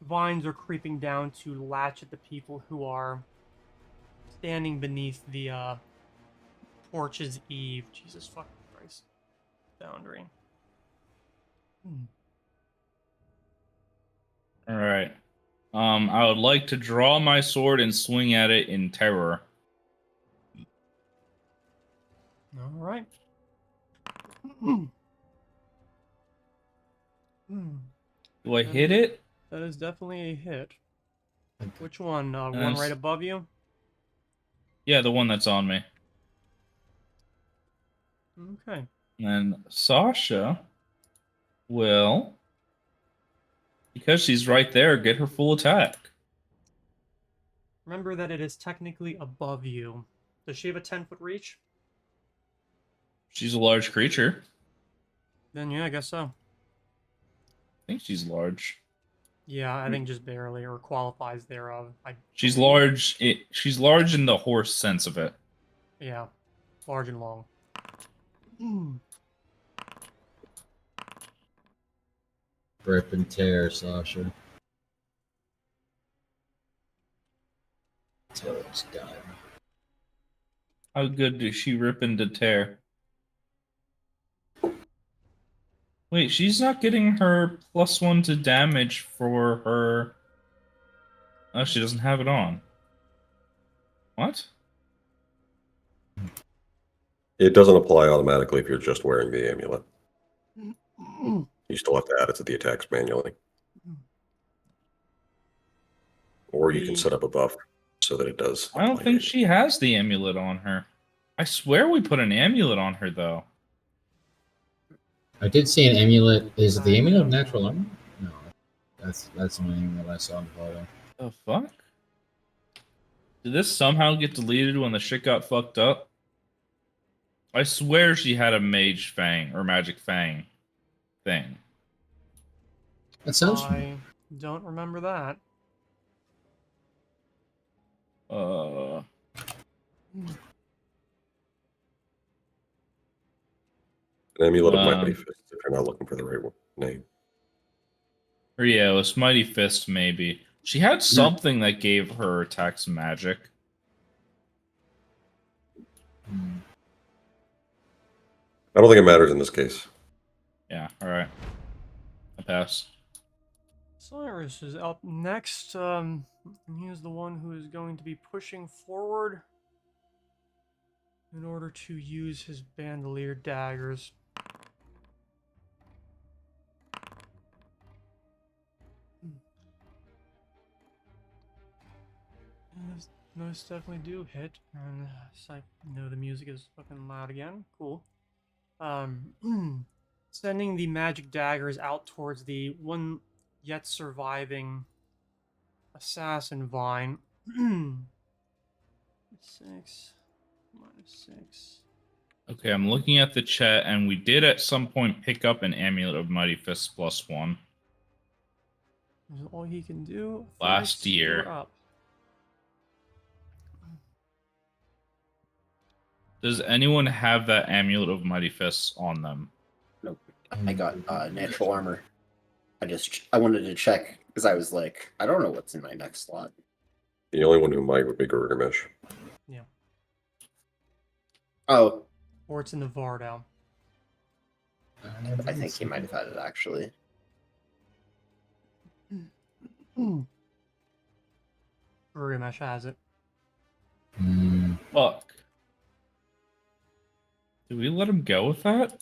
vines are creeping down to latch at the people who are standing beneath the porch's eave. Jesus fucking Christ. Boundary. Alright. I would like to draw my sword and swing at it in terror. Alright. Do I hit it? That is definitely a hit. Which one? One Nice. right above you? Yeah, the one that's on me. Okay. And Sasha will, because she's right there, get her full attack. Remember that it is technically above you. Does she have a 10-foot reach? She's a large creature. Then yeah, I guess so. I think she's large. Yeah, I think just barely, or qualifies thereof. She's large. She's large in the horse sense of it. Yeah, large and long. Rip and tear, Sasha. Till it's done. How good does she rip into tear? Wait, she's not getting her +1 to damage for her. Oh, she doesn't have it on. What? It doesn't apply automatically if you're just wearing the amulet. You still have to add it to the attacks manually. Or you can set up a buff so that it does. I don't apply think to she has the amulet on her. I swear we put an amulet on her, though. I did see an amulet. Is it the I amulet of know. natural armor? No. That's the only amulet I saw in the photo. The fuck? Did this somehow get deleted when the shit got fucked up? I swear she had a mage fang or magic fang thing. That sounds I don't remember that. An amulet of mighty fist, if you're not looking for the right name. Or yeah, it was Mighty Fist, maybe. She had something that gave her attacks magic. I don't think it matters in this case. Yeah, alright. I pass. Cyrus is up next. He's the one who is going to be pushing forward in order to use his bandolier daggers. Most definitely do hit, and I know the music is fucking loud again. Cool. Sending the magic daggers out towards the one yet surviving assassin vine. 6 -6. Okay, I'm looking at the chat, and we did at some point pick up an amulet of Mighty Fist +1. That's all he can do. Last Thrice, year. you're up. Does anyone have that amulet of Mighty Fists on them? Nope. I got natural armor. I wanted to check because I was like, I don't know what's in my next slot. The only one who might would be Gurgamesh. Yeah. Oh, Or it's in the Vardo. I think he might have had it actually. Rumesh has it. Fuck. Did we let him go with that?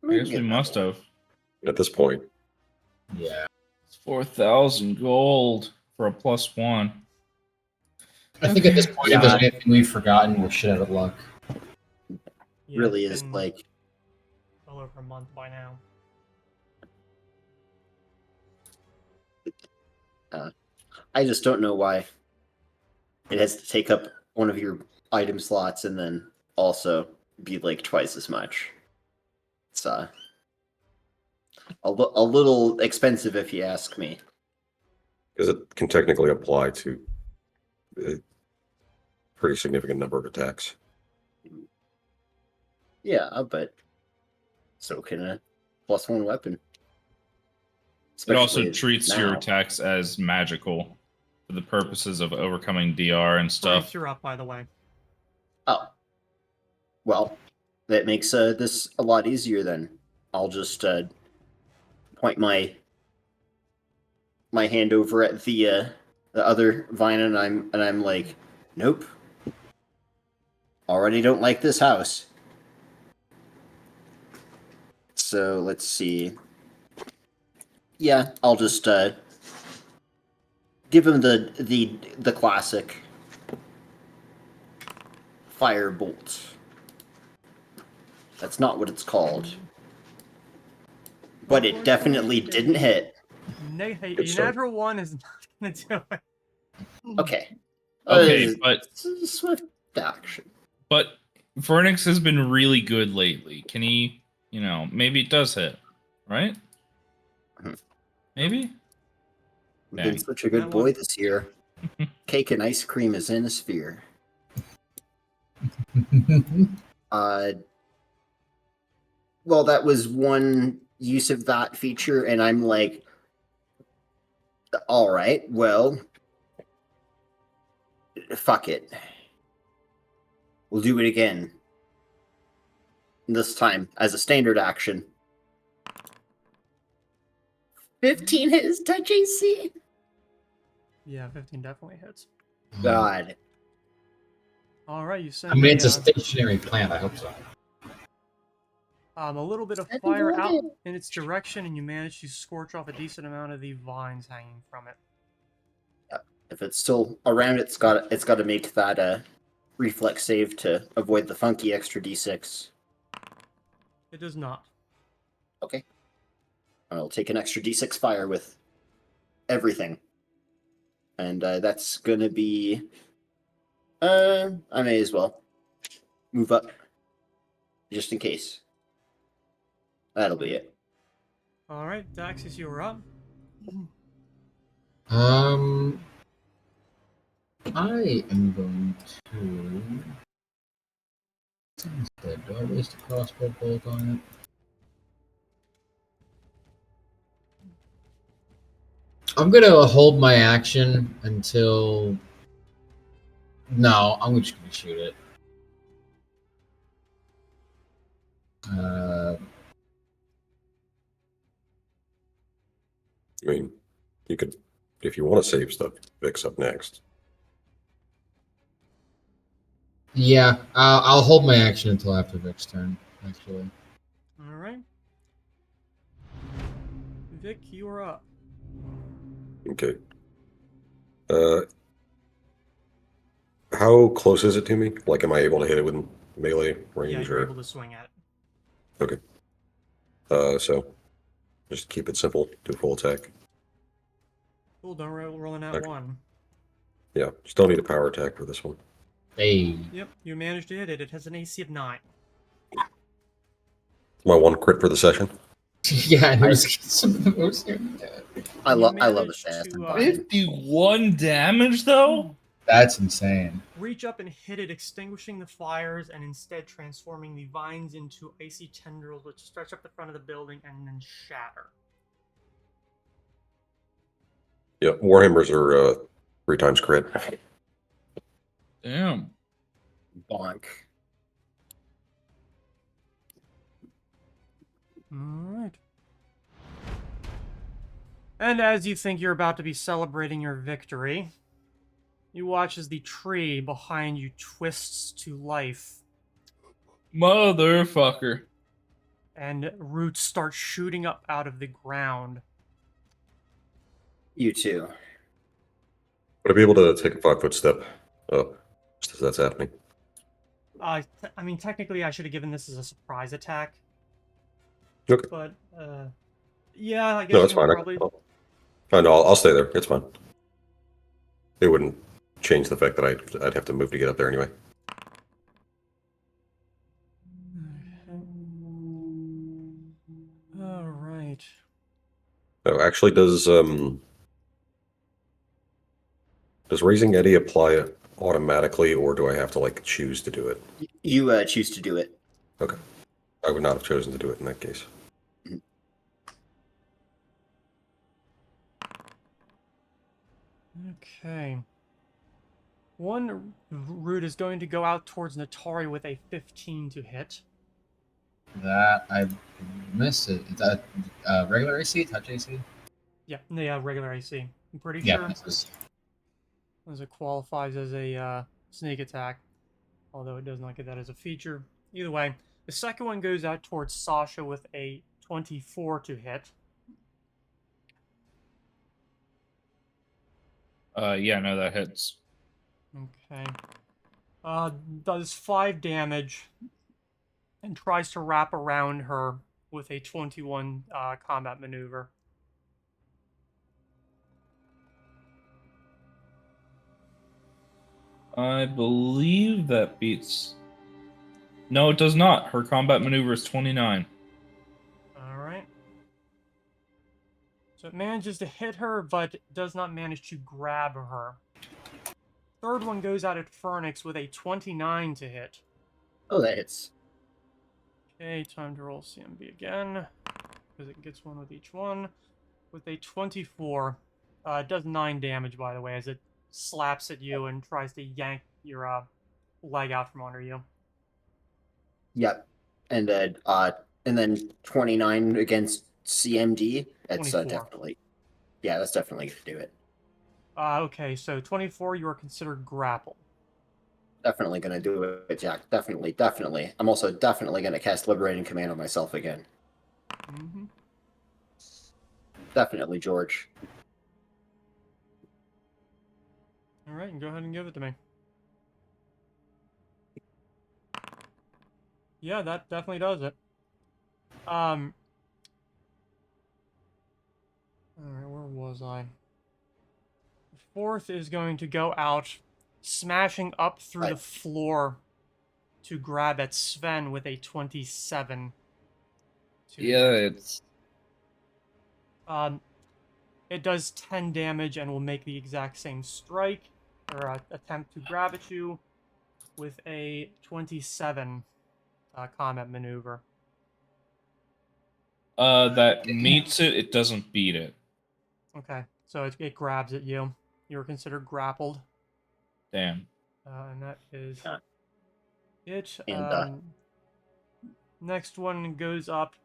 I guess we must have. At this point, Yeah. It's 4,000 gold for a +1. I think at this point, if there's anything we've forgotten, we're shit out of luck. Yeah, Really it's is been like well over a month by now. I just don't know why it has to take up one of your item slots and then also be like twice as much. It's a little expensive if you ask me. because it can technically apply to a pretty significant number of attacks. Yeah, but so can a +1 weapon. It also Especially treats your now. attacks as magical for the purposes of overcoming DR and stuff. Frank, you're up, by the way. Oh, well, that makes this a lot easier then. I'll just point my hand over at the other vine, and I'm like, nope. Already don't like this house. So let's see. Yeah, I'll just give him the classic firebolt. That's not what it's called, but it definitely didn't hit. Hey, Good a start. natural 1 is not gonna do it. Okay. Okay, but Swift action. but Vernix has been really good lately. Can he, maybe it does hit, right? Mhm. Maybe? You've been Dang. such a good That boy one- this year. Cake and ice cream is in a sphere. Well, that was one use of that feature, and I'm like, all right, well, fuck it. We'll do it again. This time as a standard action. 15 hit his touch AC? Yeah, 15 definitely hits. God. All right, you I send mean, it's a stationary plant. I hope so. a little bit of Send fire it out in. in its direction, and you manage to scorch off a decent amount of the vines hanging from it. If it's still around, it's got to make that reflex save to avoid the funky extra d6. It does not. Okay. I'll take an extra d6 fire with everything. And that's going to be... I may as well move up. Just in case. That'll be it. All right, Daxis, you're up. I am going to. Instead, do I waste a crossbow bolt on it? I'm gonna hold my action until. No, I'm just gonna shoot it. I mean, you could, if you want to save stuff, Vic's up next. Yeah, I'll hold my action until after Vic's turn. Actually. All right. Vic, you're up. Okay. How close is it to me? Like, am I able to hit it with melee range? Yeah, you're or... able to swing at it. Okay. So just keep it simple. Do full attack. Cool, don't roll in that Okay. one. Yeah, still need a power attack for this one. Hey. Yep, you managed to hit it. It has an AC of 9. My one crit for the session. Yeah, it was some of the most. I love managed assassin. to, 51 damage, though? That's insane. Reach up and hit it, extinguishing the fires and instead transforming the vines into icy tendrils which stretch up the front of the building and then shatter. Yeah, Warhammers are 3 times crit. Damn. Bonk. Alright. And as you think you're about to be celebrating your victory, you watch as the tree behind you twists to life, Motherfucker. and roots start shooting up out of the ground. You too. Would I be able to take a 5-foot step up just as that's happening? I mean, technically, I should have given this as a surprise attack, Okay. but yeah, I guess No, you that's can fine. probably. No, I'll stay there. It's fine. It wouldn't change the fact that I'd have to move to get up there anyway. All right. Oh, actually, does raising Eddie apply automatically, or do I have to like choose to do it? You choose to do it. Okay. I would not have chosen to do it in that case. Okay. One root is going to go out towards Natari with a 15 to hit. That I missed it. Is that regular AC? Touch AC? Yeah, regular AC. I'm pretty Yeah, sure misses. as it qualifies as a sneak attack, although it does not get that as a feature. Either way, the second one goes out towards Sasha with a 24 to hit. Yeah, no, that hits. Okay. Does 5 damage and tries to wrap around her with a 21 combat maneuver. I believe that beats. No, it does not. Her combat maneuver is 29. Alright. So it manages to hit her, but does not manage to grab her. Third one goes out at Phoenix with a 29 to hit. Oh, that hits. Okay, time to roll CMB again, because it gets one with each one. With a 24. It does 9 damage, by the way, as it slaps at you and tries to yank your leg out from under you. Yep. And then 29 against CMD. That's 24. definitely. Yeah, that's definitely gonna do it. Okay, so 24, you are considered grappled. Definitely gonna do it, Jack. Definitely, definitely. I'm also definitely gonna cast Liberating Command on myself again. Mm-hmm. Definitely, George. Alright, and go ahead and give it to me. Yeah, that definitely does it. Alright, where was I? The fourth is going to go out, smashing up through the floor to grab at Sven with a 27. Yeah, it's. It does 10 damage and will make the exact same strike, or attempt to grab at you with a 27 combat maneuver. That meets it. It doesn't beat it. Okay, so it grabs at you. You're considered grappled. Damn. And that is Yeah. it. And, Next one goes up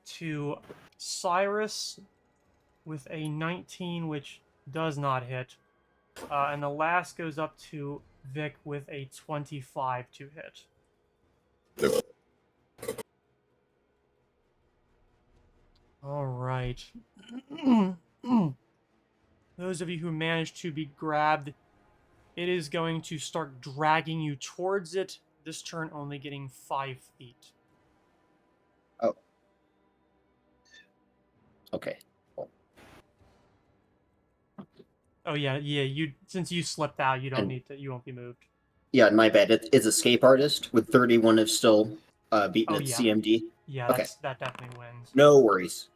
to Cyrus with a 19, which does not hit. And the last goes up to Vic with a 25 to hit. All right. Those of you who managed to be grabbed, it is going to start dragging you towards it. This turn only getting 5 feet. Oh. Okay. Cool. Oh yeah. You since you slipped out, you don't need to. You won't be moved. Yeah, my bad. It's Escape Artist with 31 of still beaten at yeah. CMD. Yeah, Okay. that definitely wins. No worries.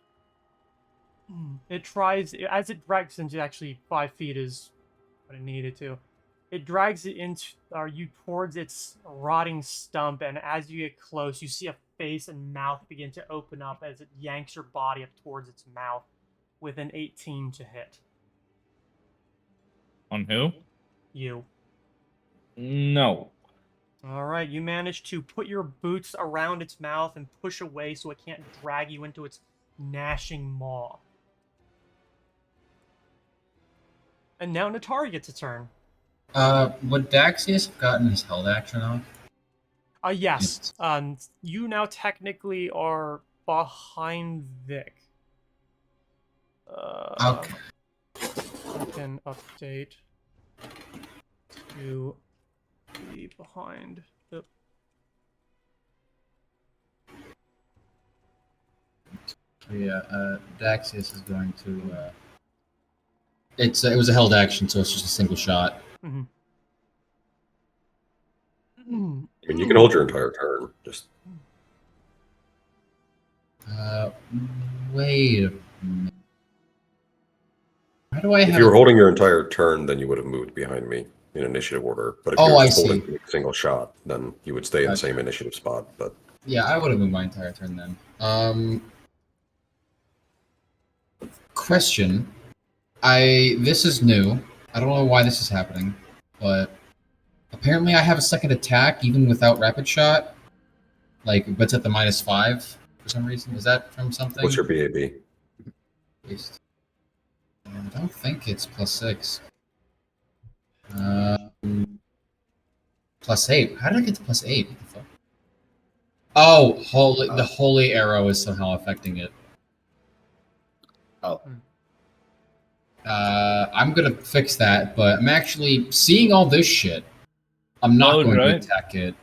It tries as it drags into actually 5 feet is what it needed to. It drags it into you towards its rotting stump, and as you get close, you see a face and mouth begin to open up as it yanks your body up towards its mouth with an 18 to hit. On who? You. No. All right, you manage to put your boots around its mouth and push away so it can't drag you into its gnashing maw. And now Natari gets a turn. Would Daxius have gotten his held action off? Yes. You now technically are behind Vic. Okay. I can update to be behind. Yep. So yeah, Daxius is going to. It was a held action, so it's just a single shot. Mm-hmm. I mean, you can hold your entire turn. Just Wait a minute. Why do I if have? you were holding your entire turn, then you would have moved behind me in initiative order. But if Oh, you're I just holding see. a single shot, then you would stay in the Gotcha. same initiative spot. But Yeah, I would have moved my entire turn then. Question. This is new. I don't know why this is happening, but apparently I have a second attack even without rapid shot. Like, but it's at the -5 for some reason. Is that from something? what's your BAB? Waste. I don't think it's +6. +8. How did I get to +8? What the fuck? Oh, the holy arrow is somehow affecting it. Oh. I'm gonna fix that, but I'm actually seeing all this shit. I'm not Oh, going to right. attack it,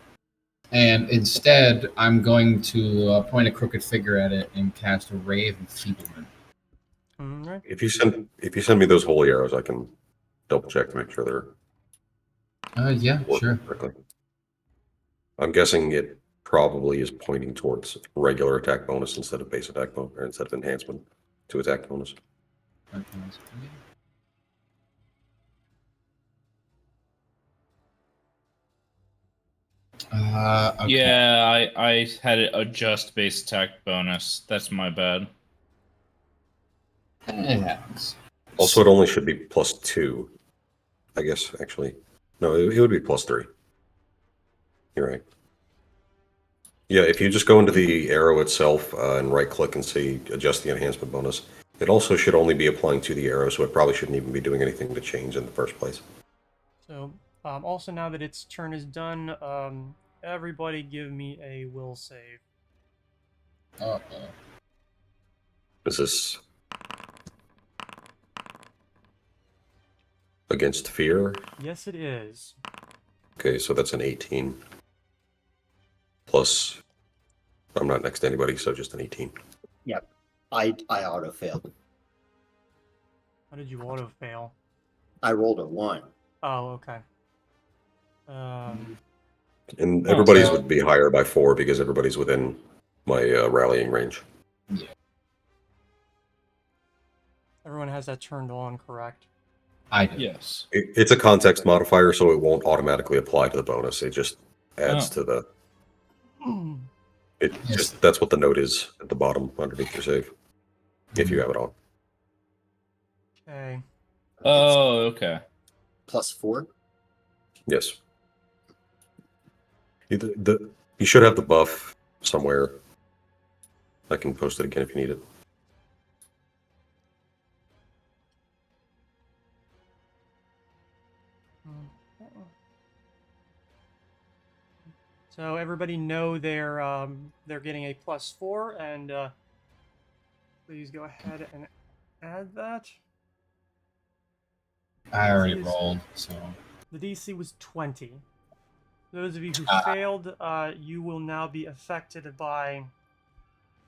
and instead I'm going to point a crooked figure at it and cast a ray of enfeeblement. Alright. If you send me those holy arrows, I can double check to make sure they're Yeah, working sure. correctly. I'm guessing it probably is pointing towards regular attack bonus instead of base attack bonus, or instead of enhancement to attack bonus. Okay. Yeah, I had it adjust base attack bonus. That's my bad. It happens. Also, it only should be +2. I guess, actually. No, it would be +3. You're right. Yeah, if you just go into the arrow itself and right-click and say adjust the enhancement bonus, it also should only be applying to the arrow, so it probably shouldn't even be doing anything to change in the first place. So, also now that its turn is done, everybody give me a will save. Uh-oh. Is this against fear? Yes, it is. Okay, so that's an 18. Plus, I'm not next to anybody, so just an 18. Yep. I auto failed. How did you auto fail? I rolled a 1. Oh, okay. And everybody's so- would be higher by 4 because everybody's within my rallying range. Everyone has that turned on, correct? I do. Yes. It's a context modifier, so it won't automatically apply to the bonus. It just adds to the. It Yes. just that's what the note is at the bottom underneath your save, if you have it on. Okay. Oh, okay. +4. Yes. You should have the buff somewhere. I can post it again if you need it. So everybody know they're getting a +4, and please go ahead and add that. I already rolled, so. The DC was 20. Those of you who failed, you will now be affected by. I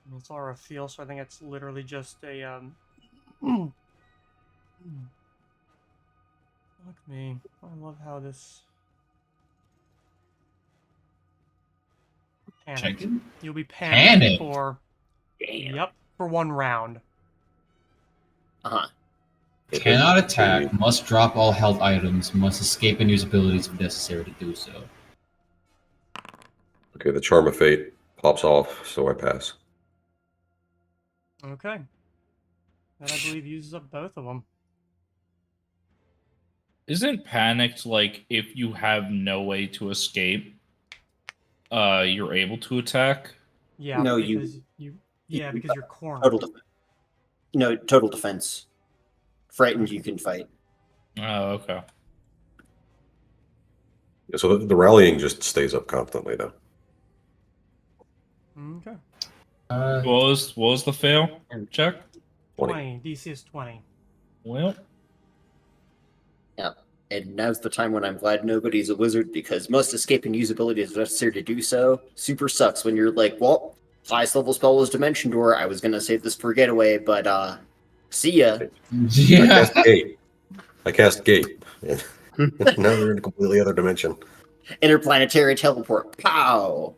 mean, it's aura feel, so I think it's literally just a Fuck me. I love how this. Panicked. Chicken? You'll be panicked Panicked? for. Damn. Yep, for 1 round. Uh-huh. Cannot attack, must drop all health items, must escape and use abilities if necessary to do so. Okay, the Charm of Fate pops off, so I pass. Okay. That I believe uses up both of them. Isn't panicked like if you have no way to escape, you're able to attack? Yeah, No, because because you're cornered. Total defense. No, total defense. Frightened, you can fight. Oh, okay. Yeah, so the rallying just stays up constantly now. Okay. What was the fail? Check. 20. DC is 20. Well, Yeah. And now's the time when I'm glad nobody's a wizard because most escape and usability is necessary to do so. Super sucks when you're like, well, highest level spell was Dimension Door. I was gonna save this for Getaway, but see ya. Yeah. I cast Gate. Now they're in a completely other dimension. Interplanetary teleport. Pow!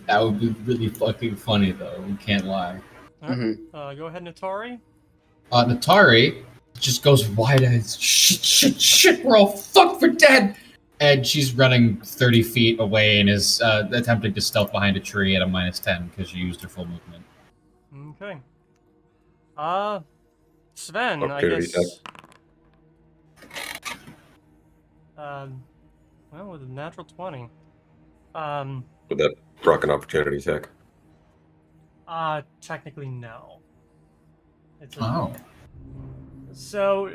That would be really fucking funny, though. We can't lie. Alright. Mhm. Go ahead, Natari. Natari just goes wide eyed. Shit, we're all fucked for dead! And she's running 30 feet away and is attempting to stealth behind a tree at a -10 because she used her full movement. Okay. Sven, I Opportunity guess. Well, with a natural 20. Would that proc an opportunity attack? Technically, no. It's Oh. So,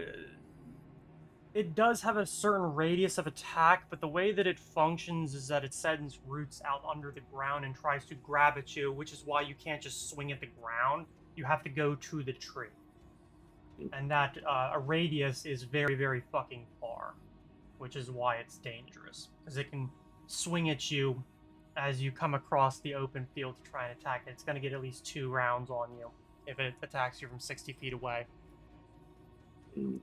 it does have a certain radius of attack, but the way that it functions is that it sends roots out under the ground and tries to grab at you, which is why you can't just swing at the ground. You have to go to the tree. And that a radius is very, very fucking far, which is why it's dangerous. Because it can swing at you as you come across the open field to try and attack it. It's going to get at least 2 rounds on you if it attacks you from 60 feet away. so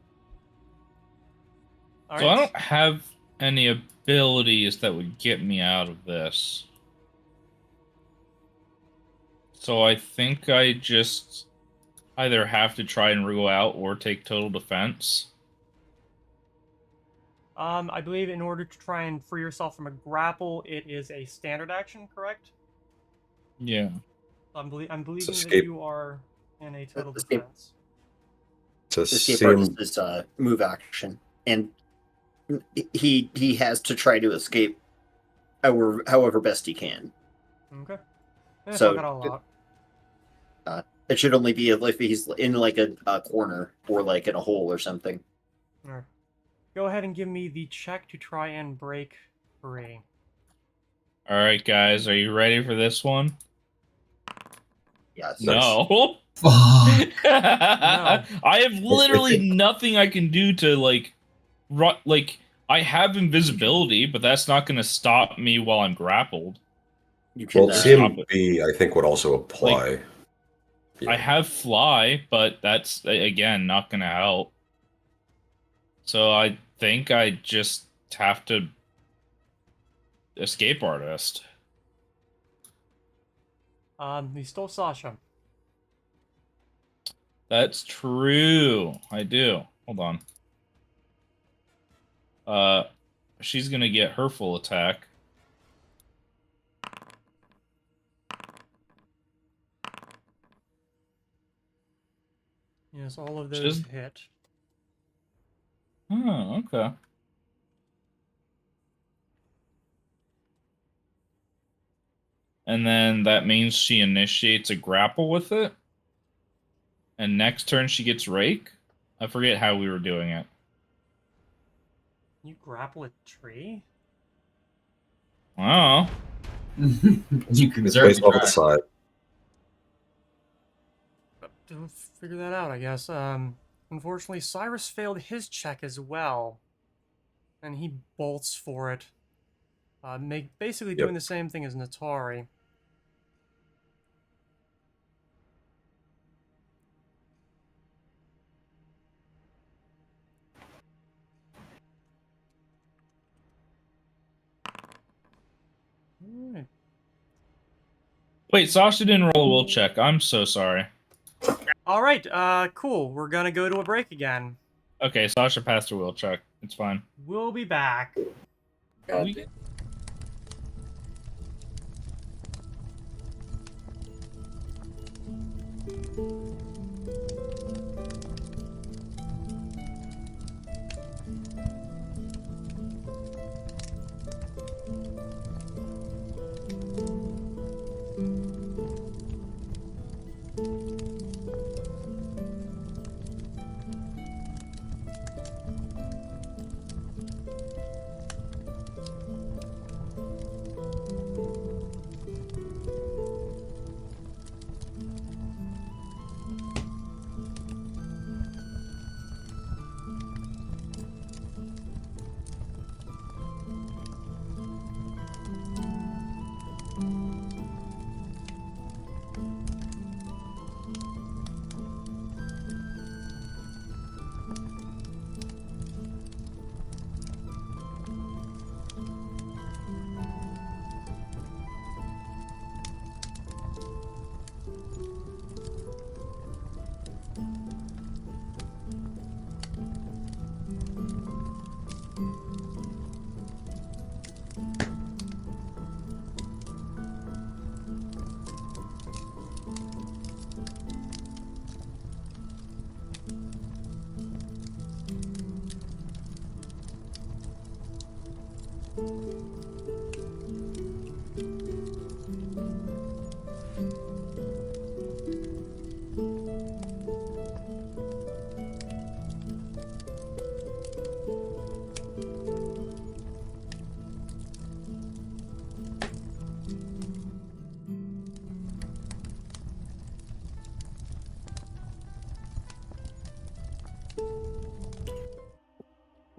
I don't have any abilities that would get me out of this. So I think I just either have to try and wriggle out or take total defense. I believe in order to try and free yourself from a grapple, it is a standard action, correct? Yeah. I'm believing that escape. you are in a total Escape. defense. To Escape see artist him, is move action. And he has to try to escape however best he can. Okay. Yeah, So, so, it all out. It should only be if he's in like a corner or like in a hole or something. Alright. Go ahead and give me the check to try and break free. All right, guys, are you ready for this one? Yes. No. Fuck. I have literally nothing I can do to like I have invisibility, but that's not going to stop me while I'm grappled. You can well, CMB, I think, would also apply. I have fly, but that's again not going to help. So I think I just have to escape artist. He stole Sasha. That's true. I do. Hold on. She's gonna get her full attack. Yes, all of those Just- hit. Oh, okay. And then that means she initiates a grapple with it. And next turn she gets rake. I forget how we were doing it. You grapple a tree? Oh. You can It's certainly placed off to try. the side. Don't figure that out, I guess. Unfortunately, Cyrus failed his check as well. And he bolts for it. Basically doing the same thing as Natari. Alright. Wait, Sasha didn't roll a will check. I'm so sorry. Alright, cool. We're gonna go to a break again. Okay, Sasha passed her will check. It's fine. We'll be back. We-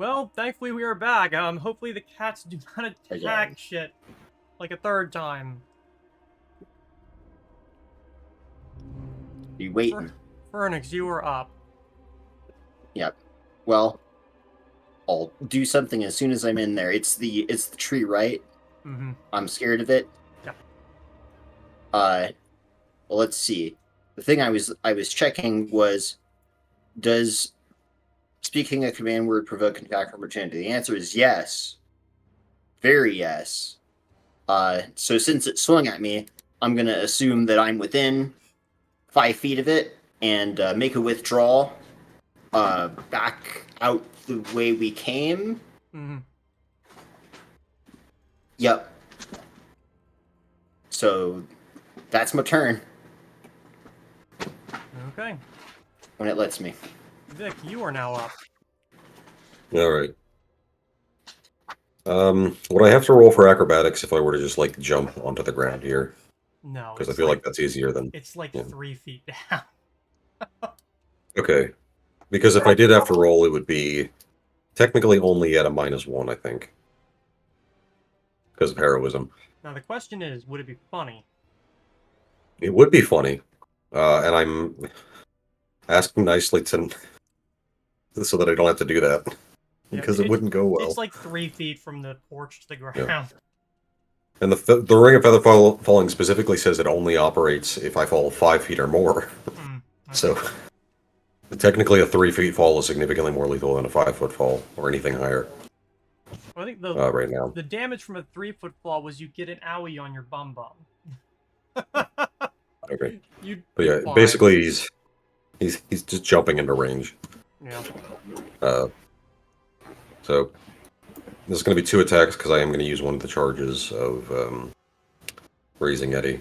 Well, thankfully we are back. Hopefully the cats do not attack Again. shit like a third time. You waiting? Phoenix, you are up. Yep. Well, I'll do something as soon as I'm in there. It's the tree, right? Mm-hmm. I'm scared of it. Yeah. Well, let's see. The thing I was checking was, does speaking a command word provoke an attack from opportunity? The answer is yes. Very yes. So since it swung at me, I'm gonna assume that I'm within 5 feet of it and make a withdrawal back out the way we came. Mm-hmm. Yep. So that's my turn Okay. when it lets me. Vic, you are now up. All right. Would I have to roll for acrobatics if I were to just like jump onto the ground here? No. Because I it's feel like that's easier than. It's like yeah. 3 feet down. Okay. Because if I did have to roll, it would be technically only at a -1, I think. Because of heroism. Now the question is, would it be funny? It would be funny. And I'm asking nicely to so that I don't have to do that. Yeah, Because it wouldn't go well. It's like 3 feet from the porch to the ground. Yeah. And the Ring of Feather Falling specifically says it only operates if I fall 5 feet or more. Okay. So technically a 3 feet fall is significantly more lethal than a 5-foot fall or anything higher Well, I think the right now. the damage from a 3-foot fall was you get an owie on your bum. Okay. You'd But be yeah, fine. basically he's just jumping into range. Yeah. So this is going to be 2 attacks because I am going to use one of the charges of Raising Eddy.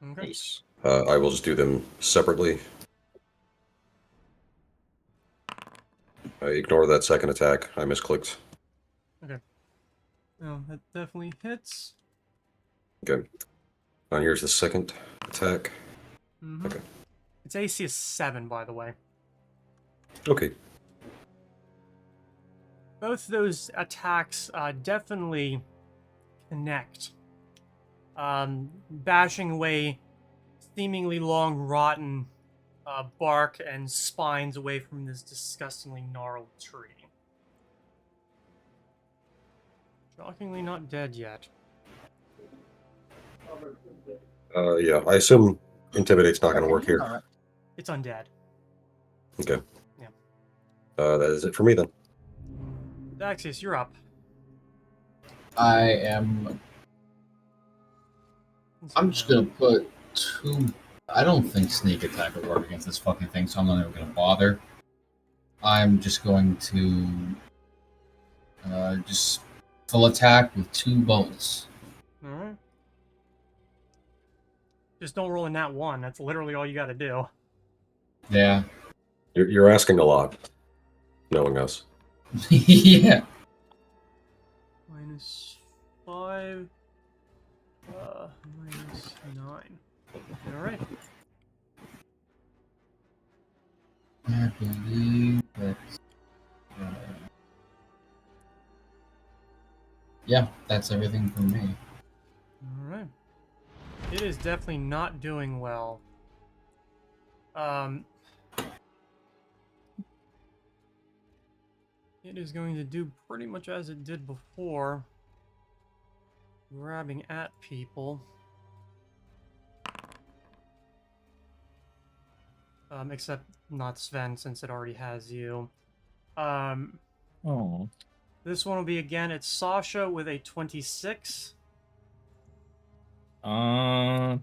Okay. Nice. I will just do them separately. Ignore that second attack. I misclicked. Okay. No, that definitely hits. Okay. And here's the second attack. Mm-hmm. Okay. Its AC is 7, by the way. Okay. Both those attacks definitely connect. Bashing away seemingly long, rotten bark and spines away from this disgustingly gnarled tree. Shockingly not dead yet. Yeah, I assume Intimidate's not going to work here. It's undead. Okay. Yeah. That is it for me then. Daxius, you're up. I'm just gonna put 2. I don't think sneak attack would work against this fucking thing, so I'm not even gonna bother. I'm just going to just full attack with 2 bolts. Alright. Just don't roll a nat 1. That's literally all you gotta do. Yeah. You're asking a lot, knowing us. Yeah. -5. -9. Alright. I believe that's... yeah, that's everything from me. Alright. It is definitely not doing well. It is going to do pretty much as it did before. Grabbing at people. Except not Sven, since it already has you. Oh. This one will be again, it's Sasha with a 26. No,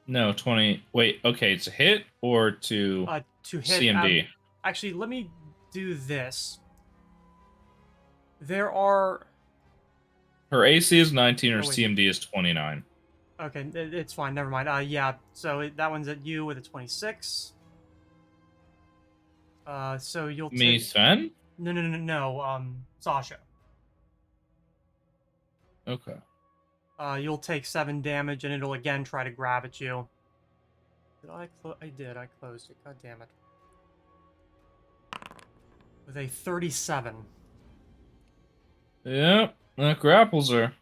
20. Wait, okay, it's a hit or to To hit. CMD? Actually, let me do this. There are... Her AC is 19, her Oh, wait. CMD is 29. Okay, it's fine, never mind. Yeah, so that one's at you with a 26. So you'll Me, take... Sven? No, Sasha. Okay. You'll take 7 damage, and it'll again try to grab at you. Did I did. I closed it. God damn it. with a 37. Yep, that grapples her.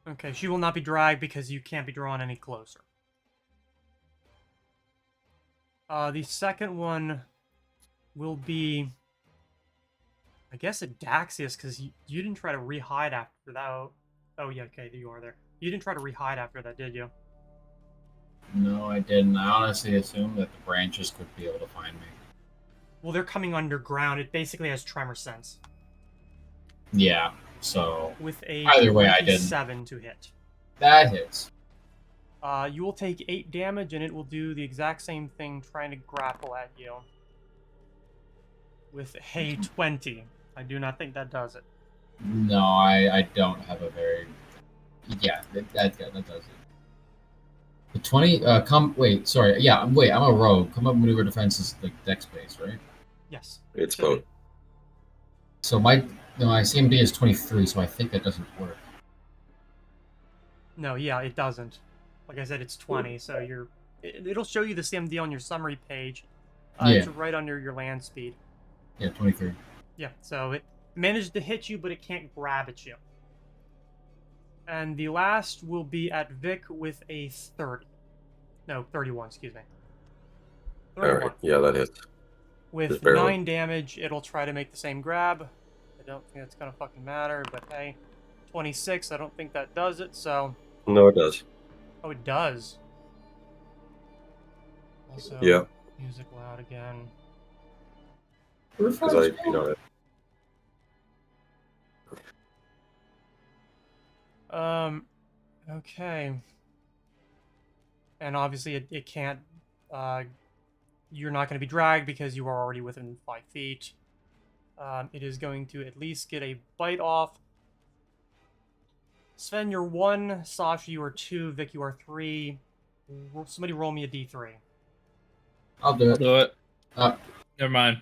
Okay, she will not be dragged because you can't be drawn any closer. The second one will be, I guess, a Daxius, because you didn't try to re-hide after that. Oh, yeah, okay, you are there. You didn't try to re-hide after that, did you? No, I didn't. I honestly assumed that the branches could be able to find me. Well, they're coming underground. It basically has tremor sense. Yeah, so With a either way, I didn't. 27 to hit. That hits. You will take 8 damage, and it will do the exact same thing trying to grapple at you. With a 20. I do not think that does it. No, I don't have a very... Yeah, that does it. The 20, wait, sorry, yeah, wait, I'm a rogue. Combat maneuver defense is like dex based, right? Yes. It's Should both. be. So my CMD is 23, so I think that doesn't work. No, yeah, it doesn't. Like I said, it's 20, so it'll show you the CMD on your summary page. Yeah. It's right under your land speed. Yeah, 23. Yeah, so it managed to hit you, but it can't grab at you. And the last will be at Vic with a 30. No, 31, excuse me. 31. Alright, yeah, that hits. With Just barely. 9 damage, it'll try to make the same grab. I don't think that's gonna fucking matter, but hey. 26, I don't think that does it, so... No, it does. Oh, it does. Also, Yeah. music loud again. Because I, Okay. And obviously it can't, you're not going to be dragged because you are already within 5 feet. It is going to at least get a bite off. Sven, you're 1. Sasha, you are 2. Vic, you are 3. Somebody roll me a d3. I'll do I'll it. do it. Never mind.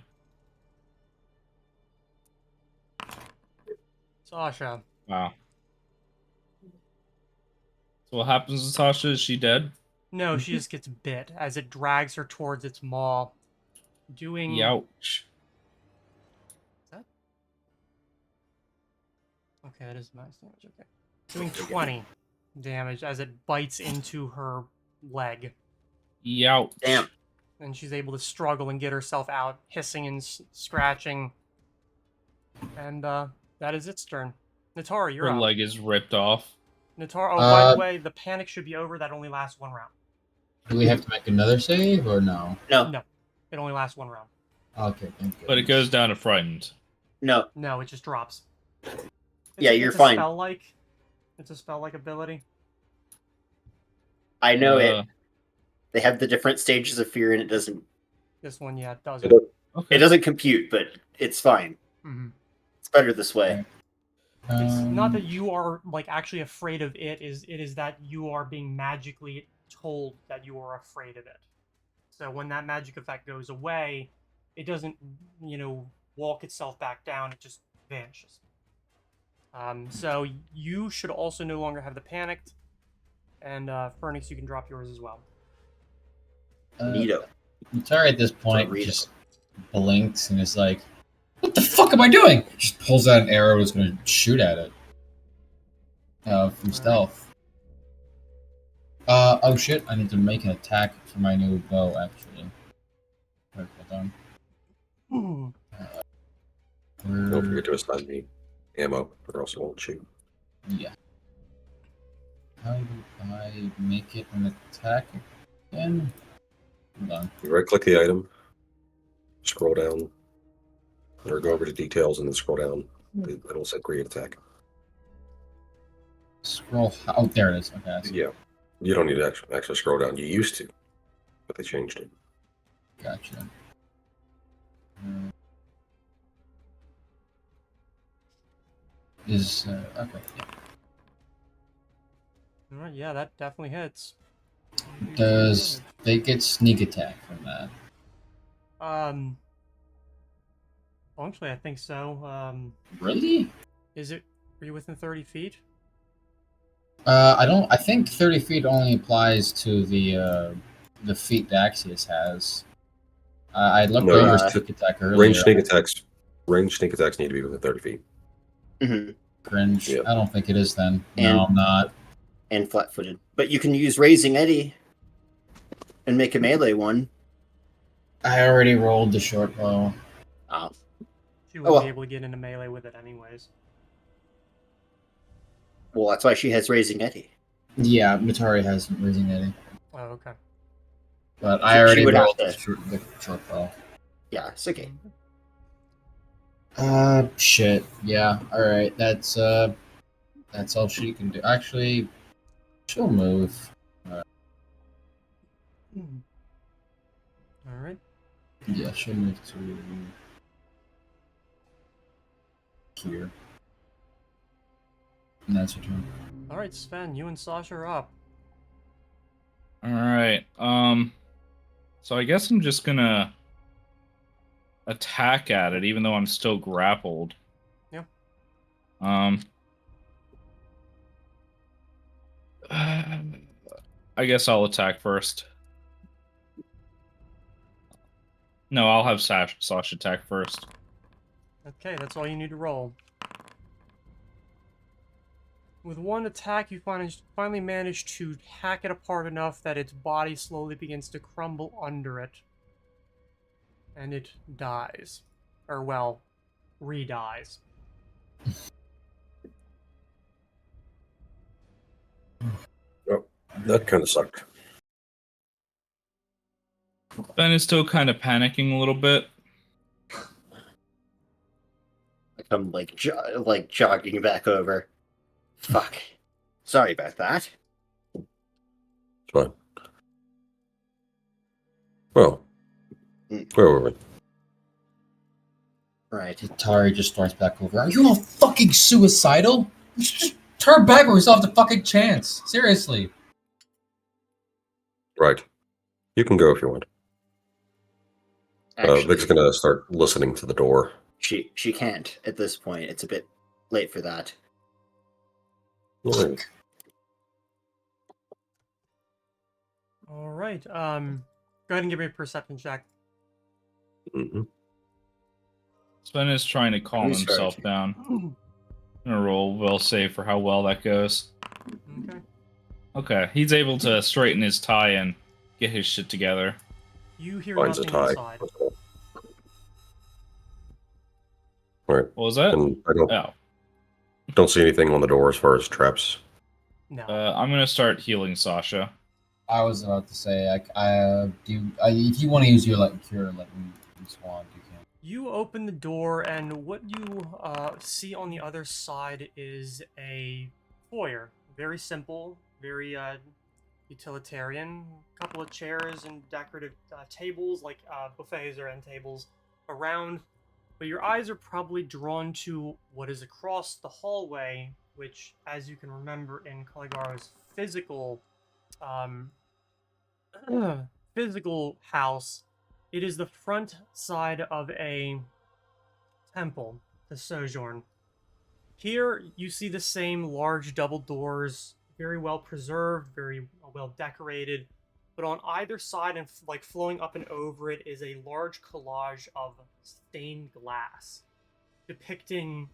Sasha. Wow. So what happens to Sasha? Is she dead? No, she just gets bit as it drags her towards its maw. Doing... Youch. That? Okay, that is nice damage, okay. Doing 20 damage as it bites into her leg. Youch. Damn. And she's able to struggle and get herself out, hissing and scratching. And that is its turn. Natara, you're Her up. leg is ripped off. Natara, oh, by the way, the panic should be over. That only lasts 1 round. Do we have to make another save, or no? No, No, it only lasts 1 round. Okay, thank you. But it goes down to frightened. no. No, it just drops. Yeah, you're it's fine. It's a spell-like ability. I know it. They have the different stages of fear, and it doesn't. This one, yeah, it It doesn't. does. Okay. It doesn't compute, but it's fine. Mm-hmm. It's better this way. It's not that you are like actually afraid of it. It is that you are being magically told that you are afraid of it. So when that magic effect goes away, it doesn't, walk itself back down. It just vanishes. So you should also no longer have the panicked, and Phoenix, you can drop yours as well. Neato. Natara at this point Read it. just blinks and is like, "What the fuck am I doing?" Just pulls out an arrow and is going to shoot at it. From stealth. Oh shit, I need to make an attack for my new bow, actually. Wait, hold on. Don't forget to assign me ammo, or else it won't shoot. Yeah. How do I make it an attack again? Hold on. You right-click the item, scroll down, or go over to details and then scroll down. It'll say create attack. Scroll. Oh, there it is. Okay. I see. Yeah. You don't need to actually scroll down. You used to, but they changed it. Gotcha. Is okay. All right, yeah, that definitely hits. Does they get sneak attack from that? Functionally, I think so. Really? Are you within 30 feet? I don't. I think 30 feet only applies to the feet Daxius has. I looked No, over just sneak attack earlier. Range sneak attacks Range sneak attacks need to be within 30 feet. Hmm. Cringe. Yeah. I don't think it is then. And- No, I'm not. And flat-footed. But you can use Raising Eddy and make a melee one. I already rolled the short bow. Oh. She wouldn't well. be able to get into melee with it anyways. Well, that's why she has Raising Eddy. Yeah, Matari has raising Eddie. Oh, okay. But She I already would have rolled to- the short bow. Yeah, it's okay. Shit. Yeah, alright. That's all she can do. Actually, she'll move. Mhm. All right. Yeah, she'll move to here. And that's her turn. All right, Sven, you and Sasha are up. All right. So I guess I'm just gonna attack at it, even though I'm still grappled. Yeah. I guess I'll attack first. No, I'll have Sasha attack first. Okay, that's all you need to roll. With one attack, you finally manage to hack it apart enough that its body slowly begins to crumble under it. And it dies. Or, well, re-dies. That kind of sucked. Ben is still kind of panicking a little bit. I'm like jogging back over. Fuck. Sorry about that. It's fine. Well, where were we? Right. Matari just starts back over. Are you all fucking suicidal? Just turn back or we still have the fucking chance. Seriously. Right. You can go if you want. Actually, Vic's gonna start listening to the door. she can't at this point. It's a bit late for that. Alright. All right. Go ahead and give me a perception check. Mhm. Sven is trying to calm Who's himself hurt? down. I'm gonna roll will save for how well that goes. Okay. Okay, he's able to straighten his tie and get his shit together. You hear Finds a nothing tie. inside. Alright. What was that? And I Oh, don't see anything on the door as far as traps. No. I'm gonna start healing Sasha. I was about to say, if you want to use your cure, like use wand, you can. You open the door, and what you see on the other side is a foyer. Very simple, very utilitarian. A couple of chairs and decorative tables, like buffets or end tables, around. But your eyes are probably drawn to what is across the hallway, which, as you can remember in Caligaro's physical house, it is the front side of a temple, the Sojourn. Here you see the same large double doors, very well preserved, very well decorated, but on either side and flowing up and over it is a large collage of stained glass depicting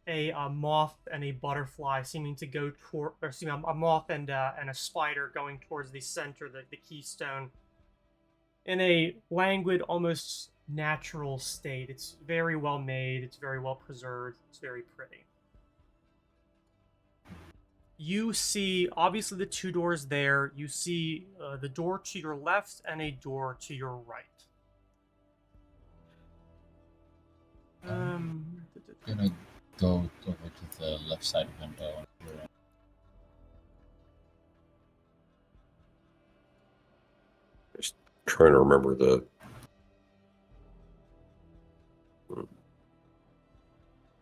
a moth and a butterfly seeming to go toward, or excuse me, a moth and a spider going towards the center, the keystone, in a languid, almost natural state. It's very well made, it's very well preserved, it's very pretty. You see, obviously, the two doors there. You see the door to your left and a door to your right. I'm gonna go over to the left side of window. Just trying to remember the.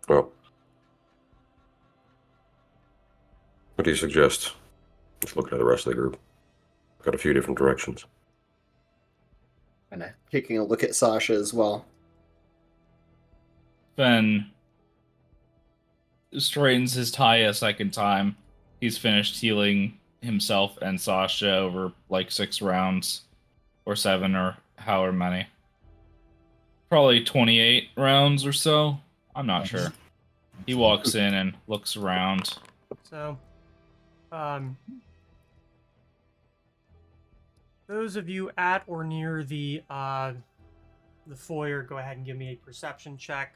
Well, what do you suggest? Just looking at the rest of the group. Got a few different directions. And taking a look at Sasha as well. Ben straightens his tie a second time. He's finished healing himself and Sasha over like 6 rounds, or 7, or however many. Probably 28 rounds or so. I'm not sure. He walks in and looks around. So, those of you at or near the foyer, go ahead and give me a perception check.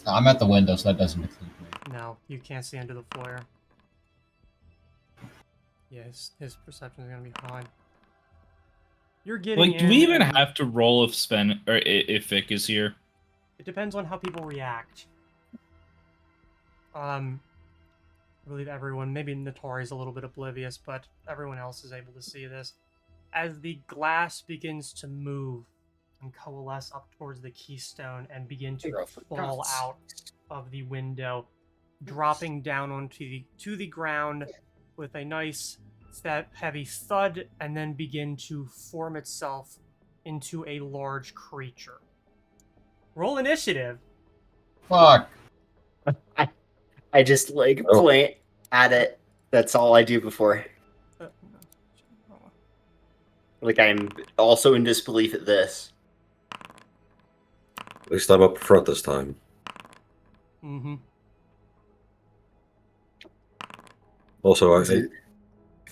I'm at the window, so that doesn't include me. No, you can't see into the foyer. Yes, his perception is gonna be high. You're getting Like, do we in, even and have to roll if Sven or if Vic is here? it depends on how people react. I believe everyone, maybe Notori's a little bit oblivious, but everyone else is able to see this. As the glass begins to move and coalesce up towards the keystone and begin to fall out of the window, dropping down onto the ground with a nice heavy thud, and then begin to form itself into a large creature. Roll initiative. Fuck. I just like point at it. That's all I do before. Like I'm also in disbelief at this. At least I'm up front this time. Mm-hmm. Also, I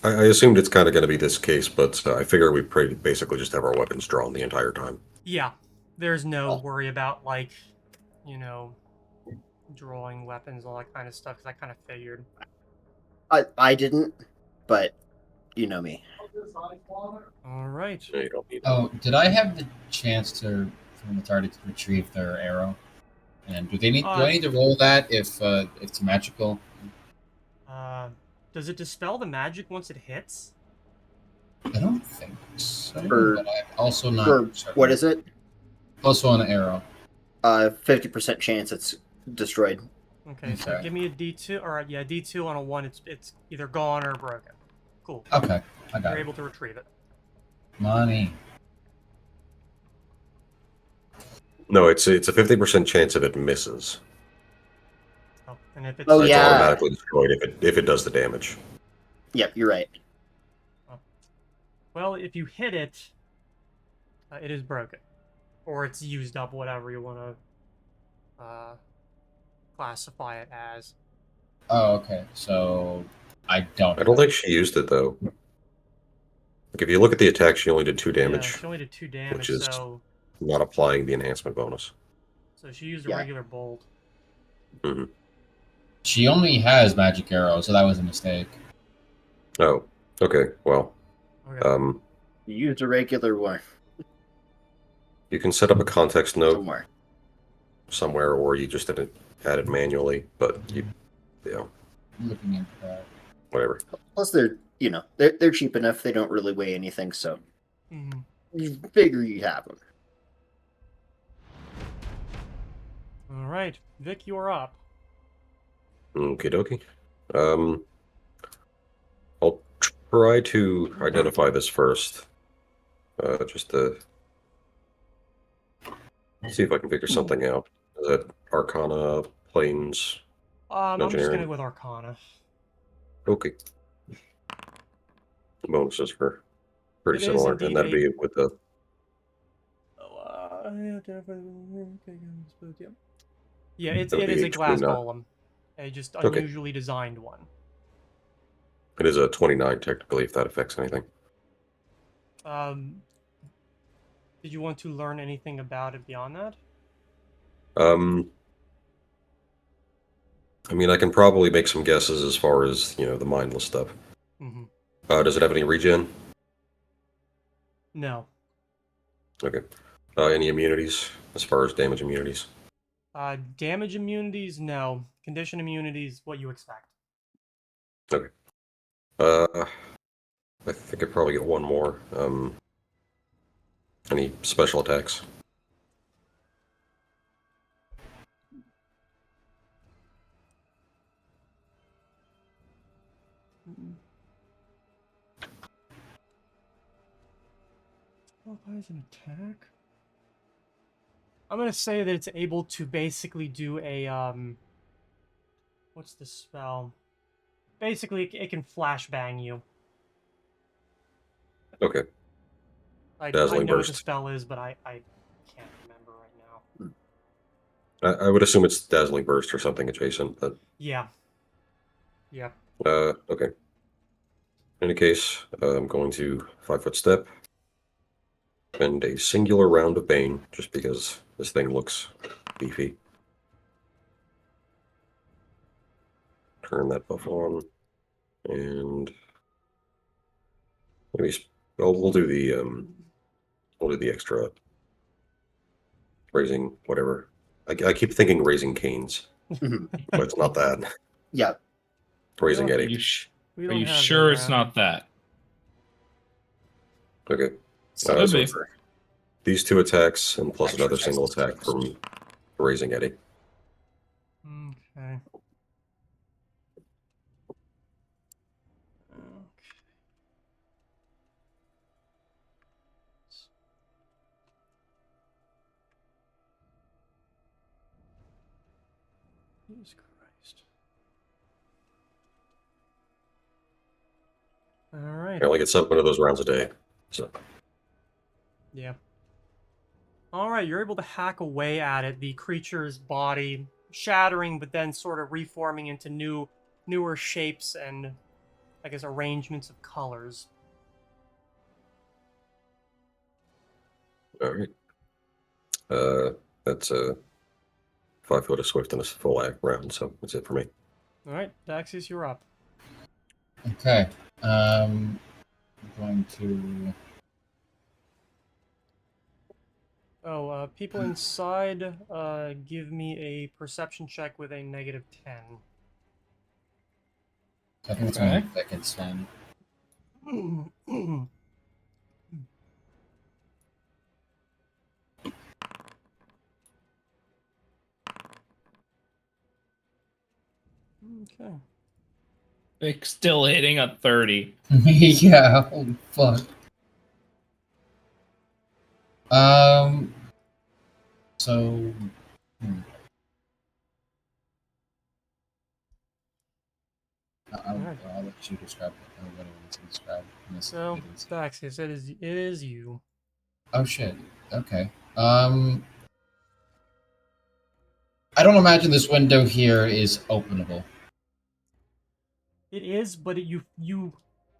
assumed it's kind of going to be this case, but I figure we basically just have our weapons drawn the entire time. Yeah, there's no worry about, like, you know, drawing weapons, all that kind of stuff, because I kind of figured. I didn't, but you know me. All right. No, you don't need Oh, did I have the chance to from the target to retrieve their arrow? And do I need to roll that if it's magical? Does it dispel the magic once it hits? I don't think so. For- but I'm also not. For certain. what is it? Plus one arrow. 50% chance it's destroyed. Okay, so Okay. give me a D2, or yeah, D2 on a 1, it's either gone or broken. Cool. Okay, I got You're it. able to retrieve it. Money. No, it's a 50% chance if it misses. Oh, and if it's... Oh, It's yeah. automatically destroyed if it does the damage. Yep, you're right. Well, if you hit it, it is broken. Or it's used up, whatever you want to classify it as. Oh, okay. So I don't. I don't think she used it, though. Like, if you look at the attack, she only did 2 Yeah, damage, she only did 2 damage, which is so not applying the enhancement bonus. she used a Yeah. regular bolt. Hmm. She only has magic arrow, so that was a mistake. Oh, okay. Well, Okay. You used a regular one you can set up a context note somewhere. somewhere, or you just didn't add it manually, but you know, I'm looking into that. whatever. Plus, they're cheap enough. They don't really weigh anything, so Mhm. you figure you have them. All right, Vic, you're up. Okie dokie. I'll try to identify this first. Just to see if I can figure something out. Is that Arcana, Planes? I'm just Engineering. gonna go with Arcana. Okay. Bonuses for pretty It is similar, indeed and that'd be with the. Yeah, it That'd is be a glass 29. golem, a just Okay. unusually designed one. It is a 29 technically, if that affects anything. Did you want to learn anything about it beyond that? I mean, I can probably make some guesses as far as the mindless stuff. Mm-hmm. Does it have any regen? No. Okay. Any immunities as far as damage immunities? Damage immunities, no. Condition immunities, what you expect. Okay. I think I'd probably get one more. Any special attacks? Qualifies an attack? I'm gonna say that it's able to basically do a, what's the spell? Basically, it can flashbang you. Okay. I Dazzling know what the burst. spell is, but I can't remember right now. I would assume it's dazzling burst or something adjacent, but Yeah. Yeah. okay. In any case, I'm going to 5-foot step, spend a singular round of Bane, just because this thing looks beefy. Turn that buff on, and maybe we'll do the extra raising whatever. I keep thinking raising canes, but it's not that. Yeah. Raising We Are don't- Eddie. you, We are don't you have sure that it's now. not that? Okay. Could So be. it's these 2 attacks and plus another Exercise single attack skills. from raising Eddie. Okay. Jesus Christ. All right. I only get 7 of those rounds a day. So Yeah. All right, you're able to hack away at it, the creature's body shattering, but then sort of reforming into newer shapes and, I guess, arrangements of colors. all right. That's a 5-foot of swift and a full act round, so that's it for me. All right, Daxius, you're up. Okay. I'm going to. Oh, people inside, give me a perception check with a -10. I think it's Okay. only second stand. Okay. It's still hitting a 30. Yeah. Holy fuck. So. I'll let you describe what it is to describe. So, Daxius, it is you. Oh shit. Okay. I don't imagine this window here is openable. It is, but you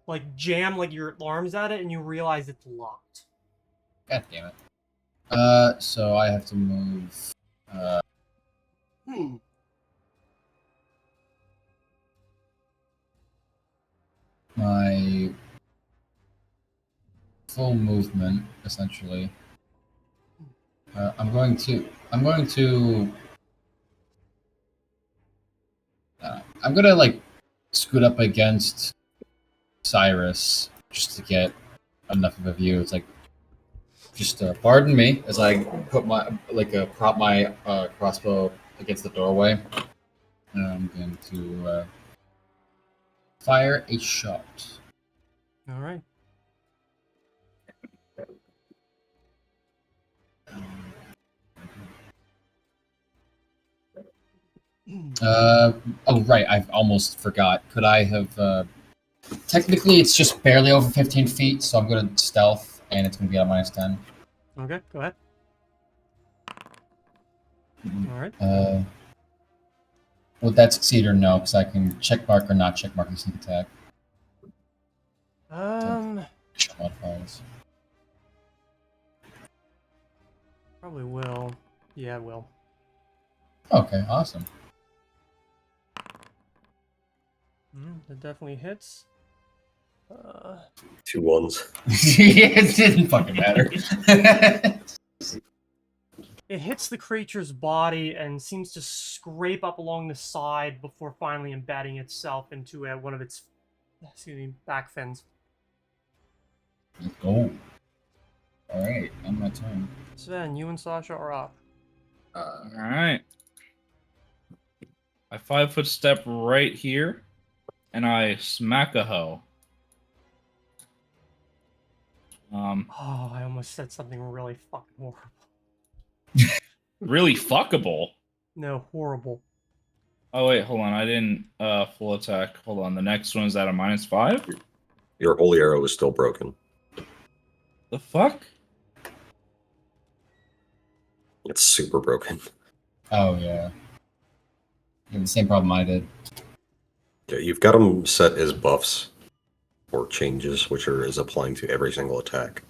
like jam like your arms at it, and you realize it's locked. God damn it. So I have to move. My full movement, essentially. I'm going to. I'm gonna like scoot up against Cyrus just to get enough of a view. It's like, just pardon me as I put my prop my crossbow against the doorway. And I'm going to fire a shot. All right. Oh right, I almost forgot. Could I have? Technically, it's just barely over 15 feet, so I'm going to stealth, and it's going to be at -10. Okay, go ahead. All right. Would that succeed or no? Because I can check mark or not check mark the sneak attack. Modifiers. Probably will. Yeah, it will. Okay, awesome. That definitely hits. 2 1s. It didn't fucking matter. It hits the creature's body and seems to scrape up along the side before finally embedding itself into one of its, back fins. Oh. Alright, on my turn. Sven, you and Sasha are up. All right. I 5-foot step right here, and I smack a hoe. Oh, I almost said something really fucking horrible. Really fuckable. No, horrible. Oh wait, hold on. I didn't full attack. Hold on. The next one is at a -5. Your holy arrow is still broken. The fuck? It's super broken. Oh yeah. You have the same problem I did. Yeah, you've got them set as buffs or changes, which is applying to every single attack.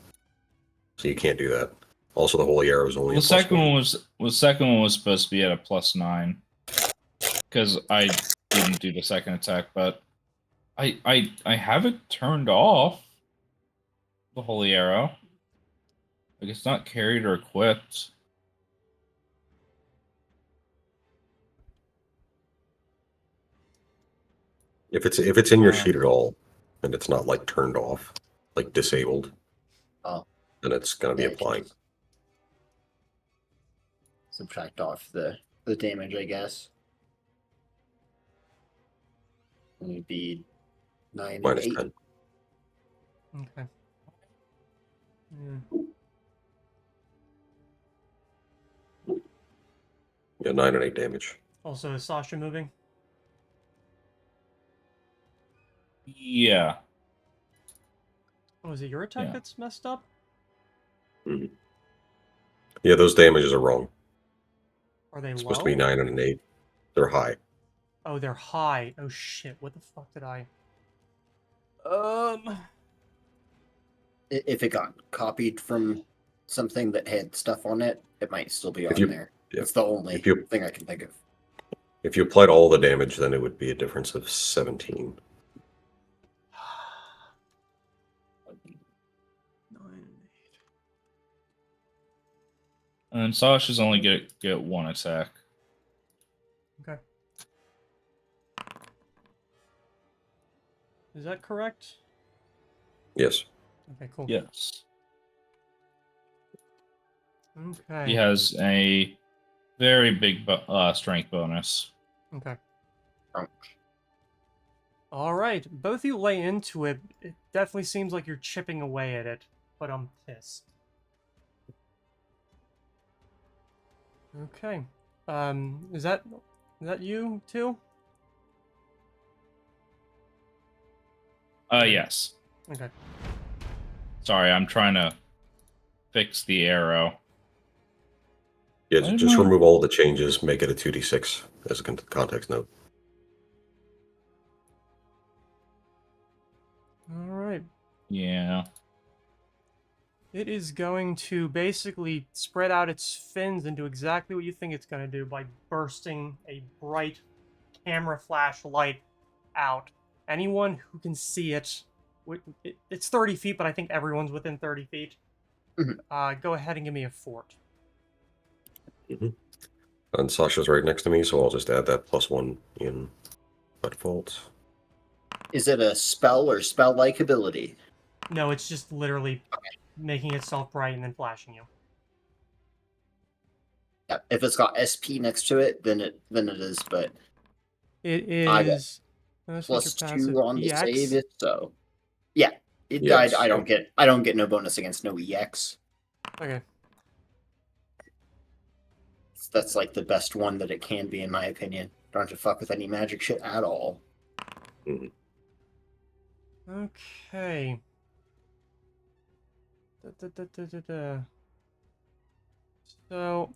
So you can't do that. Also, the holy arrow is only Well, a the plus second one. one was supposed to be at a +9 because I didn't do the second attack, but I have it turned off. The holy arrow. Like it's not carried or equipped. If it's in your Uh, sheet at all, and it's not like turned off, like disabled, Oh, then it's going to be yeah, I can applying. just subtract off the damage, I guess. It would be 9 and Minus 8. 10. Okay. Yeah. Yeah, 9 and 8 damage. Also, is Sasha moving? yeah. Oh, is it your attack Yeah. that's messed up? Mhm. Yeah, those damages are wrong. Are they It's low? supposed to be 9 and an 8. They're high. Oh, they're high. Oh shit! What the fuck did I? If it got copied from something that had stuff on it, it might still be If on you- there. yeah. It's the only If you- thing I can think of. If you applied all the damage, then it would be a difference of 17. 9 and 8. And Sasha's only get one attack. Okay. Is that correct? Yes. Okay, cool. Yes. Okay. He has a very big strength bonus. Okay. Ouch. All right. Both of you lay into it. It definitely seems like you're chipping away at it, but I'm pissed. Okay. Is that you too? Yes. Okay. Sorry, I'm trying to fix the arrow. Yeah, Why just am I- remove all the changes, make it a 2d6 as a context note. All right. Yeah. It is going to basically spread out its fins and do exactly what you think it's going to do by bursting a bright camera flash light out. Anyone who can see it, it's 30 feet, but I think everyone's within 30 feet. Go ahead and give me a fort. And Sasha's right next to me, so I'll just add that +1 in by default. Is it a spell or spell-like ability? No, it's just literally making itself bright and then flashing you. Yeah, if it's got SP next to it, then it is. But It I got is +2 on the EX. save. If so, yeah, it Yes, I don't get no bonus against no EX. Okay. That's like the best one that it can be, in my opinion. Don't have to fuck with any magic shit at all. Okay. So,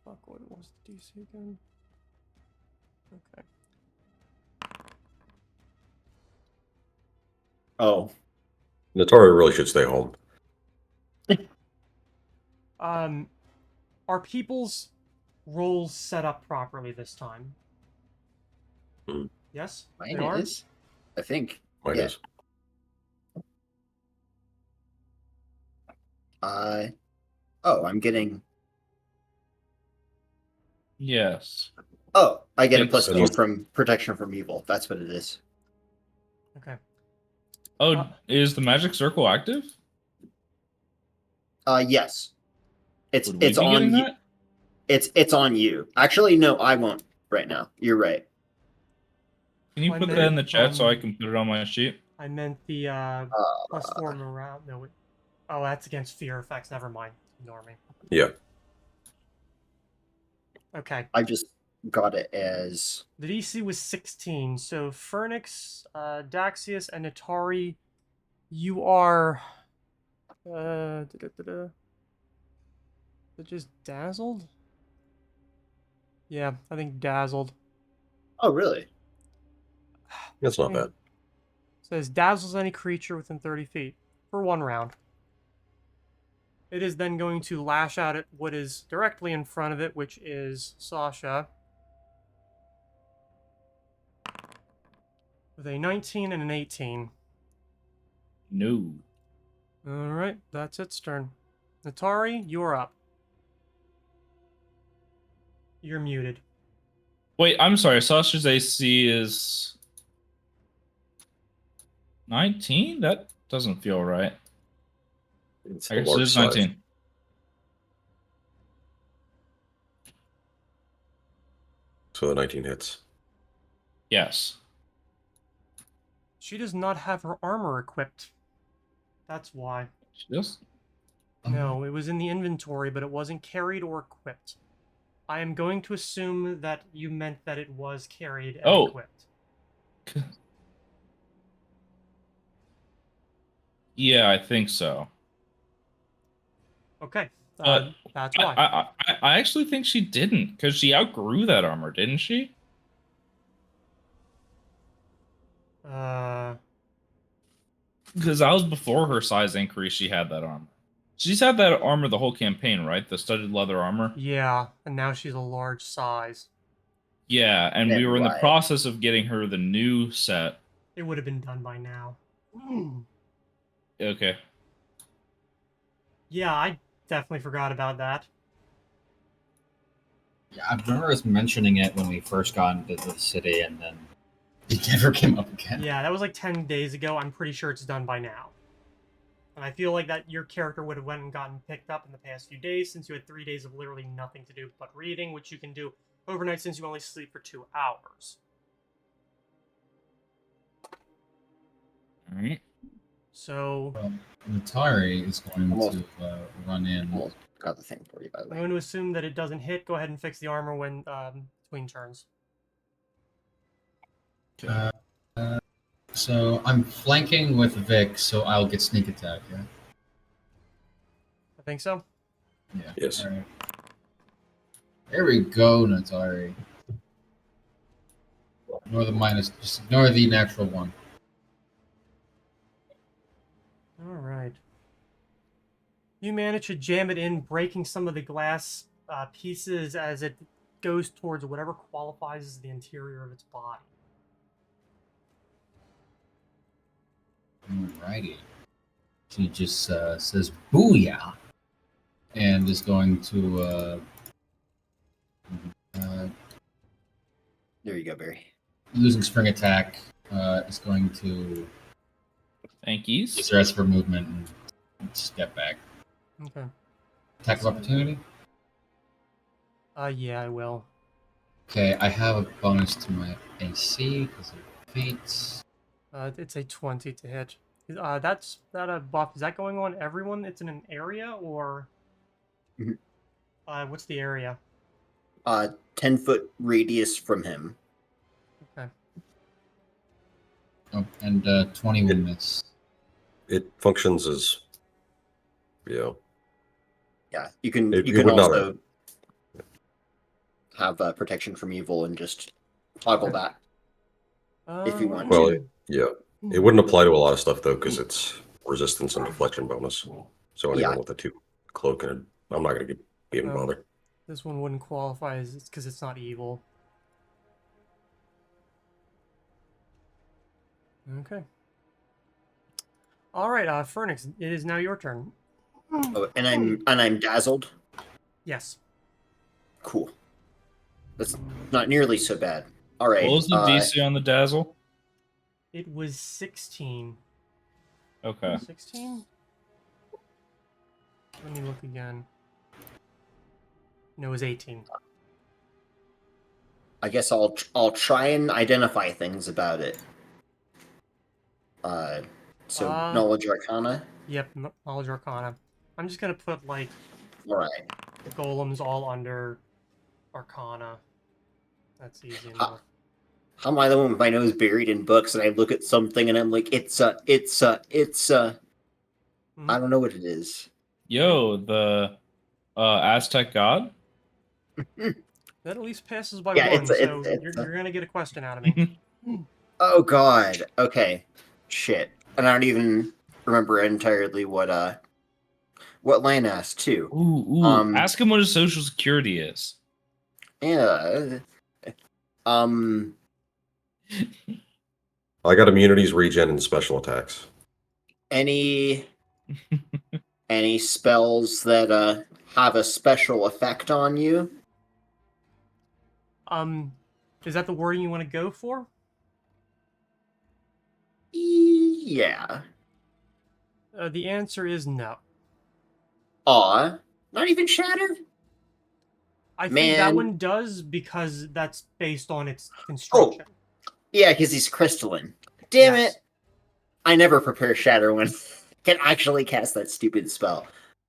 fuck, what was the DC again? Okay. Oh, Natari really should stay home. Are people's roles set up properly this time? Hmm. Yes? mine They are? is. I think. Mine Yeah. is. I'm getting. Yes. Oh, I get a It's- +2 from protection from evil. That's what it is. Okay. Oh, is the magic circle active? Yes. It's Would we it's be on getting you. that? It's on you. Actually, no, I won't right now. You're right. Can you I put meant, that in the chat so I can put it on my sheet? I meant the +4 morale. No, wait. Oh, that's against fear effects. Never mind. Ignore me. Yeah. Okay. I just got it as The DC was 16, so Fernix, Daxius, and Natari, you are Is it just dazzled? Yeah, I think dazzled. Oh, really? That's not bad. Says dazzles any creature within 30 feet for 1 round. It is then going to lash out at what is directly in front of it, which is Sasha. With a 19 and an 18. No. Alright, that's its turn. Natari, you're up. You're muted. Wait, I'm sorry. Sasha's AC is 19? That doesn't feel right. It's I a guess it large is size. 19. So the 19 hits. Yes. She does not have her armor equipped. That's why. She does? No, it was in the inventory, but it wasn't carried or equipped. I am going to assume that you meant that it was carried and equipped. Yeah, I think so. Okay, But that's why. I actually think she didn't, because she outgrew that armor, didn't she? Because that was before her size increase, she had that armor. She's had that armor the whole campaign, right? The studded leather armor? Yeah, and now she's a large size. Yeah, and we were in the Right. process of getting her the new set. It would have been done by now. Okay. Yeah, I definitely forgot about that. Yeah, I remember us mentioning it when we first got into the city, and then it never came up again. Yeah, that was like 10 days ago. I'm pretty sure it's done by now. And I feel like that your character would have went and gotten picked up in the past few days, since you had 3 days of literally nothing to do but reading, which you can do overnight since you only sleep for 2 hours. Alright. So, Natari is going Almost. to run in. Almost got the thing for you, by the I'm way. going to assume that it doesn't hit. Go ahead and fix the armor when between turns. So I'm flanking with Vic, so I'll get sneak attack. Yeah. I think so. Yeah. Yes. All right. There we go, Natari. Ignore the minus. Just ignore the natural one. All right. You manage to jam it in, breaking some of the glass pieces as it goes towards whatever qualifies as the interior of its body. Alrighty. She just says "booyah" and is going to There you go, Barry. using spring attack. Is going to Thank use yous. the rest of her movement and step back. Okay. Attack of opportunity. Yeah, I will. Okay, I have a bonus to my AC because of fates. It's a 20 to hit. That's that a buff. Is that going on everyone? It's in an area, or Mhm. What's the area? 10-foot radius from him. Okay. Oh, and 20 will miss. It functions as, Yeah, you can It- you it can would not also have protection from evil and just toggle Okay. that. If you want well, to. yeah. It wouldn't apply to a lot of stuff though, because it's resistance and deflection bonus. So anyone Yeah. with a 2 cloak, and I'm not going to even Oh. bother. This one wouldn't qualify as because it's not evil. Okay. All right, Fernix, it is now your turn. Oh, and I'm dazzled. Yes. Cool. That's not nearly so bad. All right. What was the DC on the dazzle? It was 16. Okay. 16? Let me look again. No, it was 18. I guess I'll try and identify things about it. So knowledge arcana. Yep, knowledge arcana. I'm just gonna put like All right. golems all under arcana. That's easy enough. How am I the one with my nose buried in books and I look at something and I'm like, it's I don't know what it is. Yo, the Aztec god? That at least passes by Yeah, one, it's a- so it's a- you're gonna get a question out of me. Oh god. Okay. Shit. And I don't even remember entirely what Lan asked too. Ooh. Ask him what his social security is. Yeah. Um. I got immunities, regen, and special attacks. Any spells that have a special effect on you? Is that the wording you want to go for? Yeah. The answer is no. Aw. Not even shattered? I think that Man. one does because that's based on its construction. Yeah, because he's crystalline. Damn Yes. it! I never prepare shatter when can actually cast that stupid spell.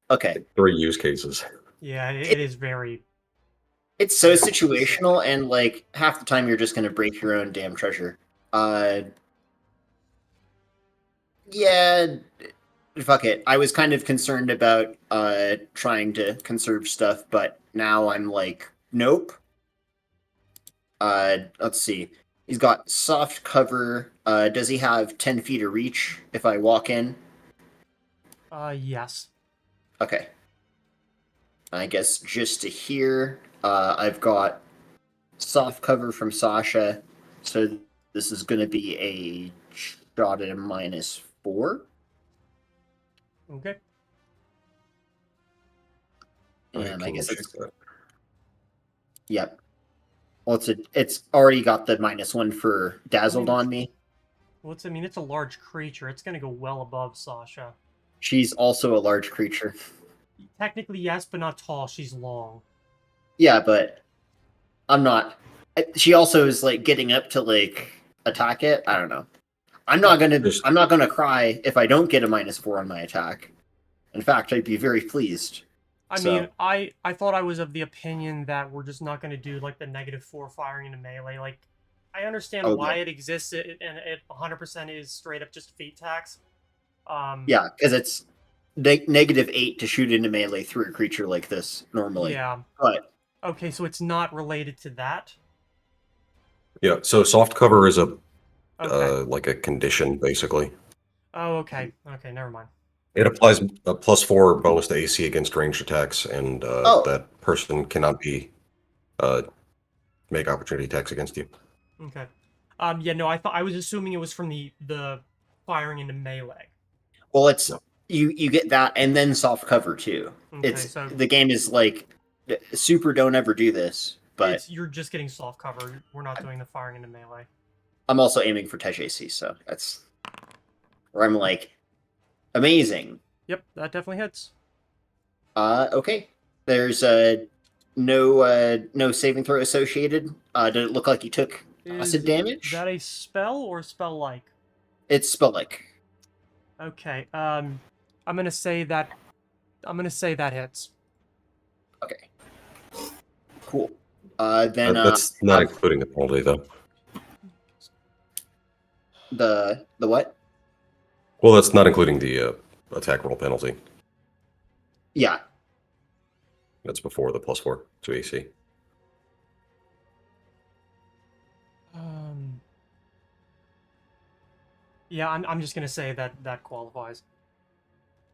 Okay. 3 use cases. Yeah, it is very. It's so Yeah, situational, and like half the time you're just gonna break your own damn treasure. Yeah, fuck it. I was kind of concerned about trying to conserve stuff, but now I'm like, nope. Let's see. He's got soft cover. Does he have 10 feet of reach if I walk in? Yes. Okay. I guess just to here, I've got soft cover from Sasha, so this is going to be a shot at a -4. Okay. And I guess check it's that. yep. Well, it's already got the -1 for dazzled on me. Well, it's a large creature. It's gonna go well above Sasha. She's also a large creature. Technically, yes, but not tall. She's long. Yeah, but I'm not. She also is like getting up to like attack it. I don't know. I'm not gonna cry if I don't get a -4 on my attack. In fact, I'd be very pleased. I mean, I thought I was of the opinion that we're just not going to do like the -4 firing into melee. Like, I understand why it exists, and it 100% is straight up just feat tax. Yeah, because it's -8 to shoot into melee through a creature like this normally. Yeah. But okay, so it's not related to that. Yeah, so soft cover is a Okay. like a condition, basically. Oh, okay. Okay, never mind. It applies a +4 bonus to AC against ranged attacks, and that person cannot be make opportunity attacks against you. Okay. Yeah, no, I was assuming it was from the firing into melee. well, it's you get that and then soft cover too. Okay, It's so the game is like super. Don't ever do this, but you're just getting soft cover. We're not doing the firing into melee. I'm also aiming for Tej AC, so that's where I'm like, amazing. Yep, that definitely hits. Okay. There's no saving throw associated. Did it look like he took acid damage? Is that a spell or spell-like? It's spell-like. Okay. I'm gonna say that hits. Okay. Cool. Then that's not including the penalty, though. the what? Well, that's not including the attack roll penalty. Yeah. That's before the +4 to AC. Yeah, I'm just gonna say that qualifies.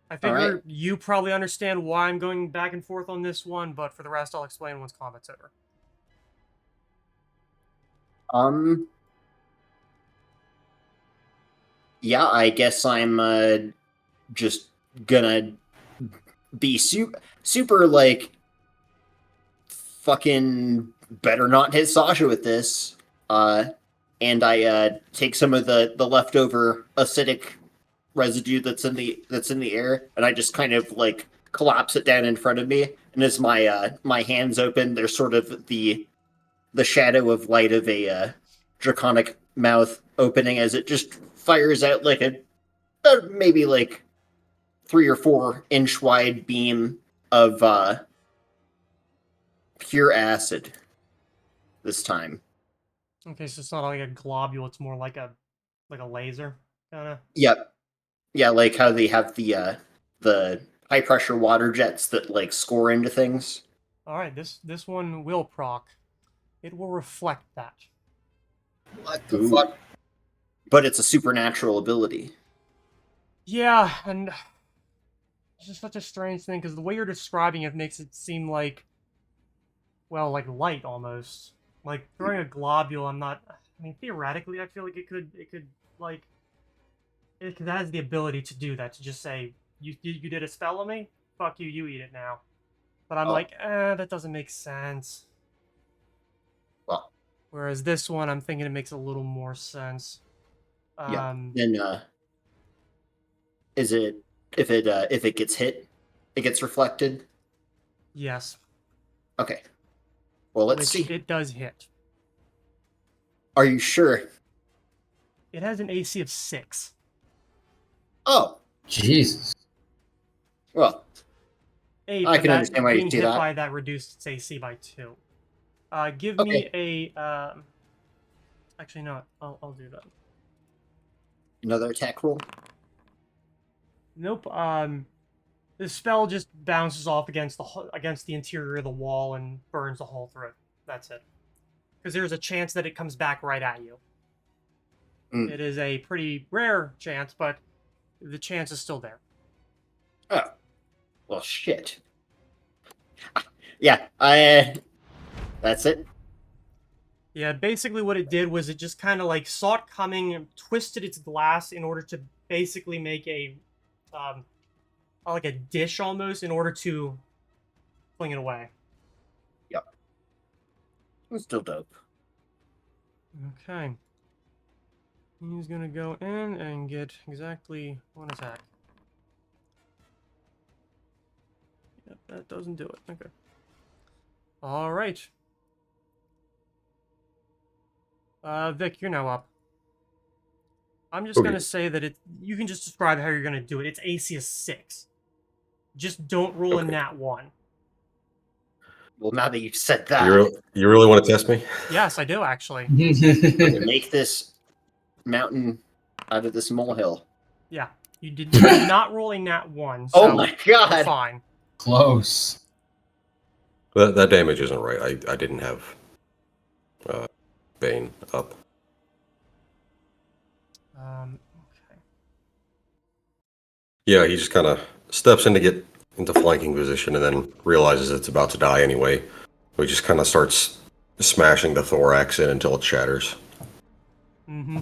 I figure you probably understand why I'm going back and forth on this one, but for the rest, I'll explain once combat's over. Yeah, I guess I'm just gonna be super like fucking better not hit Sasha with this. And I take some of the leftover acidic residue that's in the air, and I just kind of like collapse it down in front of me. And as my hands open, there's sort of the shadow of light of a draconic mouth opening as it just fires out like a maybe like 3 or 4 inch wide beam of pure acid this time. Okay, so it's not like a globule; it's more like a laser, kind of. Yep. Yeah, like how they have the the high pressure water jets that like score into things. All right, this one will proc. It will reflect that. What the Ooh. fuck? But it's a supernatural ability. Yeah, and it's just such a strange thing because the way you're describing it makes it seem like, well, like light almost. Like throwing a globule. I'm not. I mean, theoretically, I feel like it could like it has the ability to do that. To just say you did a spell on me. Fuck you. You eat it now. But I'm Oh. like, that doesn't make sense. Well, Whereas this one, I'm thinking it makes a little more sense. yeah. Then is it if it gets hit, it gets reflected? Yes. Okay. Well, let's Which see. it does hit. Are you sure? It has an AC of 6. Oh, Jesus. well, 8, I but can that understand why you being do hit that. by that reduced its AC by 2. Give Okay. me a. Actually, no. I'll do that. Another attack roll. Nope. The spell just bounces off against the interior of the wall and burns a hole through it. That's it. Because there's a chance that it comes back right at you. Mm. It is a pretty rare chance, but the chance is still there. Oh, well, shit. Yeah, I. That's it. Yeah, basically what it did was it just kind of like saw it coming and twisted its glass in order to basically make a, like a dish almost in order to fling it away. Yep. It's still dope. Okay. He's gonna go in and get exactly one attack. Yep, that doesn't do it. Okay. All right. Vic, you're now up. I'm just Okay. gonna say that you can just describe how you're gonna do it. It's AC is 6. Just don't roll a Okay. nat 1. Well, now that you've said that, You really want to test me? Yes, I do actually. make this mountain out of this molehill. Yeah, you did not roll a nat 1. So Oh my you're god! fine. Close. That damage isn't right. I didn't have Bane up. Okay. Yeah, he just kind of steps in to get into flanking position and then realizes it's about to die anyway. He just kind of starts smashing the thorax in until it shatters. Mm-hmm.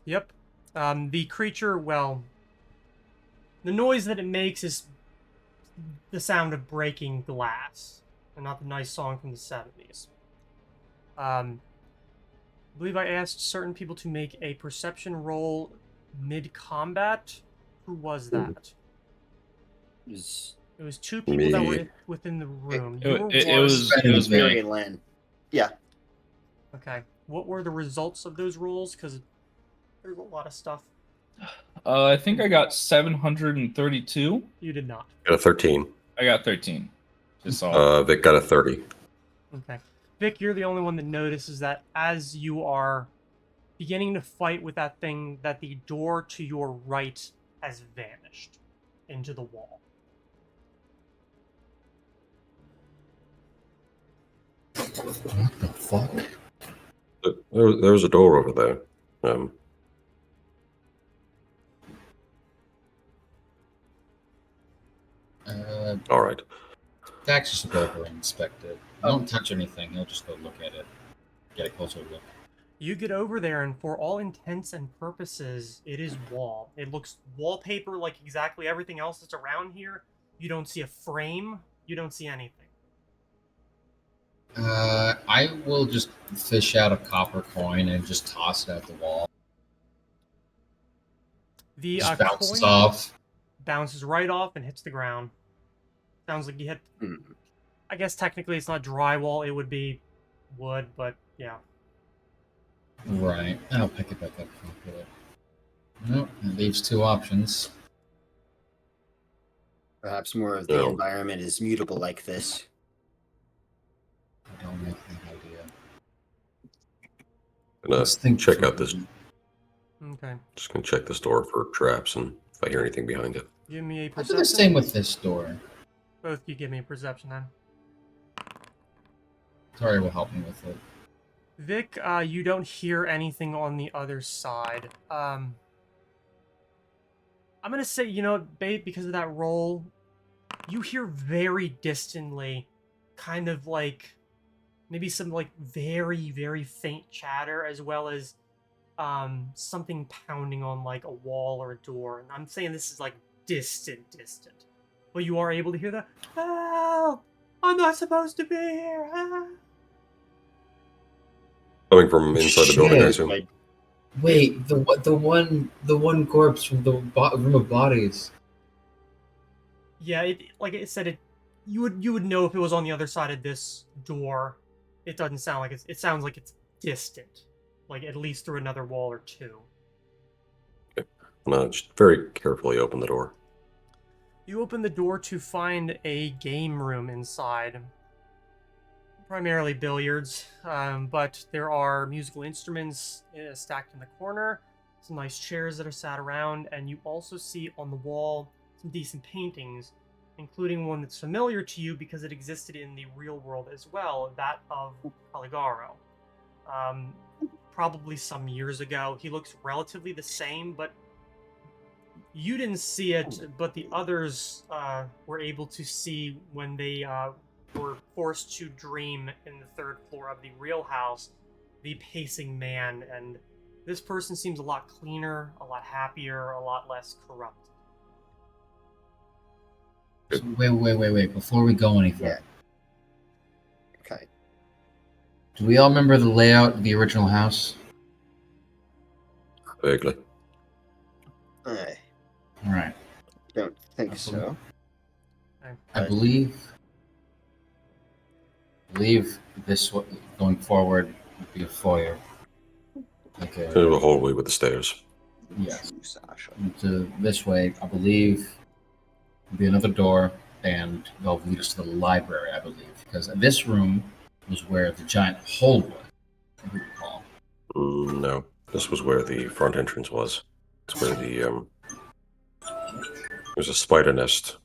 Yep. The creature, well, the noise that it makes is the sound of breaking glass, and not the nice song from the 70s. I believe I asked certain people to make a perception roll mid-combat. Who was that? It was 2 people that were Me. within the room. It, You were it one. was Mary me. and Lan. Yeah. Okay. What were the results of those rolls? Because there's a lot of stuff. I think I got 732. You did not. Got a 13. I got 13. Just all. Vic got a 30. Okay. Vic, you're the only one that notices that as you are beginning to fight with that thing, that the door to your right has vanished into the wall. What the fuck? There's a door over there. All right. Dax just go over and inspect it. Don't touch anything. He'll just go look at it. Get a closer look. You get over there, and for all intents and purposes, it is wall. It looks wallpaper like exactly everything else that's around here. You don't see a frame. You don't see anything. I will just fish out a copper coin and just toss it at the wall. The Just bounces coin off. bounces right off and hits the ground. Sounds like you hit... I guess technically it's not drywall. It would be wood, but yeah. Right. I'll pick it back up. Nope. It leaves 2 options. Perhaps more of the environment is mutable like this. I don't like that idea. Gonna Let's think check for- out this. Okay. Just gonna check this door for traps and if I hear anything behind it. Give me a I do perception. the same with this door. Both you give me a perception then. Sorry, will help me with it. Vic, you don't hear anything on the other side. I'm gonna say, you know, babe, because of that roll, you hear very distantly, kind of like maybe some like very, very faint chatter, as well as something pounding on like a wall or a door. And I'm saying this is like distant. But you are able to hear the help! I'm not supposed to be here. Ah. Coming from inside the building, I Shit. assume. Like, Wait, the one corpse from the room of bodies. Yeah, like I said, you would know if it was on the other side of this door. It doesn't sound like it sounds like it's distant, like at least through another wall or two. Just very carefully open the door. You open the door to find a game room inside. Primarily billiards, but there are musical instruments stacked in the corner, some nice chairs that are sat around, and you also see on the wall some decent paintings, including one that's familiar to you because it existed in the real world as well, that of Caligaro. Probably some years ago. He looks relatively the same, but you didn't see it, but the others were able to see when they were forced to dream in the third floor of the real house, the pacing man, and this person seems a lot cleaner, a lot happier, a lot less corrupt. So wait. Before we go any further, okay. do we all remember the layout of the original house? Vaguely. I All right. don't think so. I believe this going forward would be a foyer. Like Kind of a hallway with the stairs. yes. Sasha. To this way, I believe, would be another door, and they'll lead us to the library. I believe, because this room was where the giant hole was. If you recall. No, this was where the front entrance was. It's where the there's a spider nest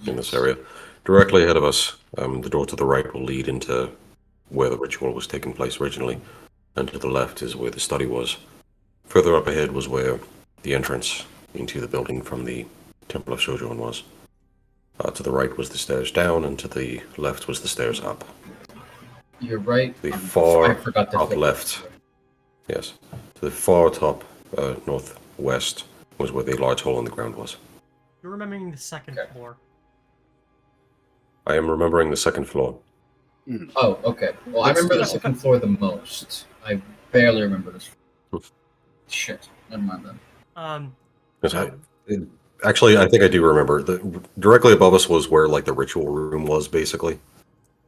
in this area. Directly ahead of us, the door to the right will lead into where the ritual was taking place originally, and to the left is where the study was. Further up ahead was where the entrance into the building from the Temple of Sojourn was. To the right was the stairs down, and to the left was the stairs up. You're right. The far I forgot to top flip. left, yes, to the far top northwest was where the large hole in the ground was. You're remembering the second Okay. floor. I am remembering the second floor. Oh, okay. Well, I remember the second floor the most. I barely remember this. Shit. Never mind then. Yes, So, actually, I think I do remember. Directly above us was where like the ritual room was, basically.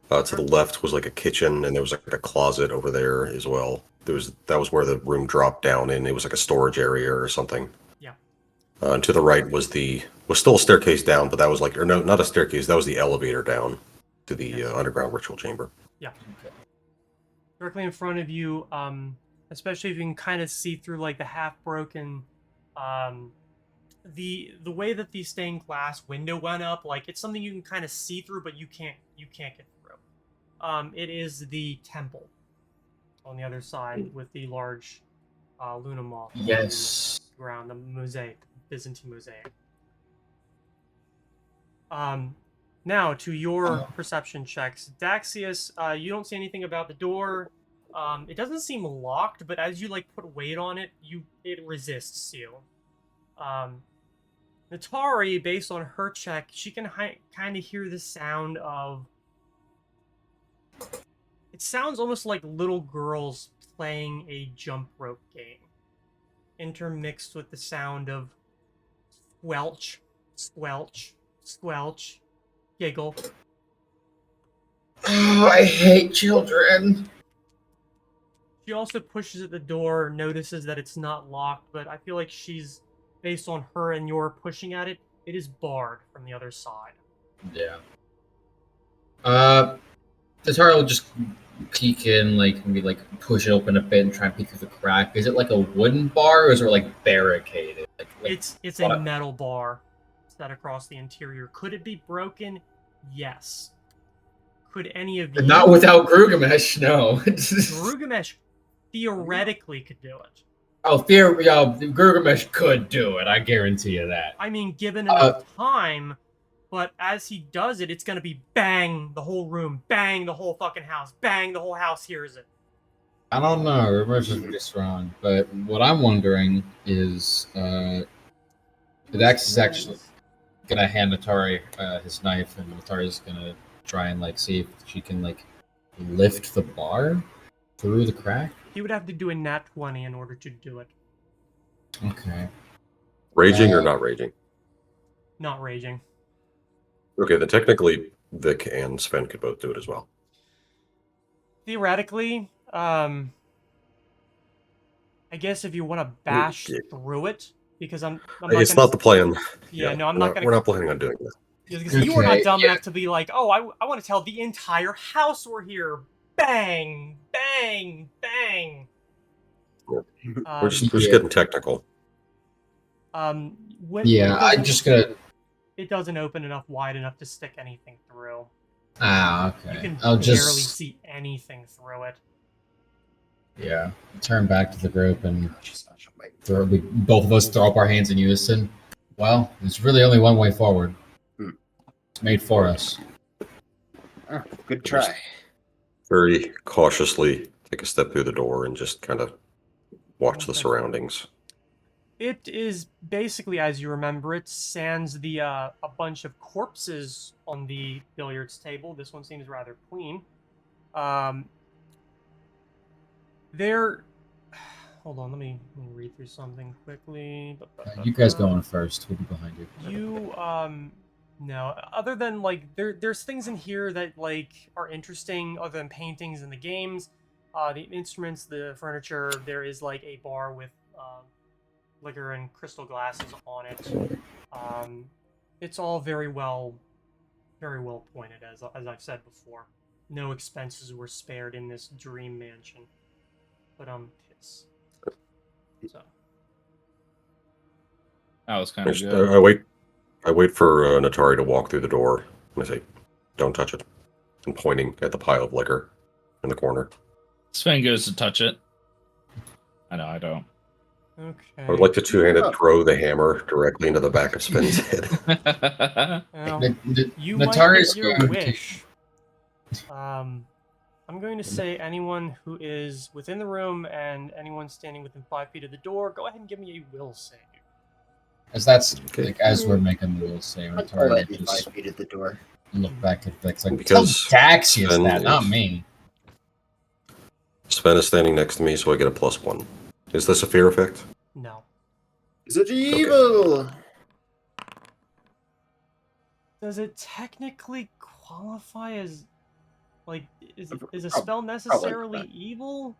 To the left was like a kitchen, and there was like a closet over there as well. That was where the room dropped down in. It was like a storage area or something. yeah. And to the right was still a staircase down, but that was like, or no, not a staircase. That was the elevator down to the Yes. underground ritual chamber. Yeah. Okay. Directly in front of you, especially if you can kind of see through like the half broken the way that the stained glass window went up, like it's something you can kind of see through, but you can't get through. It is the temple on the other side with the large Luna moth Yes. on the ground, the mosaic, Byzantine mosaic. Now to your perception checks, Daxius, you don't see anything about the door. It doesn't seem locked, but as you like put weight on it, it resists you. Natari, based on her check, she can kind of hear the sound of. It sounds almost like little girls playing a jump rope game, intermixed with the sound of squelch, squelch, squelch, giggle. Oh, I hate children. She also pushes at the door, notices that it's not locked, but I feel like she's, based on her and your pushing at it, it is barred from the other side. Yeah. Tatara will just peek in, like maybe like push it open a bit and try and peek through the crack? Is it like a wooden bar or is it like barricaded? It's a metal bar set across the interior. Could it be broken? Yes. Could any of you... Not without Grugamesh, no. Grugamesh theoretically could do it. Grugamesh could do it. I guarantee you that. I mean, given enough time, but as he does it, it's gonna be bang the whole room, bang the whole fucking house, bang the whole house hears it. I don't know. Rumors is pretty strong, but what I'm wondering is, Dax is actually gonna hand Natari his knife, and Natari's gonna try and like see if she can like lift the bar through the crack. He would have to do a nat 20 in order to do it. Okay. Raging or not raging? Not raging. Okay, then technically Vic and Sven could both do it as well. Theoretically, I guess if you want to bash through it, because I'm not It's gonna... not the plan. Yeah, no, I'm not gonna... We're not planning on doing that. Because you were not dumb enough to be like, oh, I want to tell the entire house we're here. Bang, bang, bang. We're just getting technical. I'm just gonna. It doesn't open enough wide enough to stick anything through. Okay. You can I'll barely just see anything through it. Yeah. Turn back to the group and both of us throw up our hands in unison. Well, there's really only one way forward. It's made for us. Oh, good try. Very cautiously take a step through the door and just kind of watch the surroundings. It is basically, as you remember it, sans the a bunch of corpses on the billiards table. This one seems rather clean. There... Hold on, let me read through something quickly. You guys go on first. We'll be behind you. No, other than, like, there's things in here that, like, are interesting other than paintings in the games. The instruments, the furniture, there is, like, a bar with liquor and crystal glasses on it. It's all very well pointed, as I've said before. No expenses were spared in this dream mansion. But, piss. So. That was kind of good. I wait for Natari to walk through the door, and I say, "Don't touch it," and pointing at the pile of liquor in the corner. Sven goes to touch it. I know, I don't. Okay. I would like to two-handed throw the hammer directly into the back of Sven's head. Well, you Natari's might get your wish. I'm going to say anyone who is within the room and anyone standing within 5 feet of the door, go ahead and give me a will save. As that's like as we're making the will save, Natari I'll just 5 feet at the door. look back at Vic's like, Because tell Daxius Sven that, is- not me. Sven is standing next to me, so I get a +1. Is this a fear effect? No. Is it evil? Does it technically qualify as, like, is a Probably spell necessarily not. evil?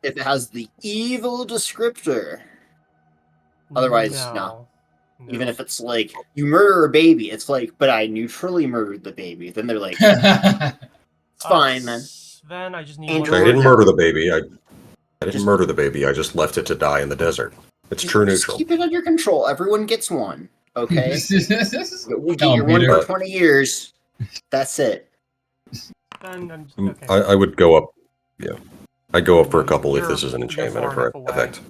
If it has the evil descriptor. Otherwise, no. Even if it's like, you murder a baby, it's like, but I neutrally murdered the baby. Then they're like, it's fine, then. Sven, I just need Andrew, one I didn't more. murder the baby. I didn't Just- murder the baby. I just left it to die in the desert. It's true Just neutral. keep it under control. Everyone gets one. Okay? We Tell get him, your one Peter. for 20 years. That's it. Sven, I'm just, Mm, okay. I would go up. Yeah, I'd go up for a couple if You're- this is an you're enchantment far or enough away. effect.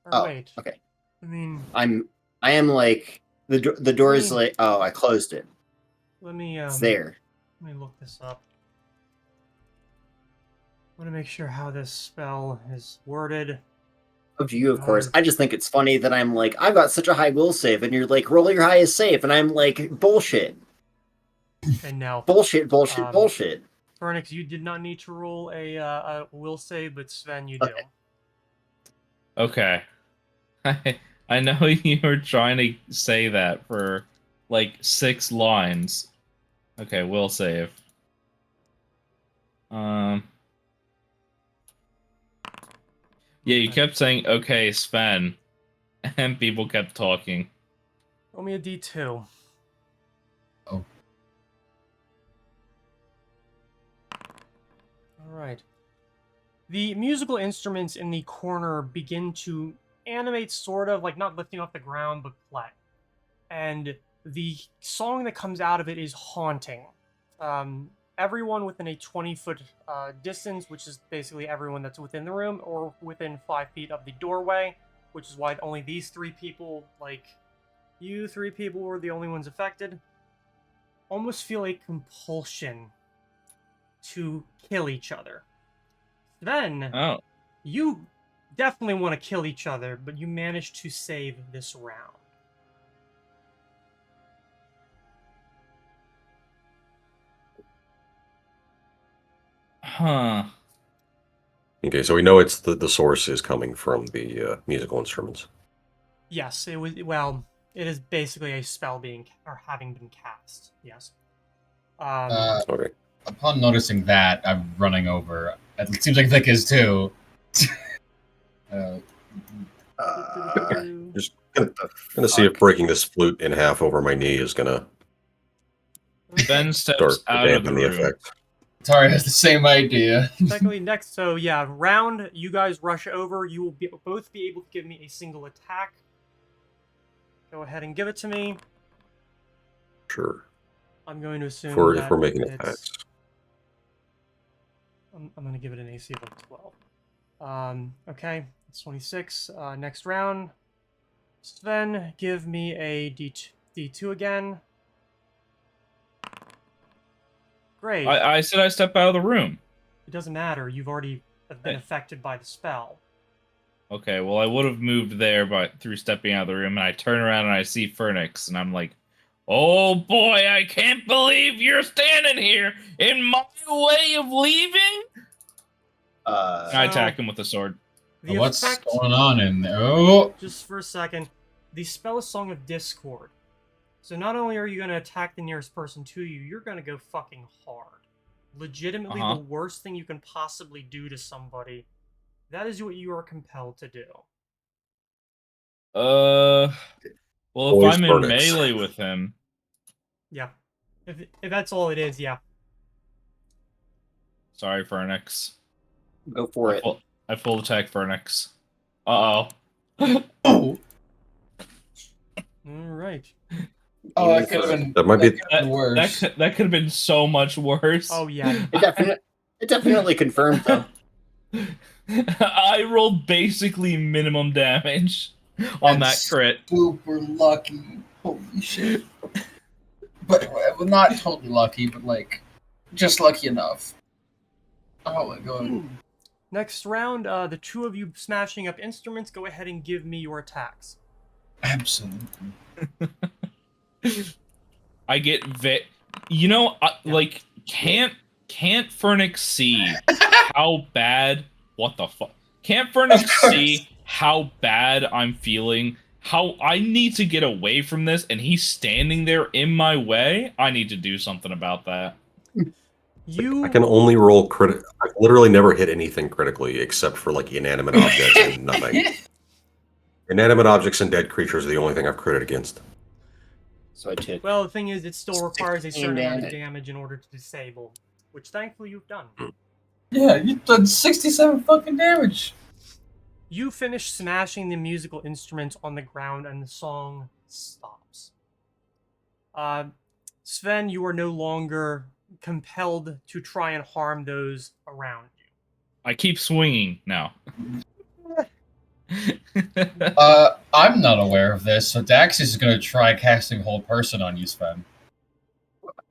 Or Oh, wait. okay. I mean, I am like, the door is Hmm. like, oh, I closed it. let me It's there. let me look this up. I want to make sure how this spell is worded. Up to you, of course. I just think it's funny that I'm like, I've got such a high will save, and you're like, roll your highest save, and I'm like, bullshit. And now, Bullshit. Fernix, you did not need to roll a will save, but Sven, you do. Okay. Okay. I know you were trying to say that for like 6 lines. Okay, will save. Yeah, you kept saying, okay, Sven, and people kept talking. Roll me a d2. Oh. All right. The musical instruments in the corner begin to animate, sort of like not lifting off the ground, but play. And the song that comes out of it is haunting. Everyone within a 20-foot distance, which is basically everyone that's within the room, or within 5 feet of the doorway, which is why only these 3 people, like you 3 people, were the only ones affected, almost feel a compulsion to kill each other. Then, Oh. you definitely want to kill each other, but you manage to save this round. Huh. Okay, so we know it's the source is coming from the musical instruments. Yes, it was. Well, it is basically a spell being or having been cast. Yes. Okay. Upon noticing that, I'm running over. It seems like Vic is too. Just gonna see if breaking this flute in half over my knee is gonna Ben start steps to out of the dampen the room. effect. Tari has the same idea. Technically next, so yeah, round. You guys rush over. You will both be able to give me a single attack. Go ahead and give it to me. Sure. I'm going to assume If we're making attacks. I'm going to give it an AC of 12. Okay, it's 26. Next round. Sven, give me a D2 again. Great. I said I step out of the room. It doesn't matter. You've already been Hey. affected by the spell. Okay, well, I would have moved there through stepping out of the room, and I turn around and I see Phoenix, and I'm like, oh boy, I can't believe you're standing here in my way of leaving! And I attack him with the sword. The What's effect, going on in there? Oh! just for a second, the spell is Song of Discord. So not only are you going to attack the nearest person to you, you're going to go fucking hard. Legitimately the worst thing you can possibly do to somebody. That is what you are compelled to do. Well, if Always I'm in Phoenix. melee with him... Yeah. If that's all it is, yeah. Sorry, Phoenix. Go for it. I full attack Phoenix. Uh-oh. Oh! Alright. Oh, that could have been. That might be- could have been worse. That could have been so much worse. Oh, yeah. It definitely confirmed, though. I rolled basically minimum damage on that That's crit. Super lucky. Holy shit. But well, not totally lucky, but like just lucky enough. Oh my god. Next round, the 2 of you smashing up instruments, go ahead and give me your attacks. Absolutely. I get you know, like can't Phoenix see how bad? What the fuck? Can't Phoenix see how bad I'm feeling? How I need to get away from this, and he's standing there in my way? I need to do something about that. I can only roll crit. I've literally never hit anything critically except for like inanimate objects and nothing. Inanimate objects and dead creatures are the only thing I've critted against. So I did. Well, the thing is, it still requires a 16 certain amount of damage. damage in order to disable, which thankfully you've done. Yeah, you've done 67 fucking damage. You finish smashing the musical instruments on the ground, and the song stops. Sven, you are no longer compelled to try and harm those around you. I keep swinging now. I'm not aware of this, so Dax is gonna try casting Hold Person on you, Sven.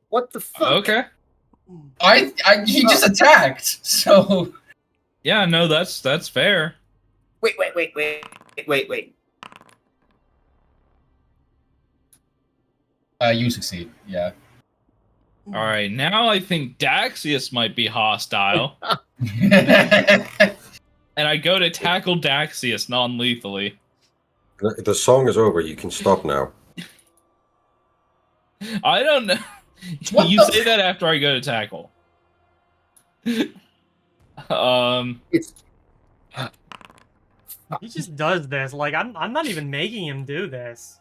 What the fuck? Okay. He just attacked, so Yeah, no, that's fair. Wait. You succeed. Yeah. All right, now I think Daxius might be hostile, and I go to tackle Daxius non-lethally. The song is over. You can stop now. I don't know. What You the say that after I go to tackle. It's He just does this. Like, I'm not even making him do this.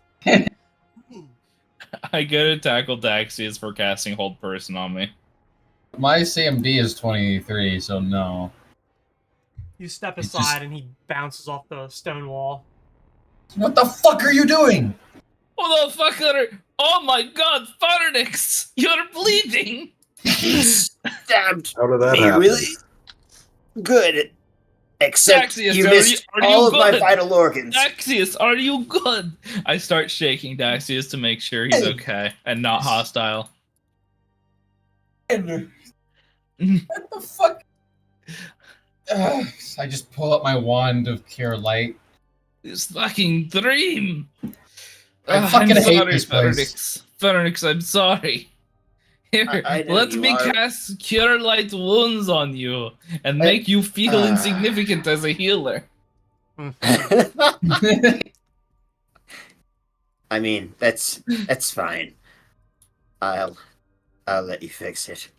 I go to tackle Daxius for casting Hold Person on me. My CMD is 23, so no. You step It's aside just- and he bounces off the stone wall. What the fuck are you doing? What the fuck are... Oh my god, Pharynx! You're bleeding! You stabbed How did that me happen? really good. Except Daxius, you are missed you all of my good? vital organs. Daxius, are you good? I start shaking Daxius to make sure he's okay and not hostile. What the fuck? I just pull up my wand of cure light. This fucking dream! I fucking I'm hate sorry, this place. Pharynx. Pharynx, I'm sorry. Here, I know let you me are. cast Cure Light Wounds on you and make you feel insignificant as a healer. I mean, that's fine. I'll let you fix it.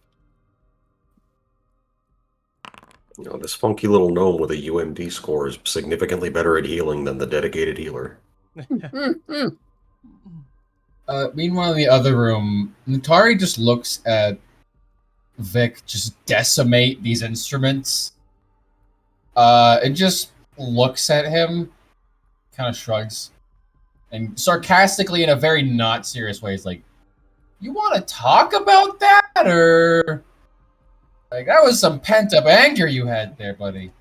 You know, this funky little gnome with a UMD score is significantly better at healing than the dedicated healer. Meanwhile, in the other room, Natari just looks at Vic just decimate these instruments. It just looks at him, kind of shrugs, and sarcastically, in a very not serious way, is like, "You want to talk about that, or like that was some pent up anger you had there, buddy?"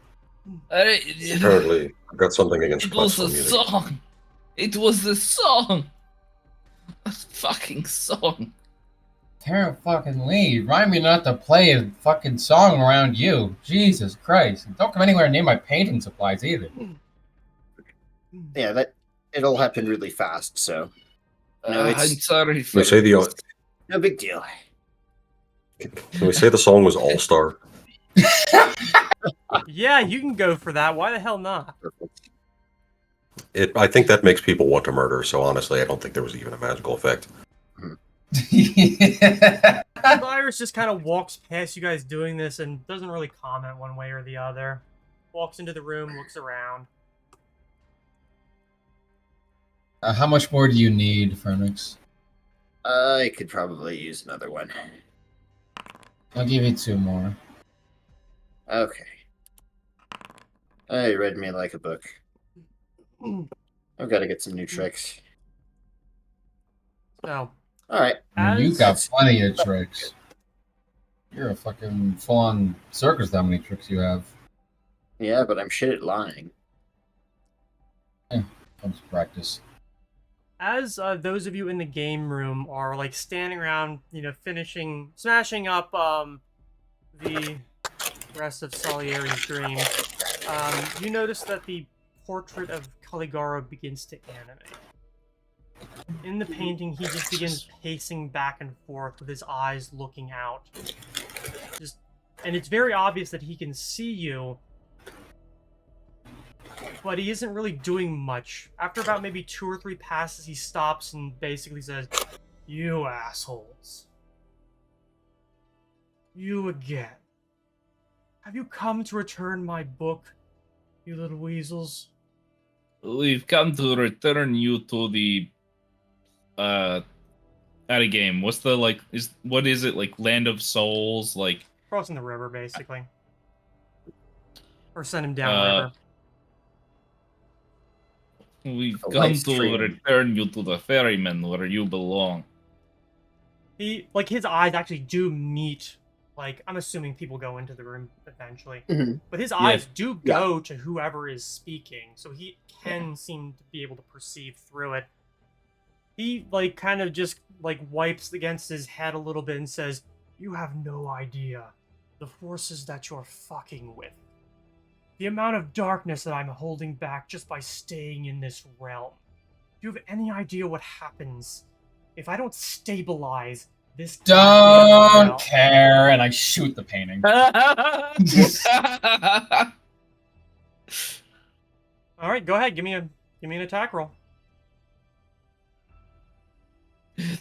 Apparently, I've got something against It was classical a music. song. It was a song. A fucking song. Tara fucking Lee, remind me not to play a fucking song around you. Jesus Christ. And don't come anywhere near my painting supplies either. Yeah, it all happened really fast, so no, I'm it's sorry. Can we say the no big deal. Can we say the song was All Star? Yeah, you can go for that. Why the hell not? I think that makes people want to murder. So honestly, I don't think there was even a magical effect. Virus just kind of walks past you guys doing this and doesn't really comment one way or the other. Walks into the room, looks around. How much more do you need, Phoenix? I could probably use another one. I'll give you 2 more. Okay. I read me like a book. I've got to get some new tricks. So, All right. You got plenty of tricks. You're a fucking full-on circus. How many tricks you have? Yeah, but I'm shit at lying. Comes to practice. as those of you in the game room are like standing around, smashing up the rest of Salieri's dream, you notice that the portrait of Caligaro begins to animate. In the painting, he just begins pacing back and forth with his eyes looking out. And it's very obvious that he can see you, but he isn't really doing much. After about maybe 2 or 3 passes, he stops and basically says, "You assholes. You again. Have you come to return my book, you little weasels?" We've come to return you to the at a game. What's the what is it, like Land of Souls, like Crossing the river, basically. Or send him down river. we've A come live to stream. return you to the ferryman where you belong. His eyes actually do meet, I'm assuming people go into the room eventually. Mhm. But his eyes do Yeah. go to whoever is speaking, so he can seem to be able to perceive through it. He, kind of just, wipes against his head a little bit and says, "You have no idea the forces that you're fucking with. The amount of darkness that I'm holding back just by staying in this realm. Do you have any idea what happens if I don't stabilize this goddamn realm?" Don't care, and I shoot the painting. Alright, go ahead, give me an attack roll.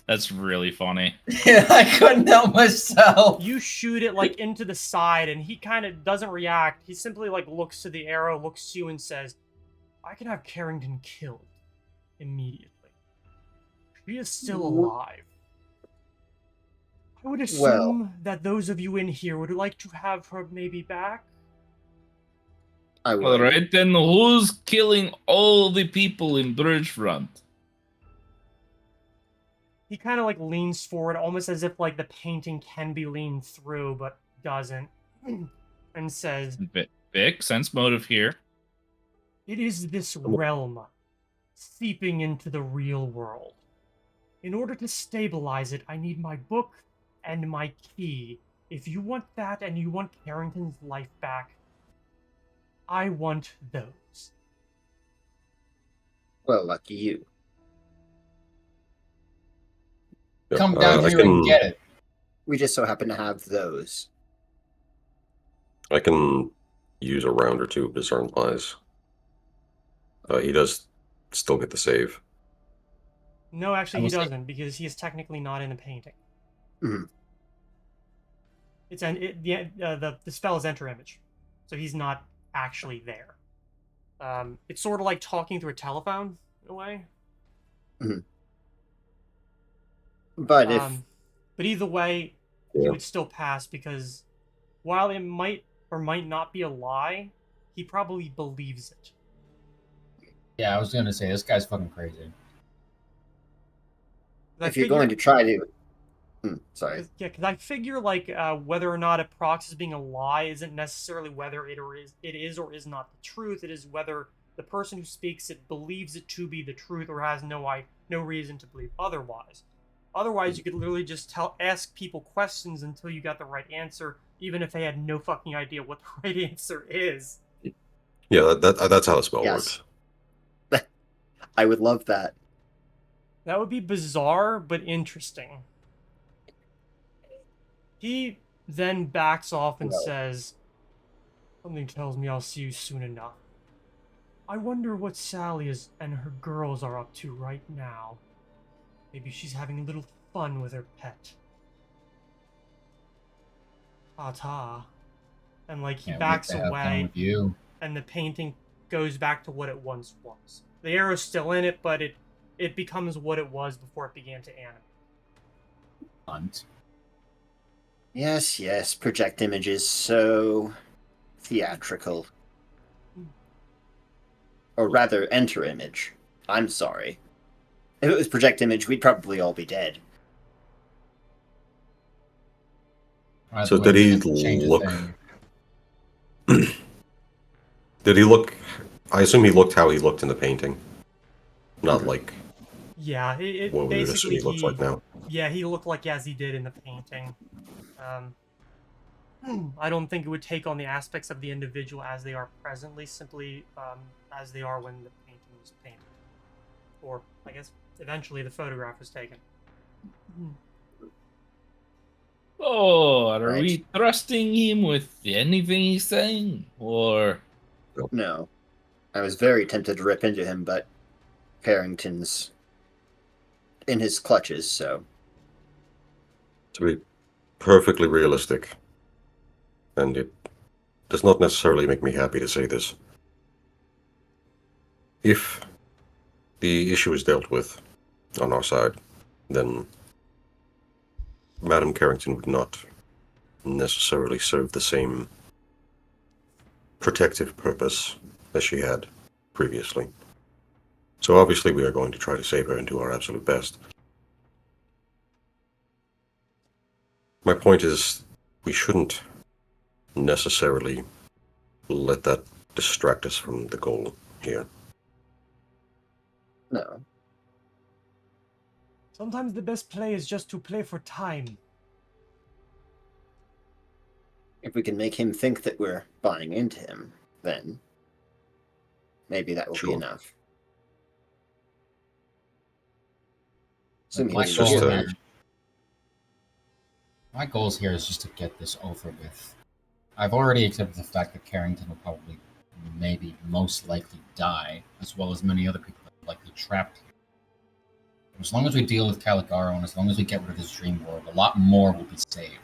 That's really funny. I couldn't help myself. You shoot it into the side, and he kind of doesn't react. He simply looks to the arrow, looks to you, and says, "I can have Carrington killed immediately. She is still alive. I would assume Well- that those of you in here would like to have her maybe back. I would. All right, then who's killing all the people in Bridgefront? He kind of like leans forward, almost as if like the painting can be leaned through, but doesn't, and says, Vic, sense motive here. "It is this realm seeping into the real world. In order to stabilize it, I need my book and my key. If you want that and you want Carrington's life back, I want those." Well, lucky you. Yeah, Come down I here and get it. We just so happen to have those. I can use a round or two of Discern Lies. He does still get the save. No, actually, I he will say- doesn't, because he is technically not in the painting. Mhm. The spell is enter image, so he's not actually there. It's sort of like talking through a telephone in a way. But if But either way, he Yeah. would still pass because while it might or might not be a lie, he probably believes it. Yeah, I was gonna say this guy's fucking crazy. if you're going to try to, sorry, because I figure like whether or not a prox is being a lie isn't necessarily whether it is or is not the truth. It is whether the person who speaks it believes it to be the truth or has no reason to believe otherwise. Otherwise, you could literally just ask people questions until you got the right answer, even if they had no fucking idea what the right answer is. Yeah, that's how the spell Yes. works. I would love that. That would be bizarre, but interesting. He then backs off and Well. says, "Something tells me I'll see you soon enough. I wonder what Sally and her girls are up to right now. Maybe she's having a little fun with her pet. Ta-ta." And like he Can't wait backs to have fun away, with you. and the painting goes back to what it once was. The arrow's still in it, but it becomes what it was before it began to animate. Hunt. Yes, project images so theatrical. Or rather, enter image. I'm sorry. If it was project image, we'd probably all be dead. By So the way, did he we didn't change a look- thing. Did he look? I assume he looked how he looked in the painting, not like Yeah, it what we would assume basically he looks like now. Yeah, he looked like as he did in the painting. I don't think it would take on the aspects of the individual as they are presently, simply as they are when the painting was painted. Or, I guess, eventually the photograph was taken. Oh, are Right. we trusting him with anything he's saying? Or No. I was very tempted to rip into him, but Carrington's in his clutches, so. To be perfectly realistic, and it does not necessarily make me happy to say this. If the issue is dealt with on our side, then Madame Carrington would not necessarily serve the same protective purpose as she had previously. So obviously we are going to try to save her and do our absolute best. My point is, we shouldn't necessarily let that distract us from the goal here. No. Sometimes the best play is just to play for time. If we can make him think that we're buying into him, then maybe that will Sure. be enough. Assuming My he's just, goal, here. my goals here is just to get this over with. I've already accepted the fact that Carrington will probably, maybe, most likely die, as well as many other people that are likely trapped here. As long as we deal with Caligaro and as long as we get rid of his dream world, a lot more will be saved.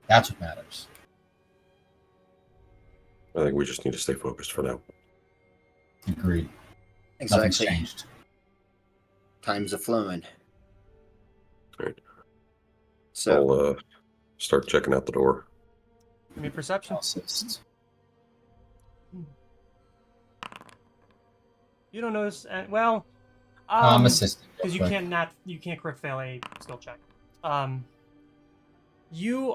That's what matters. I think we just need to stay focused for now. Agreed. Nothing's Exactly. changed. Time's a flowing. Right. So I'll start checking out the door. Give me perception. I'll assist. You don't notice. Well, I'm assisting. because you can't crit fail a skill check. You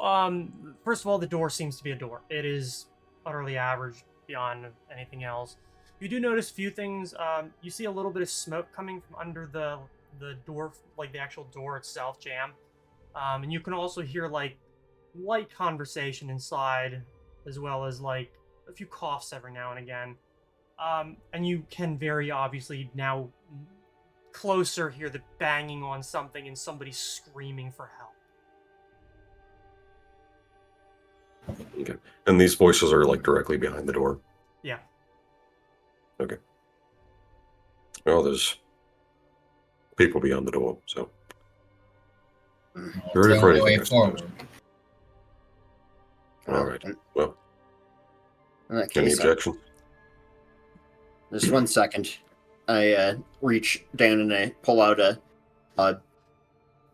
first of all, the door seems to be a door. It is utterly average beyond anything else. You do notice a few things. You see a little bit of smoke coming from under the door, like the actual door itself jam. And you can also hear like light conversation inside, as well as like a few coughs every now and again. And you can very obviously now closer hear the banging on something and somebody screaming for help. Okay. And these voices are like directly behind the door. Yeah. Okay. Well, there's people beyond the door, so. You're ready for anything, Way I suppose. forward. All right. Well, in that any case, objection? just 1 second. I reach down and I pull out a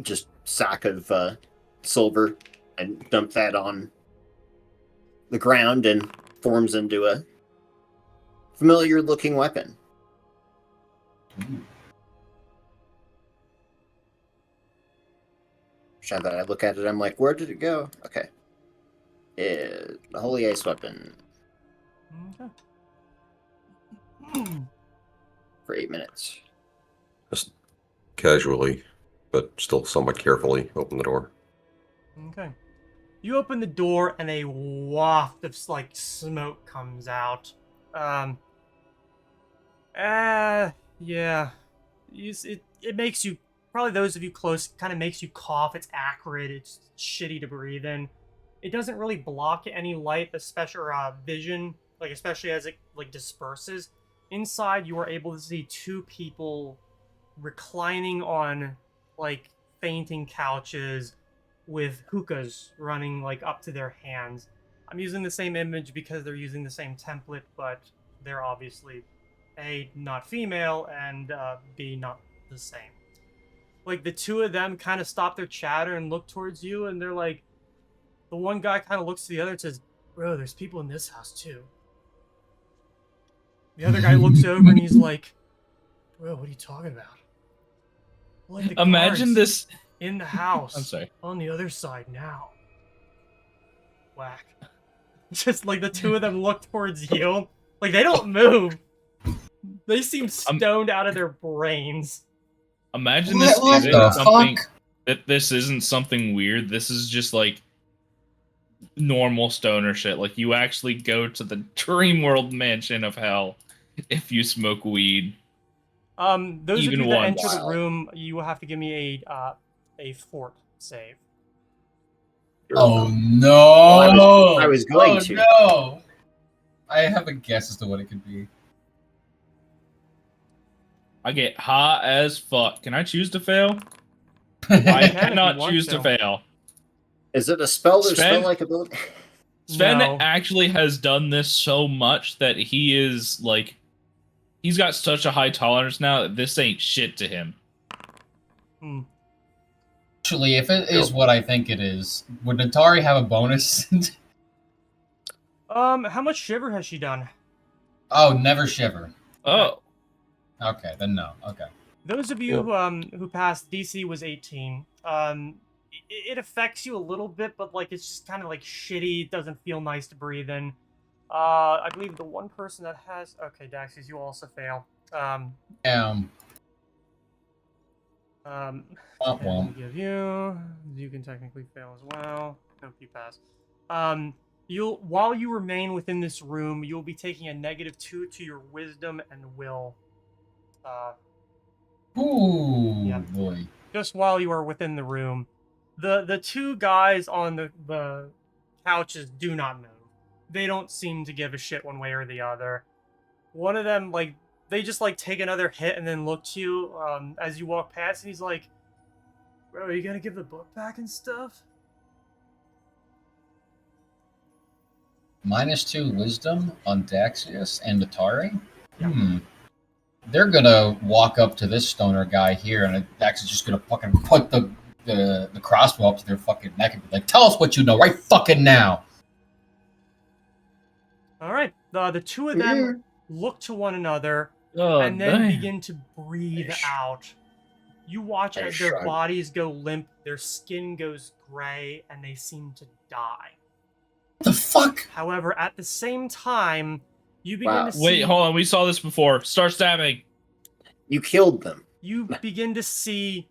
just sack of silver and dump that on the ground and forms into a familiar looking weapon. That I look at it, I'm like, where did it go? Okay. The Holy Ice Weapon Okay. for 8 minutes. Just casually, but still somewhat carefully, open the door. Okay. You open the door and a waft of like smoke comes out. Yeah. It makes you, probably those of you close, kind of makes you cough. It's acrid. It's shitty to breathe in. It doesn't really block any light, especially vision, like especially as it like disperses. Inside, you are able to see two people reclining on like fainting couches with hookahs running like up to their hands. I'm using the same image because they're using the same template, but they're obviously A, not female, and B, not the same. Like the two of them kind of stop their chatter and look towards you, and they're like, the one guy kind of looks to the other and says, "Bro, there's people in this house too." The other guy looks over and he's like, "Bro, what are you talking about?" Like the Imagine guards this. in the house. I'm sorry. On the other side now. Whack. Just like the two of them look towards you. Like they don't move. They seem stoned out of their brains. Imagine What- this what isn't the something fuck? that this isn't something weird. This is just like normal stoner shit. Like you actually go to the dream world mansion of hell if you smoke weed. Those Even of you that once. enter the room, you will have to give me a fort save. Oh no! Well, I was going to. No! I have a guess as to what it could be. I get high as fuck. Can I choose to fail? You I can if you cannot want choose to fail. Is it a spell or Sven? spell-like ability? Sven No. actually has done this so much that he is like, he's got such a high tolerance now that this ain't shit to him. Hmm. Actually, if it is what I think it is, would Natari have a bonus? How much shiver has she done? Oh, never shiver. Oh, Okay, then no. Okay. Those of you who passed, DC was 18. It affects you a little bit, but like it's just kind of like shitty. It doesn't feel nice to breathe in. I believe the one person that has, okay, Daxies, you also fail. Womp womp. Give you can technically fail as well. Nope, you pass. While you remain within this room, you'll be taking a -2 to your wisdom and will. Ooh, Yeah. boy. Just while you are within the room. The two guys on the couches do not move. They don't seem to give a shit one way or the other. One of them, like, they just, like, take another hit and then look to you as you walk past, and he's like, "Bro, are you gonna give the book back and stuff?" -2 wisdom on Daxius and Natari? Yeah. They're gonna walk up to this stoner guy here, and Dax is just gonna fucking put the the crossbow up to their fucking neck and be like, "Tell us what you know right fucking now." All right. The two of them look to one another Oh, and then damn. begin to breathe out. You watch I as their shrug. bodies go limp, their skin goes gray, and they seem to die. What the fuck? However, at the same time, you begin Wow. to see. Wait, hold on. We saw this before. Start stabbing. You killed them. You begin to see.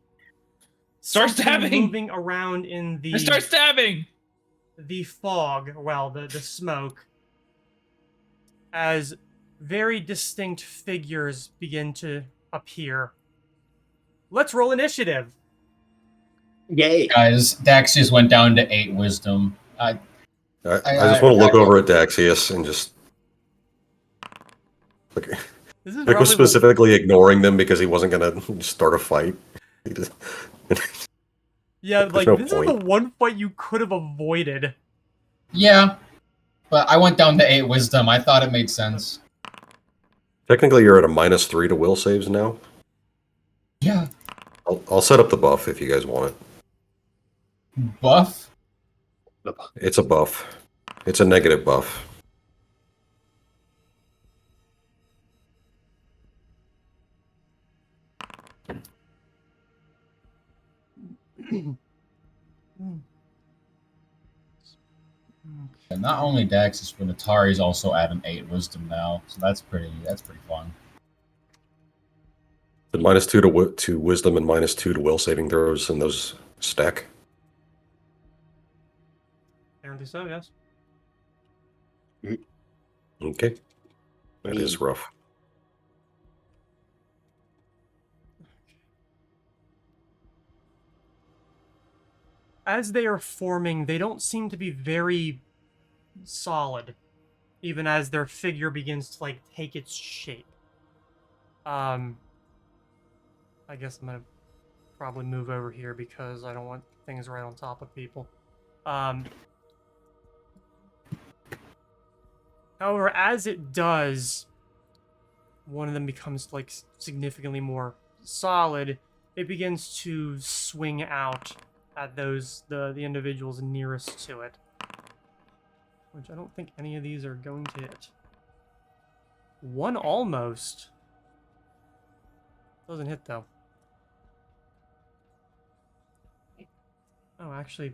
Start something stabbing! moving around in I start stabbing. the fog. Well, the smoke. As very distinct figures begin to appear. Let's roll initiative. Yay. Guys, Dax just went down to 8 wisdom. I just want to look over at Daxius and just. Like, This is Nick probably was specifically ignoring them because he wasn't going to start a fight. He just. Yeah, There's like no this is the one fight you could have avoided. Yeah, but I went down to 8 wisdom. I thought it made sense. Technically, you're at a -3 to will saves now. Yeah. I'll set up the buff if you guys want it. Buff? It's a buff. It's a negative buff. And not only Dax, but Atari's also at an 8 wisdom now, so that's pretty fun. The -2 to wisdom and -2 to will saving throws, and those stack. Apparently so, yes. Okay. That is rough. As they are forming, they don't seem to be very solid, even as their figure begins to like take its shape. I guess I'm gonna probably move over here because I don't want things right on top of people. However, as it does, one of them becomes like significantly more solid. It begins to swing out at the individuals nearest to it, which I don't think any of these are going to hit. One almost doesn't hit though. Oh, actually.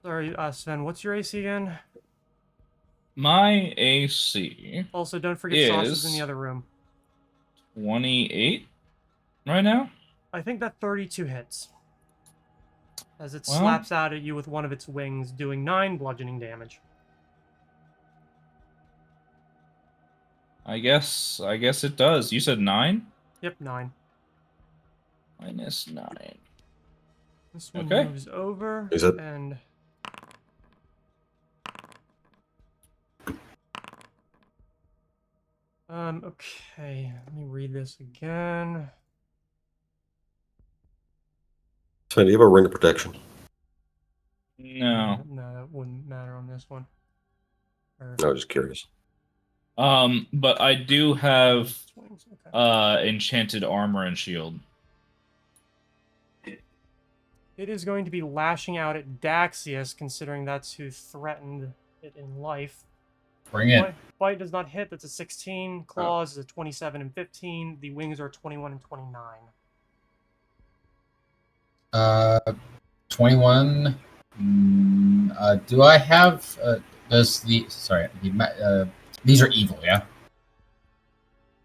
Sorry, Sven, what's your AC again? My AC Also, don't forget Sasha's in is the other room. 28 right now. I think that 32 hits. As it Well- slaps out at you with one of its wings, doing 9 bludgeoning damage. I guess it does. You said 9? Yep, 9. -9. This one Okay. moves over Is it- and... okay, let me read this again. Sven, do you have a ring of protection? No. No, that wouldn't matter on this one. Or, No, just curious. But I do have swings, okay. enchanted armor and shield. It is going to be lashing out at Daxius, considering that's who threatened it in life. Bring it. Bite does not hit, that's a 16. Claws is a 27 and 15. The wings are 21 and 29. 21. Do I have? Does the sorry? These are evil, yeah.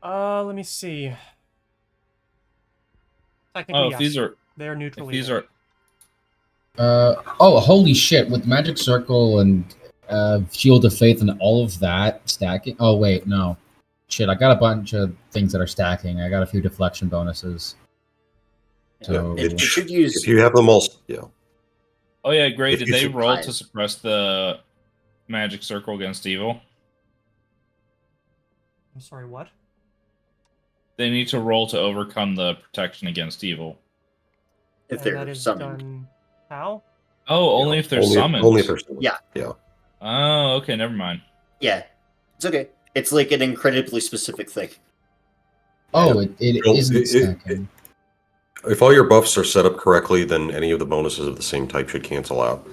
Let me see. Technically, Oh, if yes. these are They're neutral. if these evil. are Oh, holy shit! With magic circle and shield of faith and all of that stacking. Oh wait, no. Shit, I got a bunch of things that are stacking. I got a few deflection bonuses. So It should use. If you have them all, yeah. Oh yeah, great. If Did you they should roll buy to it. suppress the magic circle against evil? I'm sorry, what? They need to roll to overcome the protection against evil. If And they're that is summoned. done how? Oh, only if they're only, summoned. Only if they're summoned. Yeah. Yeah. Oh, okay, never mind. Yeah, it's okay. It's like an incredibly specific thing. oh, it Well, isn't stacking. If all your buffs are set up correctly, then any of the bonuses of the same type should cancel out.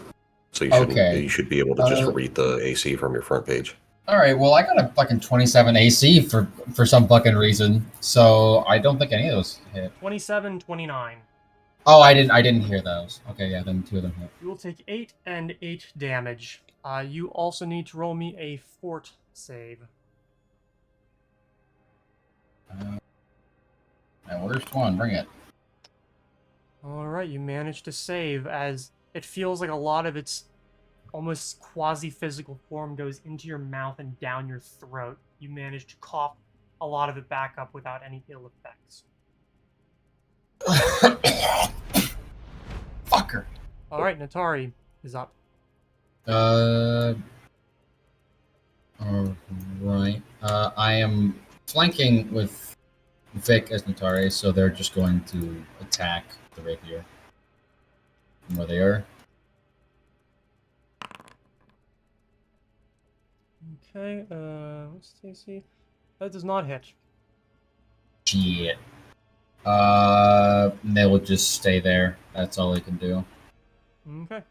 So you shouldn't. Okay. You should be able to just read the AC from your front page. All right. Well, I got a fucking 27 AC for some fucking reason, so I don't think any of those hit. 27, 29. Oh, I didn't hear those. Okay, yeah, then 2 of them hit. You will take 8 and 8 damage. You also need to roll me a fort save. My worst one, bring it. Alright, you managed to save, as it feels like a lot of its almost quasi-physical form goes into your mouth and down your throat. You managed to cough a lot of it back up without any ill effects. Fucker. Alright, Natari is up. Alright. I am flanking with Vic as Natari, so they're just going to attack the rapier from where they are. Okay, what's Stacy? That does not hit. Shit. They will just stay there. That's all they can do. Okay.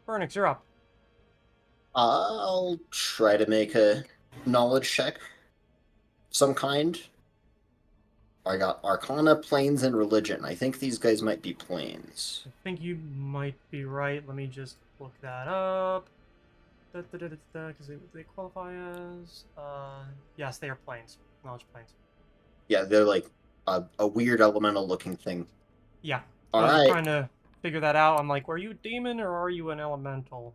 Burnix, you're up. I'll try to make a knowledge check of some kind. I got Arcana, Planes, and Religion. I think these guys might be Planes. I think you might be right. Let me just look that up. Because they qualify as... yes, they are planes. Knowledge planes. Yeah, they're like a weird elemental looking thing. Yeah. All I was right. trying to figure that out. I'm like, were you a demon or are you an elemental?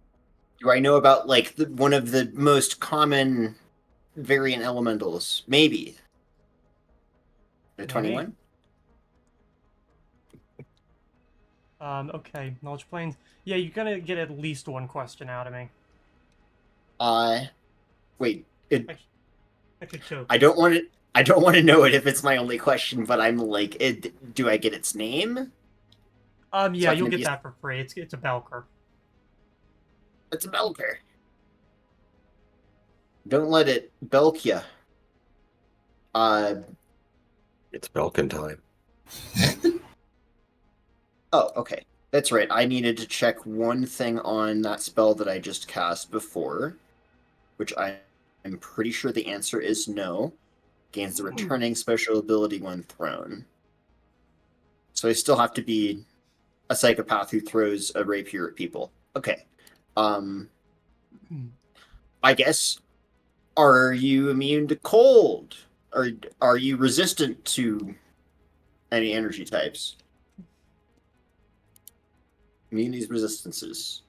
Do I know about like one of the most common variant elementals? Maybe. The 21? Okay. Knowledge planes. Yeah, you're gonna get at least one question out of me. Wait. I could choke. I don't want to know it if it's my only question, but I'm like, do I get its name? Yeah, So you'll get that for free. It's a Belker. It's a Belker. Don't let it belk ya. It's Belkin time. Oh, okay. That's right. I needed to check one thing on that spell that I just cast before, which I'm pretty sure the answer is no. Gains the returning special ability when thrown. So I still have to be a psychopath who throws a rapier at people. Okay. I guess, are you immune to cold? Or are you resistant to any energy types? Immunities, resistances.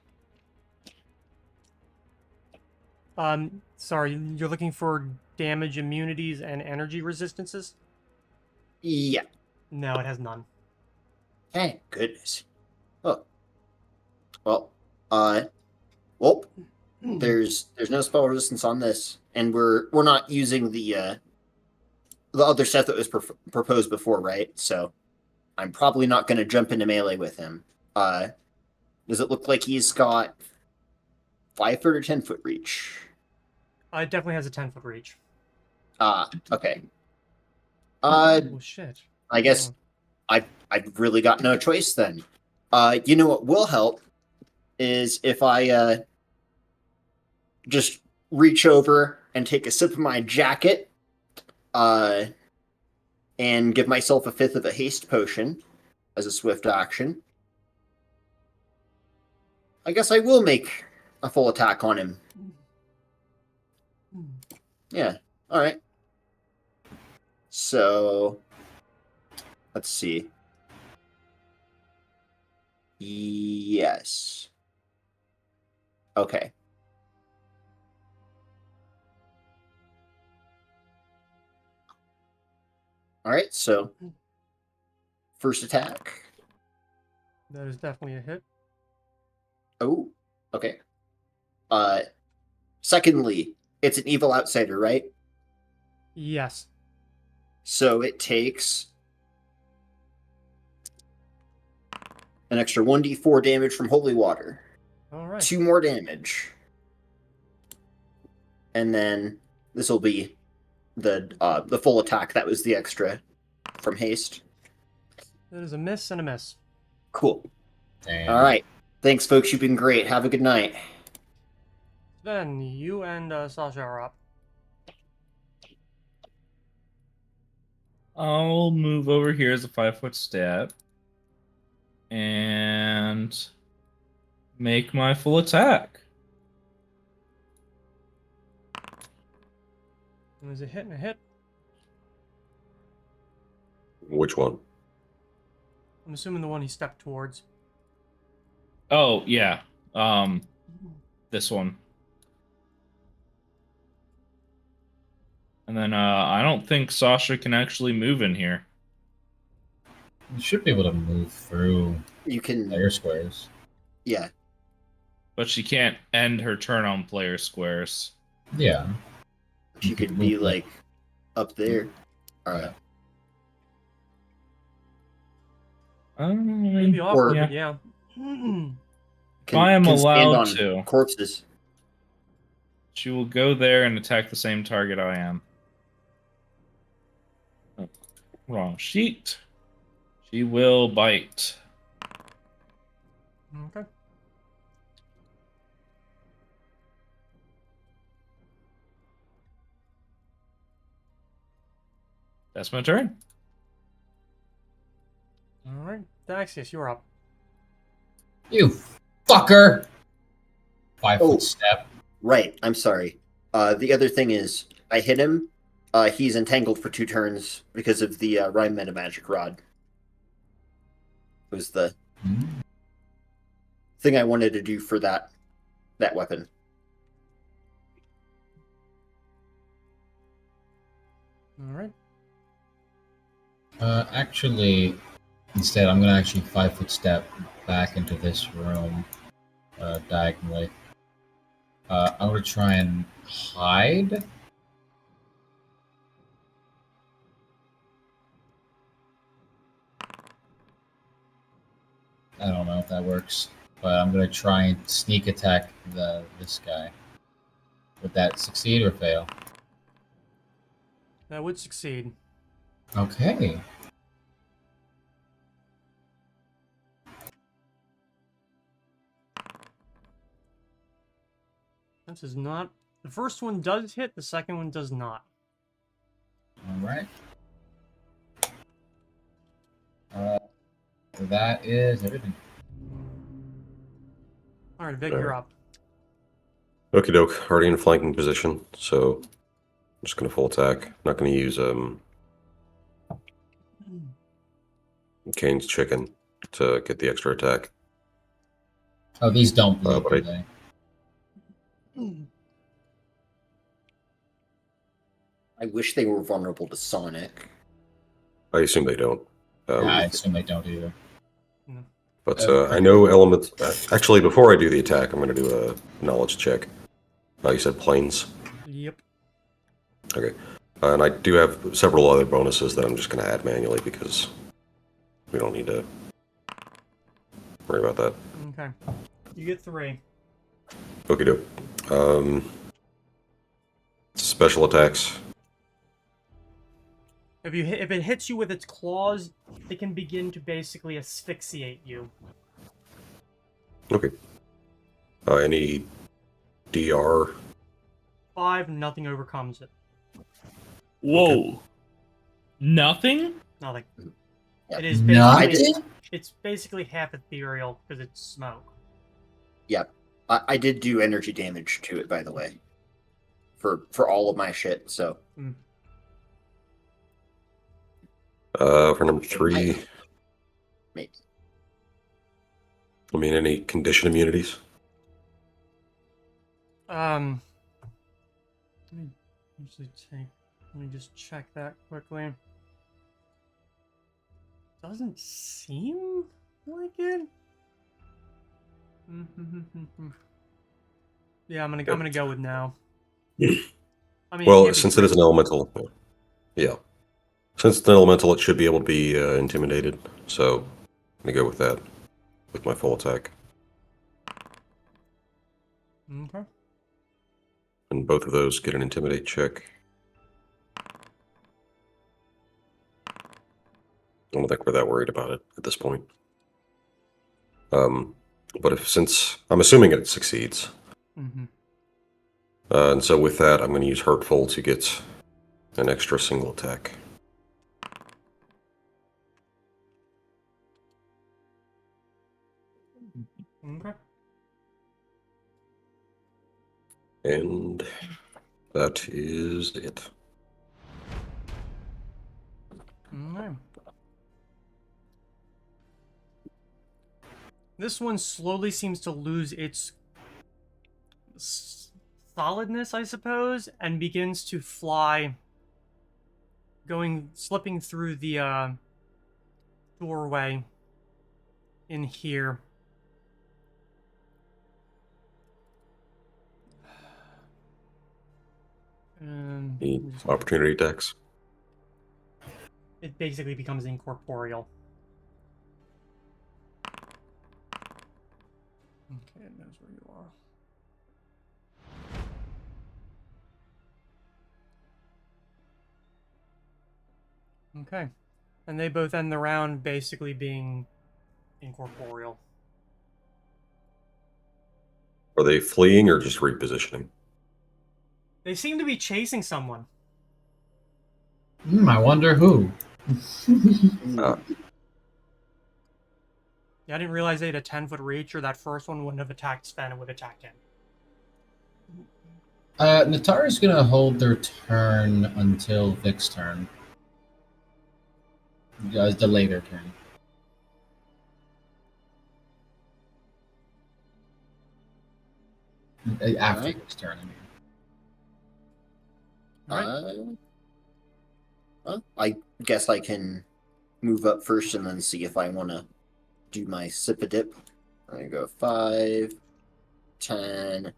Sorry, you're looking for damage immunities and energy resistances? Yeah. No, it has none. Thank goodness. Oh. Well, there's no spell resistance on this, and we're not using the other set that was proposed before, right? So I'm probably not going to jump into melee with him. Does it look like he's got 5-foot or 10-foot reach? It definitely has a 10-foot reach. Okay. Oh shit. I guess I've really got no choice then. You know what will help is if I just reach over and take a sip of my jacket, and give myself a 5th of a haste potion as a swift action. I guess I will make a full attack on him. Yeah. All right. So, let's see. Yes. Okay. All right, so first attack. That is definitely a hit. Oh, okay. Secondly, it's an evil outsider, right? Yes. So it takes an extra 1d4 damage from holy water. All right. 2 more damage. And then this will be the full attack. That was the extra from haste. That is a miss and a miss. Cool. Damn. All right. Thanks, folks. You've been great. Have a good night. Then you and Sasha are up. I'll move over here as a 5-foot step and make my full attack. Was a hit and a hit? Which one? I'm assuming the one he stepped towards. Oh yeah, this one. And then I don't think Sasha can actually move in here. You should be able to move through You can. player squares. Yeah. But she can't end her turn on player squares. Yeah. You could be like up there. All right. Maybe If awkward, yeah. but yeah. I am stand allowed on to. corpses. She will go there and attack the same target I am. Oh, wrong sheet. She will bite. Okay. That's my turn. All right. Daxius, you're up. You fucker! 5 Oh. foot step. Right. I'm sorry. The other thing is, I hit him. He's entangled for 2 turns because of the Rhyme Meta Magic Rod. It was the thing I wanted to do for that weapon. All right. Actually, instead, I'm gonna actually 5 foot step back into this room, diagonally. I'm gonna try and hide. I don't know if that works, but I'm gonna try and sneak attack this guy. Would that succeed or fail? That would succeed. Okay. This is not. The first one does hit, the second one does not. Alright. That is everything. All right, Vic, All you're right. up. Okie doke. Already in flanking position, so I'm just gonna full attack. Not gonna use Kane's chicken to get the extra attack. Oh, these don't bleed, but do I- they? I wish they were vulnerable to Sonic. I assume they don't. I assume they don't either. But Okay. I know elements. Actually, before I do the attack, I'm going to do a knowledge check. You said planes. Yep. Okay. And I do have several other bonuses that I'm just going to add manually because we don't need to worry about that. Okay. You get 3. Okie doke. Special attacks. If it hits you with its claws, it can begin to basically asphyxiate you. Okay. Any DR? 5, nothing overcomes it. Whoa. Nothing? Nothing. Yeah. It is Nothing? basically it's basically half ethereal because it's smoke. Yep. I did do energy damage to it, by the way. For all of my shit, so. For number 3, Maybe. I mean, any condition immunities? Let me usually take. Let me just check that quickly. Doesn't seem like it. Yeah, I'm gonna go with no. I mean, Well, can't be since it is an great. elemental, yeah. Since it's an elemental, it should be able to be intimidated. So, I'm gonna go with that with my full attack. Okay. And both of those get an intimidate check. I don't think we're that worried about it at this point. But since I'm assuming it succeeds, Mm-hmm. and so with that, I'm going to use Hurtful to get an extra single attack. Okay. And that is it. Okay. This one slowly seems to lose its solidness, I suppose, and begins to fly, slipping through the doorway in here. The opportunity attacks. It basically becomes incorporeal. Okay, it knows where you are. Okay. And they both end the round basically being incorporeal. Are they fleeing or just repositioning? They seem to be chasing someone. I wonder who. Yeah, I didn't realize they had a 10-foot reach, or that first one wouldn't have attacked Sven and would have attacked him. Natara's gonna hold their turn until Vic's turn. You guys delay their turn. After Alright. Vic's turn, I mean. Well, I guess I can move up first and then see if I want to do my sip a dip. I go 5, 10.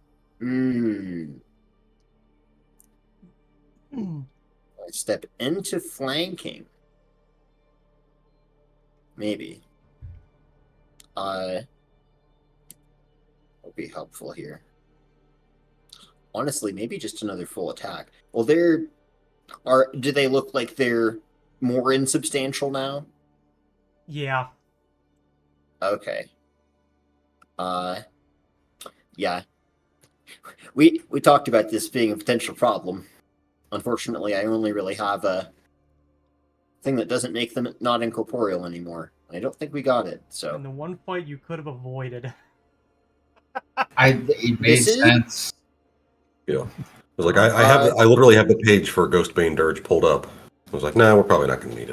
I step into flanking. Maybe. Will be helpful here. Honestly, maybe just another full attack. Well, do they look like they're more insubstantial now? Yeah. Okay. Yeah. We talked about this being a potential problem. Unfortunately, I only really have a thing that doesn't make them not incorporeal anymore. I don't think we got it, so. And the one fight you could have avoided. It made sense. Yeah. I was like, I literally have the page for Ghostbane Dirge pulled up. I was like, nah, we're probably not going to need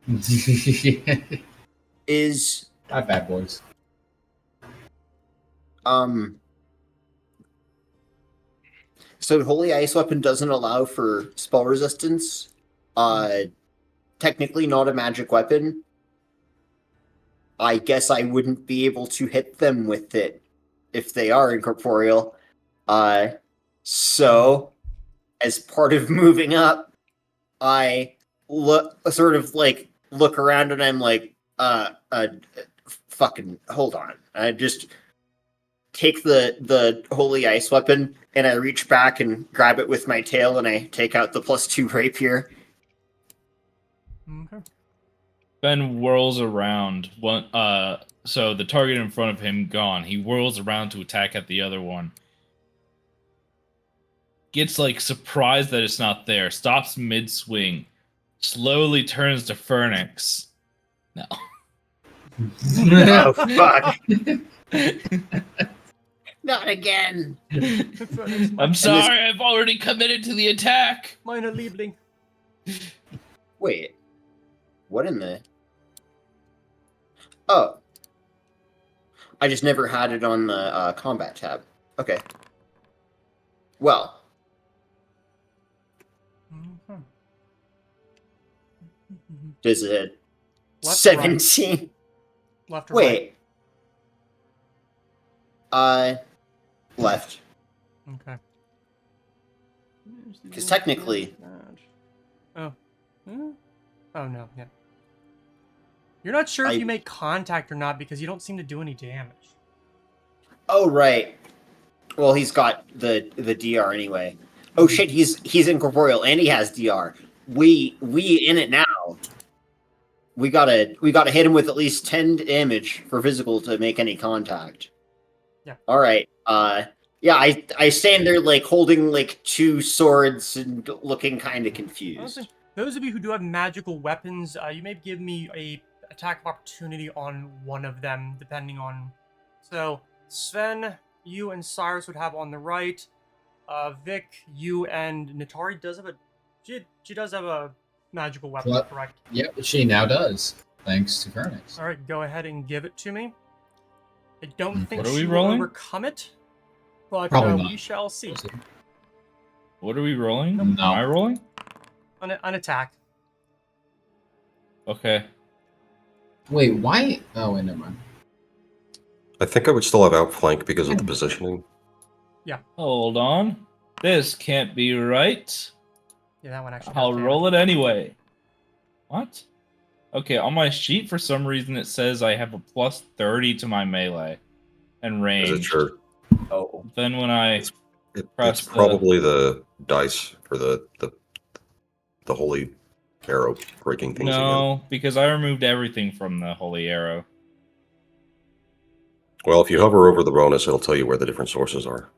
it. Is Not bad boys. So Holy Ice Weapon doesn't allow for spell resistance. Technically not a magic weapon. I guess I wouldn't be able to hit them with it if they are incorporeal. So as part of moving up, I look around and I'm like, fucking hold on. I just take the Holy Ice Weapon and I reach back and grab it with my tail and I take out the +2 rapier. Okay. Ben whirls around. So the target in front of him gone. He whirls around to attack at the other one. Gets surprised that it's not there. Stops mid-swing. Slowly turns to Phoenix. No. Oh, fuck. Not again. I'm sorry, I've already committed to the attack. Minor Liebling. Wait. What in the... Oh. I just never had it on the combat tab. Okay. Well. Does it... Left or 17? Left or right? Wait. Left. Okay. Because technically... Oh. Oh, no, yeah. You're not sure if you make contact or not because you don't seem to do any damage. Oh, right. Well, he's got the DR anyway. Oh shit, he's, incorporeal and he has DR. We in it now. we gotta hit him with at least 10 damage for physical to make any contact. Yeah. All right. Yeah, I stand there like holding like two swords and looking kind of confused. Those of you who do have magical weapons, you may give me a attack of opportunity on one of them, depending on. So Sven, you and Cyrus would have on the right. Vic, you and Natari does have a. She does have a magical weapon, What? correct? Yep, she now does, thanks to Vernix. All right, go ahead and give it to me. I don't Okay. think What are we she will rolling? overcome it, but Probably not. we shall see. What are we rolling? No. Am I rolling? An attack. Okay. Wait, why? Oh, wait, never mind. I think I would still have outflank because of the positioning. Hold on. This can't be right. Yeah, that one actually. I'll roll it anyway. What? Okay, on my sheet, for some reason, it says I have a plus 30 to my melee and range. Is it sure? Oh. Then when I press It's probably the dice for the holy arrow breaking things again. No, because I removed everything from the holy arrow. Well, if you hover over the bonus, it'll tell you where the different sources are.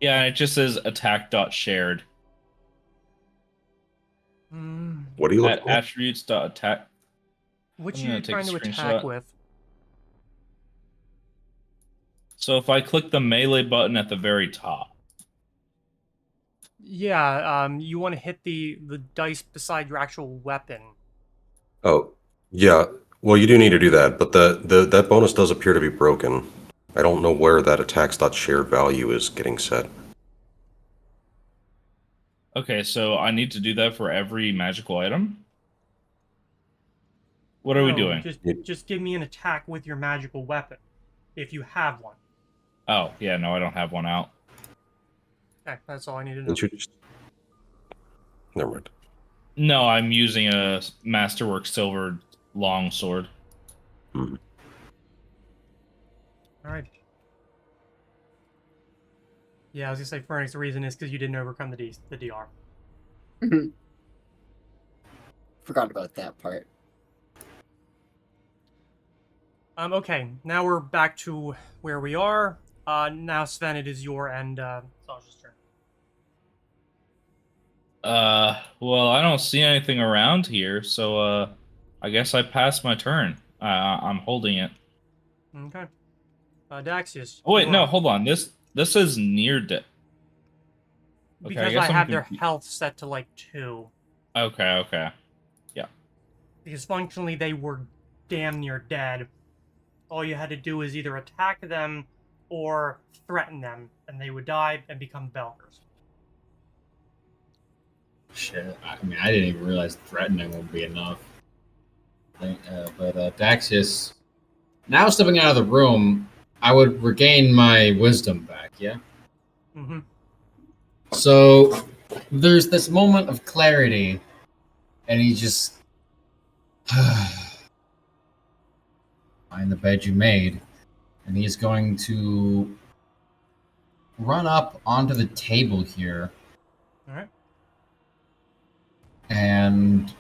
Yeah, and it just says attack.shared. What are you At looking at? attributes.attack. Which I'm are gonna you take trying a to attack screenshot. with? So if I click the melee button at the very top. Yeah, you want to hit the dice beside your actual weapon. Oh, yeah. Well, you do need to do that, but that bonus does appear to be broken. I don't know where that attacks.shared value is getting set. Okay, so I need to do that for every magical item? What are we No, doing? Just give me an attack with your magical weapon, if you have one. Oh, yeah, no, I don't have one out. Okay, that's all I need to know. Didn't you just... Never mind. No, I'm using a Masterwork Silver longsword. Hmm. All right. Yeah, I was gonna say, Fernix, the reason is because you didn't overcome the DR. Forgot about that part. Okay, now we're back to where we are. Now Sven, it is your and Sasha's turn. Well, I don't see anything around here, so, I guess I passed my turn. I'm holding it. Okay. Daxius. Oh, wait, you're no, up. hold on. This is near death. Okay, Because guess I I'm have their confused. health set to like 2. Okay. Yeah. Because functionally they were damn near dead. All you had to do is either attack them or threaten them, and they would die and become Belkers. Shit. I mean, I didn't even realize threatening would be enough. But Daxius, now stepping out of the room, I would regain my wisdom back, yeah? Mm-hmm. So there's this moment of clarity, and he just find the bed you made, and he's going to run up onto the table here, All right. and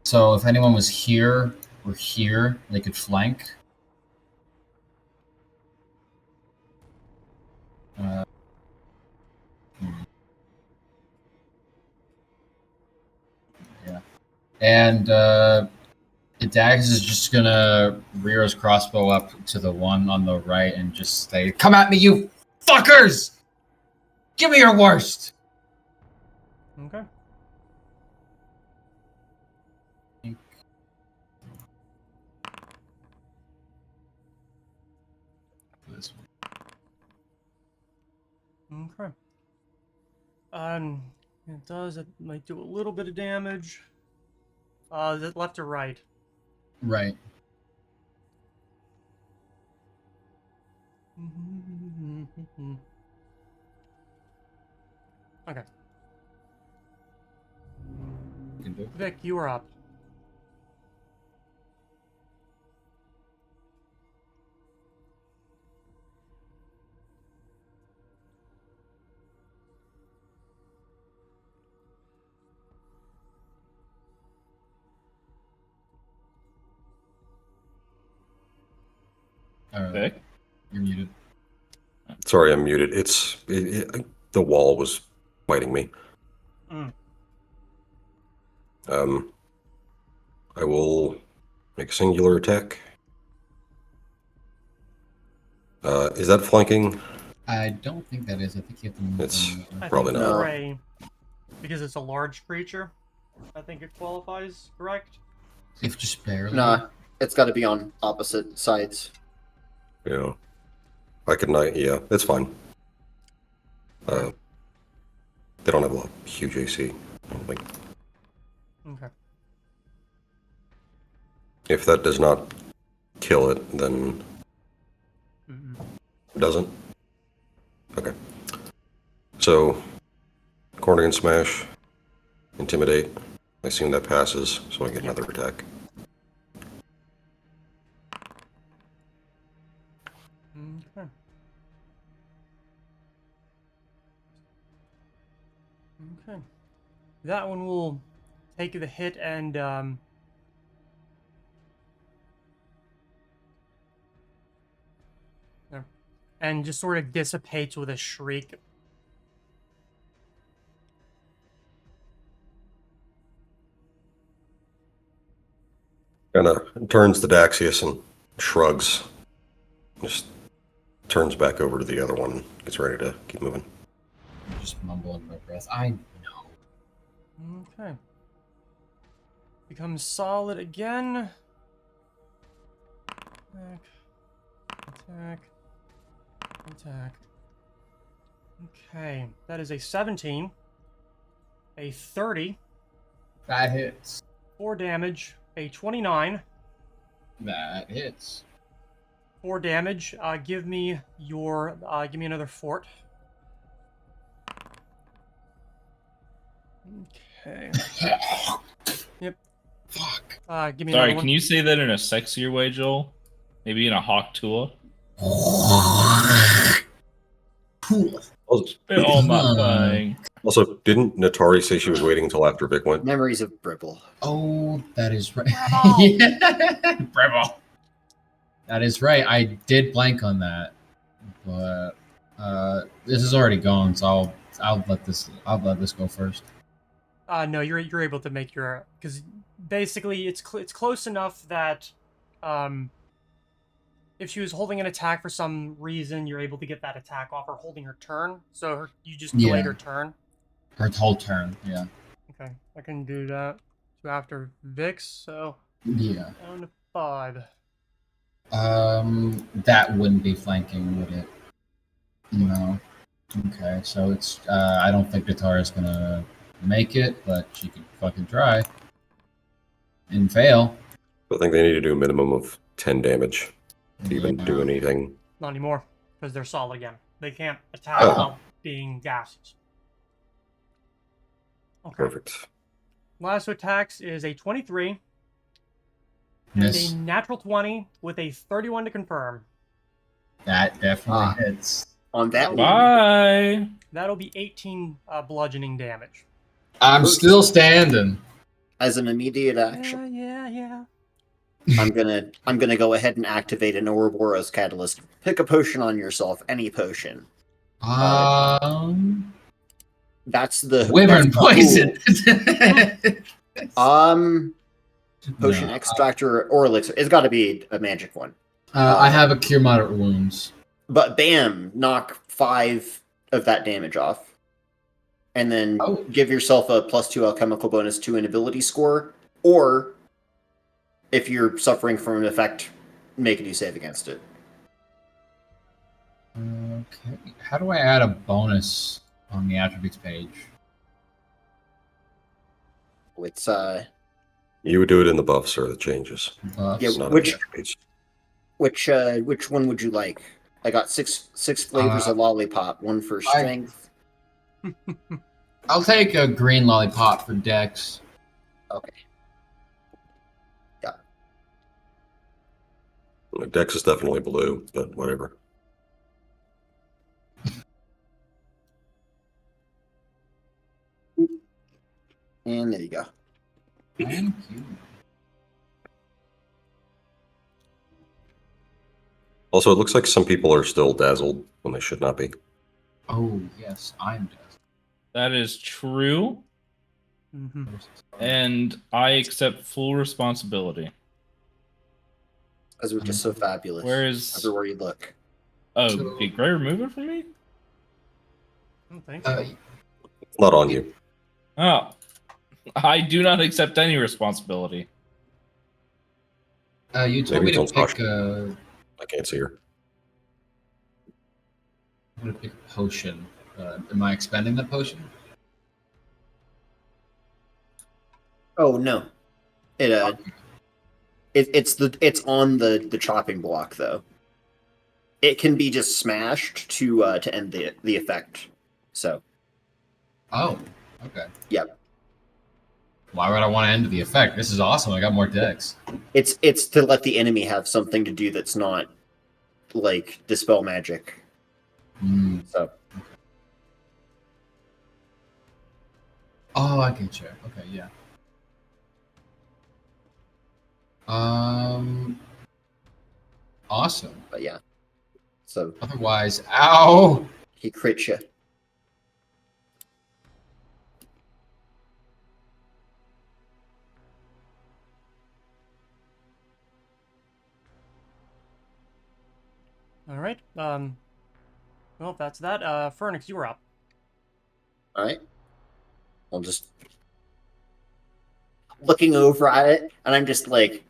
so if anyone was here or here, they could flank. Yeah, and Dax is just gonna rear his crossbow up to the one on the right and just say, "Come at me, you fuckers! Give me your worst!" Okay. This one. Okay. It does. It might do a little bit of damage. Is it left or right? Right. Okay. You can do it. Vic, you are up. Vic? You're muted. Sorry, I'm muted. The wall was fighting me. Mm. I will make a singular attack. Is that flanking? I don't think that is. I think you have to move It's them. I Probably think not. No. foray, because it's a large creature, I think it qualifies, correct? If just barely. Nah, it's got to be on opposite sides. Yeah. I could not. Yeah, it's fine. They don't have a huge AC. I don't think. Okay. If that does not kill it, then Mm-mm. it doesn't. Okay. So, corner and smash, intimidate. I assume that passes, so I get another attack. Okay. Okay. That one will take the hit and just sort of dissipates with a shriek. Kind of turns to Daxius and shrugs. Just turns back over to the other one and gets ready to keep moving. I'm just mumbling my breath. I know. Okay. Becomes solid again. Attack. Attack. Okay. That is a 17. A 30. That hits. 4 damage. A 29. That hits. 4 damage. Give me another fort. Okay. Yep. Fuck. Give me Sorry, another one. can you say that in a sexier way, Joel? Maybe in a hawk Tua? Oh, my thing. Also, didn't Natari say she was waiting until after Vic went? Memories of Bribble. Oh, that is right. Bravo! Bravo. That is right. I did blank on that, but this is already gone, so I'll let this go first. No, you're able to make your, because basically it's close enough that if she was holding an attack for some reason, you're able to get that attack off her holding her turn. So you just delayed her turn. Her whole turn, yeah. Okay, I can do that. So after Vix, so Yeah. down to 5. That wouldn't be flanking, would it? No. Okay, so it's I don't think Guitara's gonna make it, but she could fucking try. And fail. I think they need to do a minimum of 10 damage to even do anything. Not anymore, because they're solid again. They can't attack Oh. without being gases. Okay. Perfect. Last attacks is a 23 Miss. and a natural 20 with a 31 to confirm. That definitely hits. On that one, Bye. That'll be 18 bludgeoning damage. I'm still standing. as an immediate action, Yeah. I'm gonna go ahead and activate an Ouroboros catalyst. Pick a potion on yourself, any potion. That's the Wyvern poison. Potion extract or elixir. It's got to be a magic one. I have a cure moderate wounds. But bam, knock 5 of that damage off, and then give yourself a +2 alchemical bonus to an ability score, or if you're suffering from an effect, make a new save against it. Okay. How do I add a bonus on the attributes page? It's You would do it in the buffs or the changes. Buffs? Yeah, Not in which- the attributes. which one would you like? I got six flavors of lollipop. One for strength. I'll take a green lollipop for Dex. Okay. Dex is definitely blue, but whatever. And there you go. Thank you. Also, it looks like some people are still dazzled when they should not be. Oh, yes, I'm dazzled. That is true, Mm-hmm. and I accept full responsibility. Because we're just so fabulous. Where is? Everywhere you look. Oh, So- did Gray remove it from me? I don't think so. Not on you. Oh, I do not accept any responsibility. You told Maybe me to don't pick. I can't see her. I'm gonna pick a potion. Am I expending the potion? Oh no. It's on the chopping block though. It can be just smashed to end the effect. So Oh, okay. Yep. Why would I want to end the effect? This is awesome. I got more decks. it's to let the enemy have something to do that's not like dispel magic. So Oh, I can check. Okay, yeah. Awesome. but yeah. So Otherwise, ow! he crits you. All right. Well, if that's that, Fernix, you were up. Alright. I'll just looking over at it, and I'm just like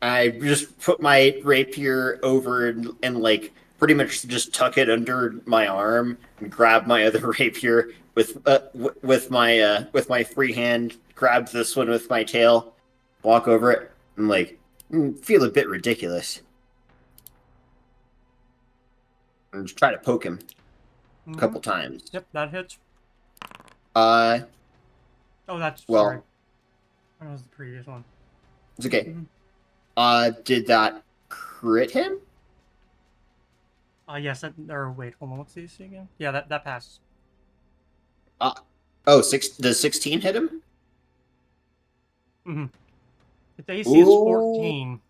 I just put my rapier over and like pretty much just tuck it under my arm and grab my other rapier with my free hand, grab this one with my tail, walk over it, and like feel a bit ridiculous. And just try to poke him a couple times. Yep, that hits. Uh, Oh, that's Well- sorry. That was the previous one. it's okay. Mhm. Did that crit him? Yes. Or wait, hold on. What's the AC again? Yeah, that passes. Oh, does 16 hit him? Mm-hmm. Its AC is 14.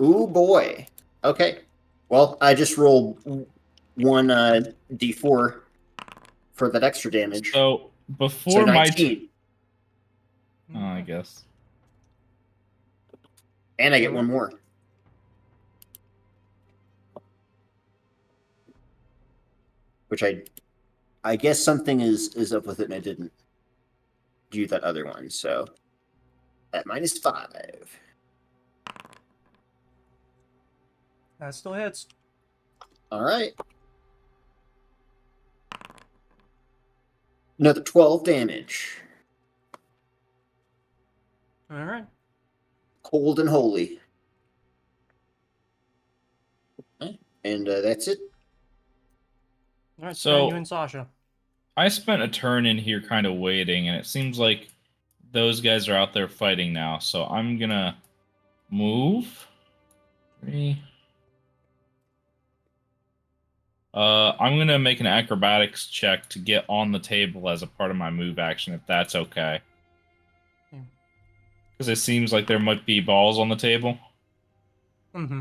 Ooh boy. Okay. Well, I just rolled one d4 for that extra damage. So So before my 19. oh, I guess. And I get one more. Which I guess something is up with it and I didn't do that other one, so at -5. That still hits. Alright. Another 12 damage. All right. Cold and holy. Okay. And that's it. All right. So- You and Sasha. I spent a turn in here kind of waiting, and it seems like those guys are out there fighting now. So I'm gonna move. 3. I'm gonna make an acrobatics check to get on the table as a part of my move action, if that's okay. Because it seems like there might be balls on the table. Mm-hmm.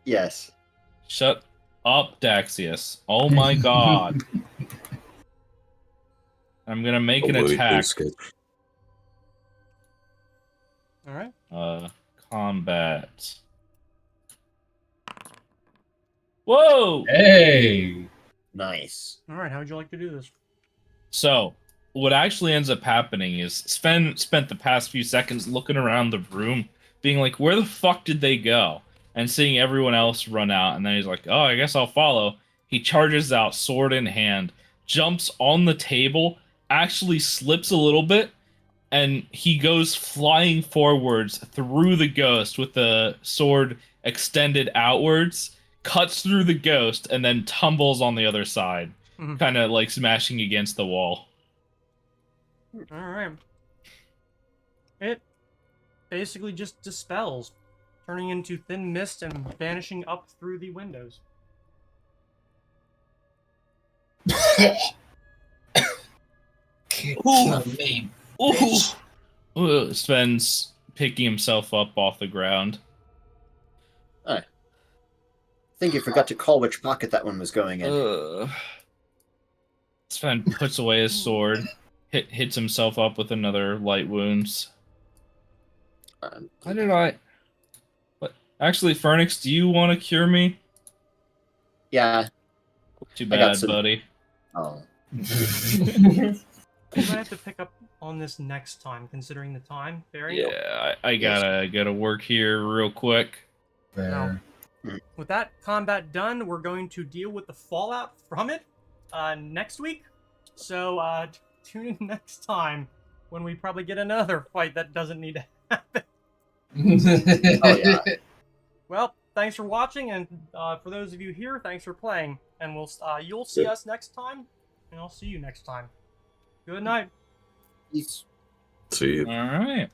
Yes. Shut up, Daxius. Oh my god. I'm gonna make an Holy attack. sketch. All right. Combat. Whoa! Hey! Nice. All right. How would you like to do this? So, what actually ends up happening is Sven spent the past few seconds looking around the room, being like, where the fuck did they go? And seeing everyone else run out, and then he's like, oh, I guess I'll follow. He charges out, sword in hand, jumps on the table, actually slips a little bit, and he goes flying forwards through the ghost with the sword extended outwards, cuts through the ghost, and then tumbles on the other side, Mhm. kind of like smashing against the wall. All right. It basically just dispels, turning into thin mist and vanishing up through the windows. Kill me. Ooh. Sven's picking himself up off the ground. I think you forgot to call which pocket that one was going in. Sven puts away his sword, hits himself up with another light wounds. Why did I? What? Actually, Fernix, do you want to cure me? Yeah. Too I got bad, some- buddy. Oh. We might have to pick up on this next time, considering the time. Barry? Yeah, I Yes. gotta work here real quick. Fair. With that combat done, we're going to deal with the fallout from it next week. So tune in next time when we probably get another fight that doesn't need to happen. Oh, yeah. Well, thanks for watching, and for those of you here, thanks for playing. And you'll see us next time, and I'll see you next time. Good night. Peace. See you. All right.